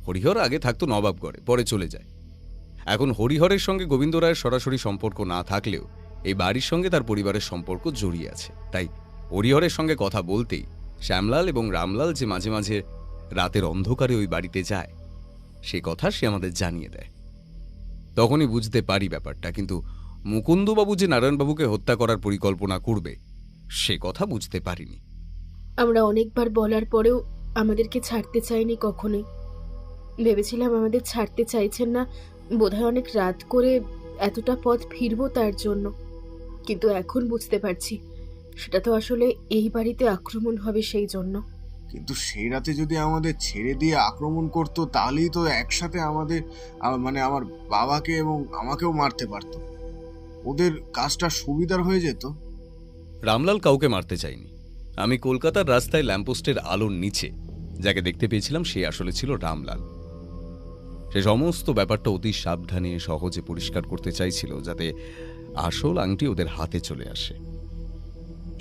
হরিহর আগে থাকতো নবাবগড়ে, পরে চলে যায়। এখন হরিহরের সঙ্গে গোবিন্দ রায়ের সরাসরি সম্পর্ক না থাকলেও এই বাড়ির সঙ্গে তার পরিবারের সম্পর্ক জড়িয়ে আছে। তাই হরিহরের সঙ্গে কথা বলতেই শ্যামলাল এবং রামলাল যে মাঝে মাঝে রাতের অন্ধকারে ওই বাড়িতে যায় সে কথা সে আমাদের জানিয়ে দেয়। তখনই বুঝতে পারি ব্যাপারটা, কিন্তু মুকুন্দবাবু যে নারায়ণবাবুকে হত্যা করার পরিকল্পনা করবে সে কথা বুঝতে পারিনি। আমরা অনেকবার বলার পরেও আমাদেরকে ছাড়তে চাইনি কখনোই। ভেবেছিলাম আমাদের ছাড়তে চাইছেন না, বোধহয় অনেক রাত করে এতটা পথ ফিরবো তার জন্য। কিন্তু এখন বুঝতে পারছি সেটা তো আসলে এই বাড়িতে আক্রমণ হবে সেই জন্য। কিন্তু সেই রাতে যদি আমাদের ছেড়ে দিয়ে আক্রমণ করতো তাহলেই তো একসাথে আমাদের মানে আমার বাবাকে এবং আমাকেও মারতে পারতো। ওদের কাজটা সুবিধার হয়ে যেত। রামলাল কাউকে মারতে চাইনি। আমি কলকাতার রাস্তায় ল্যাম্পপোস্টের আলোর নিচে যাকে দেখতে পেয়েছিলাম সে আসলে ছিল রামলাল। সে সমস্ত ব্যাপারটা অতি সাবধানে সহজে পরিষ্কার করতে চাইছিল যাতে আসল আংটি ওদের হাতে চলে আসে।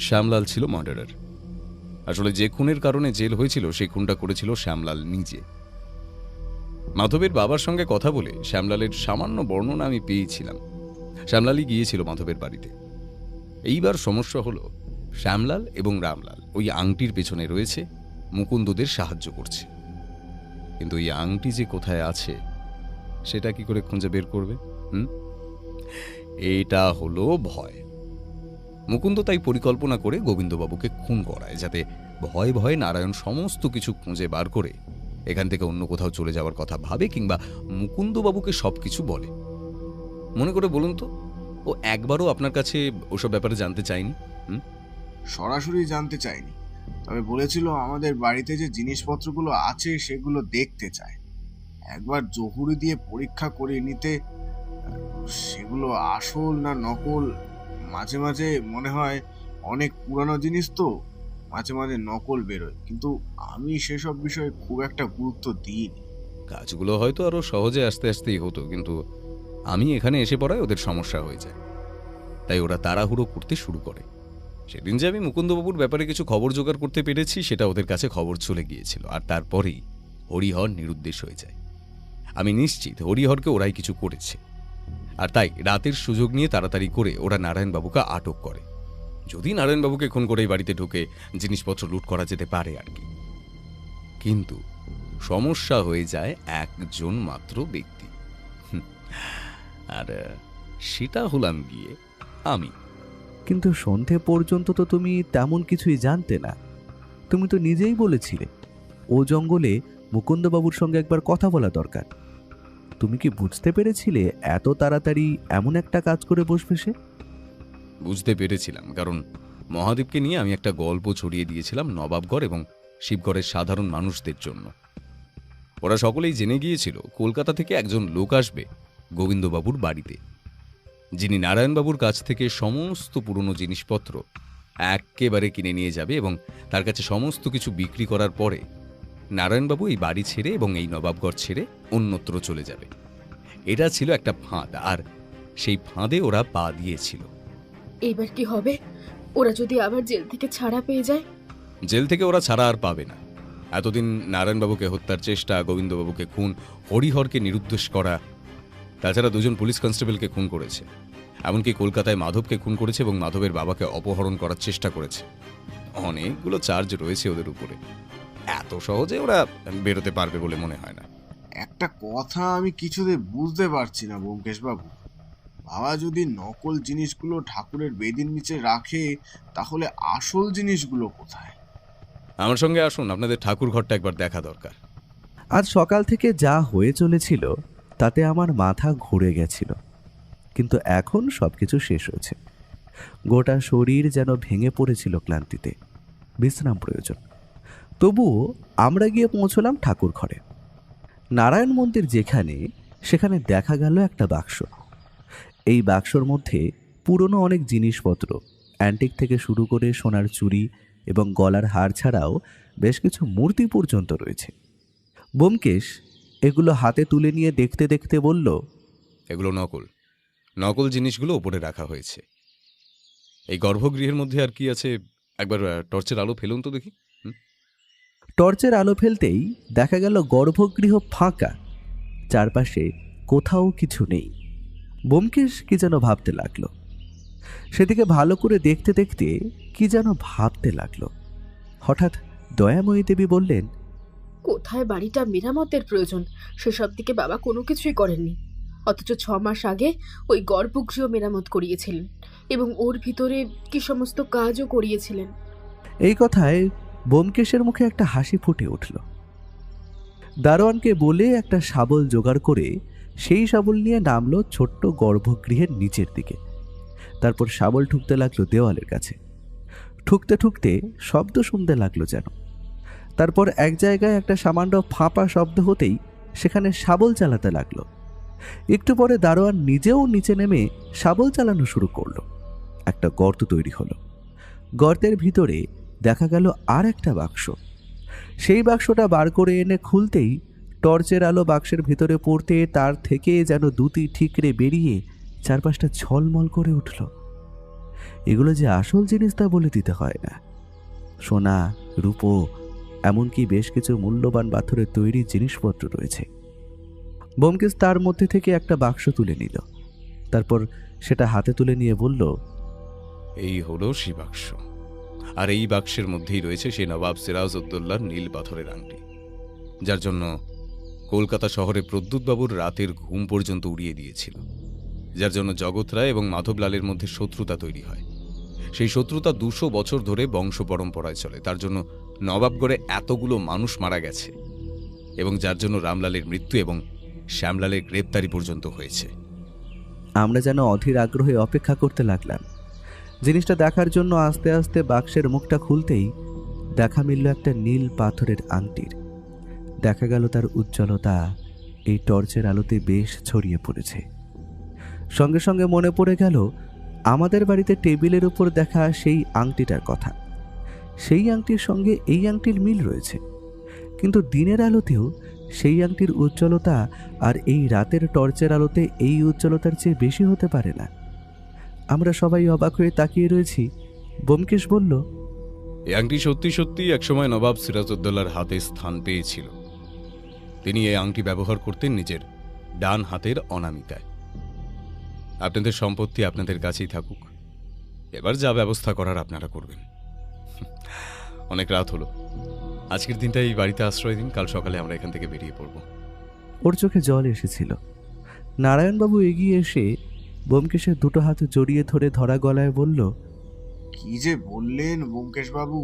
শ্যামলাল ছিল মার্ডারার। আসলে যে খুনের কারণে জেল হয়েছিল সেই খুনটা করেছিল শ্যামলাল নিজে। মাধবের বাবার সঙ্গে কথা বলে শ্যামলালের সামান্য বর্ণনা আমি পেয়েছিলাম। শ্যামলালই গিয়েছিল মাধবের বাড়িতে। এইবার সমস্যা হলো শ্যামলাল এবং রামলাল ওই আংটির পেছনে রয়েছে, মুকুন্দদের সাহায্য করছে। কিন্তু এই আংটি যে কোথায় আছে সেটা কি করে খুঁজে বের করবে? এটা হলো ভয়। মুকুন্দ তাই পরিকল্পনা করে গোবিন্দবাবুকে খুন করায়, যাতে ভয়ে ভয়ে নারায়ণ সমস্ত কিছু খুঁজে বার করে এখান থেকে অন্য কোথাও চলে যাওয়ার কথা ভাবে, কিংবা মুকুন্দবাবুকে সবকিছু বলে। মনে করে বলুন তো, ও একবারও আপনার কাছে ওসব ব্যাপারে জানতে চায়নি? সরাসরি জানতে চাইনি, তবে বলেছিল আমাদের বাড়িতে যে জিনিসপত্রগুলো আছে সেগুলো দেখতে চায়, একবার জহুরি দিয়ে পরীক্ষা করে নিতে সেগুলো আসল না নকল। মাঝে মাঝে মনে হয় অনেক পুরানো জিনিস তো, মাঝে মাঝে নকল বেরোয়, কিন্তু আমি সেসব বিষয়ে খুব একটা গুরুত্ব দিইনি। কাজগুলো হয়তো আরো সহজে আস্তে আস্তেই হতো, কিন্তু আমি এখানে এসে পড়ায় ওদের সমস্যা হয়ে যায়। তাই ওরা তাড়াহুড়ো করতে শুরু করে। সেদিন যে আমি মুকুন্দবাবুর ব্যাপারে কিছু খবর জোগাড় করতে পেরেছি সেটা ওদের কাছে খবর চলে গিয়েছিল, আর তারপরেই হরিহর নিরুদ্দেশ হয়ে যায়। আমি নিশ্চিত হরিহরকে ওরাই কিছু করেছে, আর তাই রাতের সুযোগ নিয়ে তাড়াতাড়ি করে ওরা নারায়ণবাবুকে আটক করে। যদি নারায়ণবাবুকে খুন করে বাড়িতে ঢুকে জিনিসপত্র লুট করা যেতে পারে আর কি। কিন্তু সমস্যা হয়ে যায় একজন মাত্র ব্যক্তি, আর সেটা হলাম গিয়ে আমি। কিন্তু সন্ধে পর্যন্ত তো তুমি তেমন কিছুই জানতে না। তুমি তো নিজেই বলেছিলে ও জঙ্গলে মুকুন্দবাবুর সঙ্গে একবার কথা বলা দরকার। তুমি কি বুঝতে পেরেছিলে এত তাড়াতাড়ি এমন একটা কাজ করে বসবে সে? বুঝতে পেরেছিলাম, কারণ মহাদেবকে নিয়ে আমি একটা গল্প ছড়িয়ে দিয়েছিলাম নবাবগড় এবং শিবগড়ের সাধারণ মানুষদের জন্য। ওরা সকলেই জেনে গিয়েছিল কলকাতা থেকে একজন লোক আসবে গোবিন্দবাবুর বাড়িতে, যিনি নারায়ণবাবুর কাছ থেকে সমস্ত পুরনো জিনিসপত্র একেবারে কিনে নিয়ে যাবে এবং তার কাছে সমস্ত কিছু বিক্রি করার পরে নারায়ণবাবু এই বাড়ি ছেড়ে এবং এই নবাবগড় ছেড়ে অন্যত্র চলে যাবে। এটা ছিল একটা ফাঁদ, আর সেই ফাঁদে ওরা পা দিয়েছিল। এবার কি হবে? ওরা যদি আবার জেল থেকে ছাড়া পেয়ে যায়? জেল থেকে ওরা ছাড়া আর পাবে না। এতদিন নারায়ণবাবুকে হত্যার চেষ্টা, গোবিন্দবাবুকে খুন, হরিহরকে নিরুদ্দেশ করা, তাছাড়া দুজন পুলিশ কনস্টেবলকে খুন করেছে, এমনকি কলকাতায় মাধবকে খুন করেছে এবং মাধবের বাবাকে অপহরণ করার চেষ্টা করেছে। অনেকগুলো চার্জ রয়েছে ওদের উপরে। এত সহজে ওরা বেরোতে পারবে বলে মনে হয় না। একটা কথা আমি কিছুতে বুঝতে পারছি না ব্যোমকেশ বাবু, বাবা যদি নকল জিনিসগুলো ঠাকুরের বেদির নিচে রাখে, তাহলে আসল জিনিসগুলো কোথায়? আমার সঙ্গে আসুন, আপনাদের ঠাকুর ঘরটা একবার দেখা দরকার। আজ সকাল থেকে যা হয়ে চলেছিল তাতে আমার মাথা ঘুরে গেছিল, কিন্তু এখন সবকিছু শেষ হয়েছে। গোটা শরীর যেন ভেঙে পড়েছিল ক্লান্তিতে, বিশ্রাম প্রয়োজন। তবুও আমরা গিয়ে পৌঁছলাম ঠাকুর ঘরে। নারায়ণ মন্দির যেখানে, সেখানে দেখা গেল একটা বাক্স। এই বাক্সর মধ্যে পুরনো অনেক জিনিসপত্র, অ্যান্টিক থেকে শুরু করে সোনার চুড়ি এবং গলার হার ছাড়াও বেশ কিছু মূর্তি পর্যন্ত রয়েছে। ব্যোমকেশ এগুলো হাতে তুলে নিয়ে দেখতে দেখতে বলল, এগুলো নকল। নকল জিনিসগুলো ওপরে রাখা হয়েছে। এই গর্ভগৃহের মধ্যে আর কি আছে, একবার টর্চের আলো ফেলুন তো দেখি। টর্চের আলো ফেলতেই দেখা গেল গর্ভগৃহ ফাঁকা, চারপাশে কোথাও কিছু নেই। ব্যোমকেশ কি যেন ভাবতে লাগলো। সেদিকে ভালো করে দেখতে দেখতে কি যেন ভাবতে লাগলো। হঠাৎ দয়াময়ী দেবী বললেন, কোথায় বাড়িটা মেরামতের প্রয়োজন সেসব দিকে বাবা কোনো কিছুই করেননি, অথচ 6 মাস আগে ওই গর্ভগৃহ মেরামত করিয়েছিলেন এবং ওর ভিতরে কি সমস্ত কাজও করিয়েছিলেন। এই কথায় ব্যোমকেশের মুখে একটা হাসি ফুটে উঠল। দারোয়ানকে বলে একটা শাবল জোগাড় করে সেই শাবল নিয়ে নামলো ছোট্ট গর্ভগৃহের নিচের দিকে। তারপর শাবল ঠুকতে লাগলো দেওয়ালের কাছে। ঠুকতে ঠুকতে শব্দ শুনতে লাগলো যেন। তারপর এক জায়গায় একটা সামান্য ফাঁপা শব্দ হতেই সেখানে শাবল চালাতে লাগলো। একটু পরে দারোয়ান নিজেও নিচে নেমে শাবল চালানো শুরু করলো। একটা গর্ত তৈরি হলো। গর্তের ভিতরে দেখা গেল আর একটা বাক্স। সেই বাক্সটা বার করে এনে খুলতেই টর্চের আলো বাক্সের ভিতরে পড়তে তার থেকে যেন দুটি ঠিকরে বেরিয়ে চারপাশটা ঝলমল করে উঠল। এগুলো যে আসল জিনিস তা বলে দিতে হয় না। সোনা, রূপো, এমনকি বেশ কিছু মূল্যবান পাথরের তৈরি জিনিসপত্র রয়েছে। ব্যোমকেশ তার মধ্যে থেকে একটা বাক্স তুলে নিল। তারপর সেটা হাতে তুলে নিয়ে বলল, এই হলো সেই বাক্স, আর এই বাক্সের মধ্যেই রয়েছে সেই নবাব সিরাজউদ্দৌলার নীল পাথরের আংটি, যার জন্য কলকাতা শহরে প্রদ্যুৎবাবুর রাতের ঘুম পর্যন্ত উড়িয়ে দিয়েছিল, যার জন্য জগৎ রায় এবং মাধবলালের মধ্যে শত্রুতা তৈরি হয়। সেই শত্রুতা 200 বছর ধরে বংশ পরম্পরায় চলে, তার জন্য নবাবগড়ে এতগুলো মানুষ মারা গেছে এবং যার জন্য রামলালের মৃত্যু এবং শ্যামলালের গ্রেপ্তারি পর্যন্ত হয়েছে। আমরা যেন অধীর আগ্রহে অপেক্ষা করতে লাগলাম। জিনিসটা দেখার জন্য আস্তে আস্তে বাক্সের মুখটা খুলতেই দেখা মিলল একটা নীল পাথরের আংটির। দেখা গেল তার উজ্জ্বলতা এই টর্চের আলোতে বেশ ছড়িয়ে পড়েছে। সঙ্গে সঙ্গে মনে পড়ে গেল আমাদের বাড়িতে টেবিলের উপর দেখা সেই আংটিটার কথা। সেই আংটির সঙ্গে এই আংটির মিল রয়েছে, কিন্তু দিনের আলোতেও সেই আংটির উজ্জ্বলতা আর এই রাতের টর্চের আলোতে এই উজ্জ্বলতার চেয়ে বেশি হতে পারে না। আমরা সবাই অবাক হয়ে তাকিয়ে রয়েছি। ব্যোমকেশ বলল, এই আংটি সত্যি সত্যি একসময় নবাব সিরাজউদ্দৌলার হাতে স্থান পেয়েছিল। তিনি এই আংটি ব্যবহার করতেন নিজের ডান হাতের অনামিকায়। আপনাদের সম্পত্তি আপনাদের কাছেই থাকুক, এবার যা ব্যবস্থা করার আপনারা করবেন। অনেক রাত হলো, আজকের দিনটা এই বাড়িতে আশ্রয় দিন, কাল সকালে আমরা এখান থেকে বেরিয়ে পড়ব। ওর চোখে জল এসেছিল। নারায়ণবাবু এগিয়ে এসে ব্যোমকেশের দুটো হাত জড়িয়ে ধরে ধরা গলায় বলল, কি যে বললেন ব্যোমকেশ বাবু,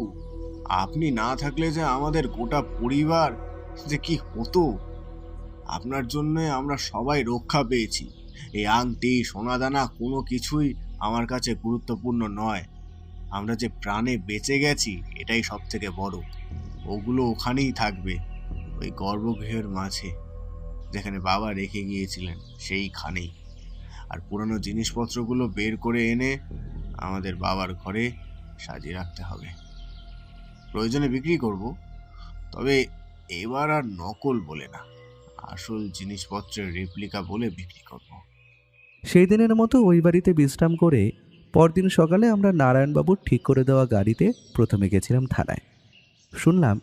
আপনি না থাকলে যে আমাদের গোটা পরিবার যে কি হতো। আপনার জন্য আমরা সবাই রক্ষা পেয়েছি। এই আংটি, সোনাদানা কোনো কিছুই আমার কাছে গুরুত্বপূর্ণ নয়। আমরা যে প্রাণে বেঁচে গেছি এটাই সব থেকে বড়। ওগুলো ওখানেই থাকবে, ওই গর্ভগৃহের মাঝে, যেখানে বাবা রেখে গিয়েছিলেন সেইখানেই। আর পুরানো জিনিসপত্রগুলো বের করে এনে আমাদের বাবার ঘরে সাজিয়ে রাখতে হবে। প্রয়োজনে বিক্রি করব, তবে এবার আর নকল বলে না, আসল জিনিসপত্রের রেপ্লিকা বলে বিক্রি করব। সেই দিনের মতো ওই বাড়িতে বিশ্রাম করে পরদিন সকালে আমরা নারায়ণবাবুর ঠিক করে দেওয়া গাড়িতে প্রথমে গেছিলাম থানায়। শুনলাম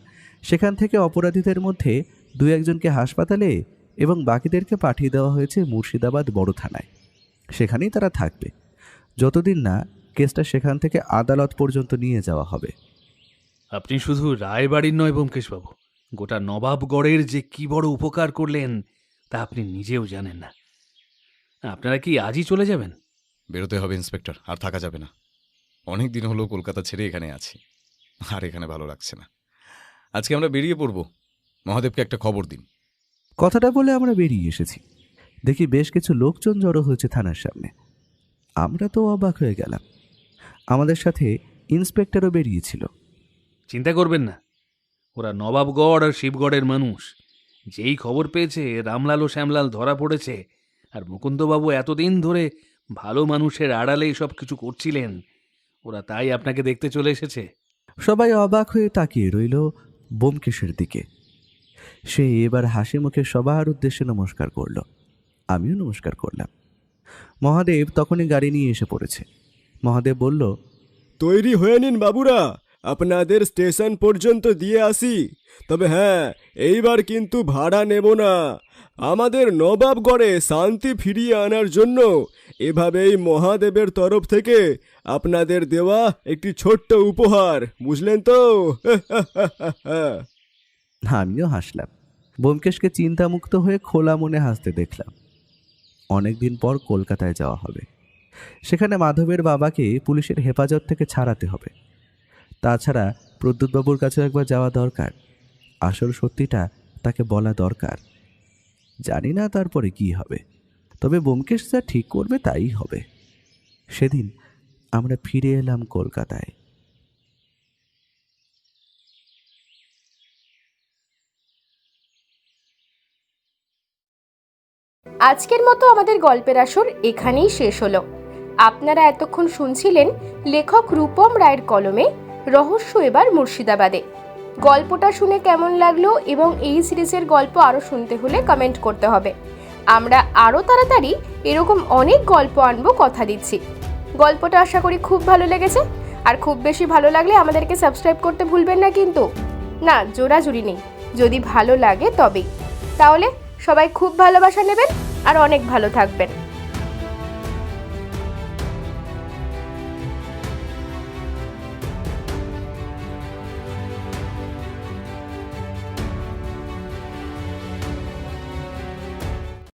সেখান থেকে অপরাধীদের মধ্যে 2-1জনকে হাসপাতালে এবং বাকিদেরকে পাঠিয়ে দেওয়া হয়েছে মুর্শিদাবাদ বড় থানায়। সেখানেই তারা থাকবে যতদিন না কেসটা সেখান থেকে আদালত পর্যন্ত নিয়ে যাওয়া হবে। আপনি শুধু রায়বাড়ির নয় ব্যোমকেশবাবু, গোটা নবাবগড়ের যে কি বড় উপকার করলেন তা আপনি নিজেও জানেন না। আপনারা কি আজই চলে যাবেন? বেরোতে হবে ইন্সপেক্টর, আর থাকা যাবে না। অনেক দিন হলো কলকাতা ছেড়ে এখানে আছি, আর এখানে ভালো লাগছে না। আজকে আমরা বেরিয়ে পড়ব। মহাদেবকে একটা খবর দিন। কথাটা বলে আমরা বেরিয়ে এসেছি। দেখি বেশ কিছু লোকজন জড়ো হয়েছে থানার সামনে। আমরা তো অবাক হয়ে গেলাম। আমাদের সাথে ইন্সপেক্টরও বেরিয়েছিল। চিন্তা করবেন না, ওরা নবাবগড় আর শিবগড়ের মানুষ। যেই খবর পেয়েছে রামলাল ও শ্যামলাল ধরা পড়েছে আর মুকুন্দবাবু এতদিন ধরে ভালো মানুষের আড়ালে সব কিছু করছিলেন, ওরা তাই আপনাকে দেখতে চলে এসেছে। সবাই অবাক হয়ে তাকিয়ে রইল ব্যোমকেশের দিকে। সে এবার হাসি মুখে সবার উদ্দেশ্যে নমস্কার করল। আমিও নমস্কার করলাম। মহাদেব তখনই গাড়ি নিয়ে এসে পড়েছে। মহাদেব বলল, তৈরি হয়ে নিন বাবুরা, আপনাদের স্টেশন পর্যন্ত দিয়ে আসি। তবে হ্যাঁ, এইবার কিন্তু ভাড়া নেব না। আমাদের নবাবগড়ে শান্তি ফিরিয়ে আনার জন্য এভাবেই মহাদেবের তরফ থেকে আপনাদের দেওয়া একটি ছোট্ট উপহার, বুঝলেন তো? আমিও হাসলাম। ব্যোমকেশকে চিন্তামুক্ত হয়ে খোলা মনে হাসতে দেখলাম। অনেকদিন পর কলকাতায় যাওয়া হবে। সেখানে মাধবের বাবাকে পুলিশের হেফাজত থেকে ছাড়াতে হবে। তাছাড়া প্রদ্যুৎবাবুর কাছেও একবার যাওয়া দরকার। আসল সত্যিটা তাকে বলা দরকার। জানি না তারপরে কি হবে, তবে ব্যোমকেশ যা ঠিক করবে তাই হবে। সেদিন আমরা ফিরে এলাম কলকাতায়। আজকের মতো আমাদের গল্পের আসর এখানেই শেষ হলো। আপনারা এতক্ষণ শুনছিলেন লেখক রূপম রায়ের কলমে রহস্য এবার মুর্শিদাবাদে। গল্পটা শুনে কেমন লাগলো এবং এই সিরিজের গল্প আরও শুনতে হলে কমেন্ট করতে হবে। আমরা আরও তাড়াতাড়ি এরকম অনেক গল্প আনবো, কথা দিচ্ছি। গল্পটা আশা করি খুব ভালো লেগেছে। আর খুব বেশি ভালো লাগলে আমাদেরকে সাবস্ক্রাইব করতে ভুলবেন না কিন্তু। না, জোরাজুরি নেই, যদি ভালো লাগে তবেই। তাহলে সবাই খুব ভালোবাসা নেবেন আর অনেক ভালো থাকবেন।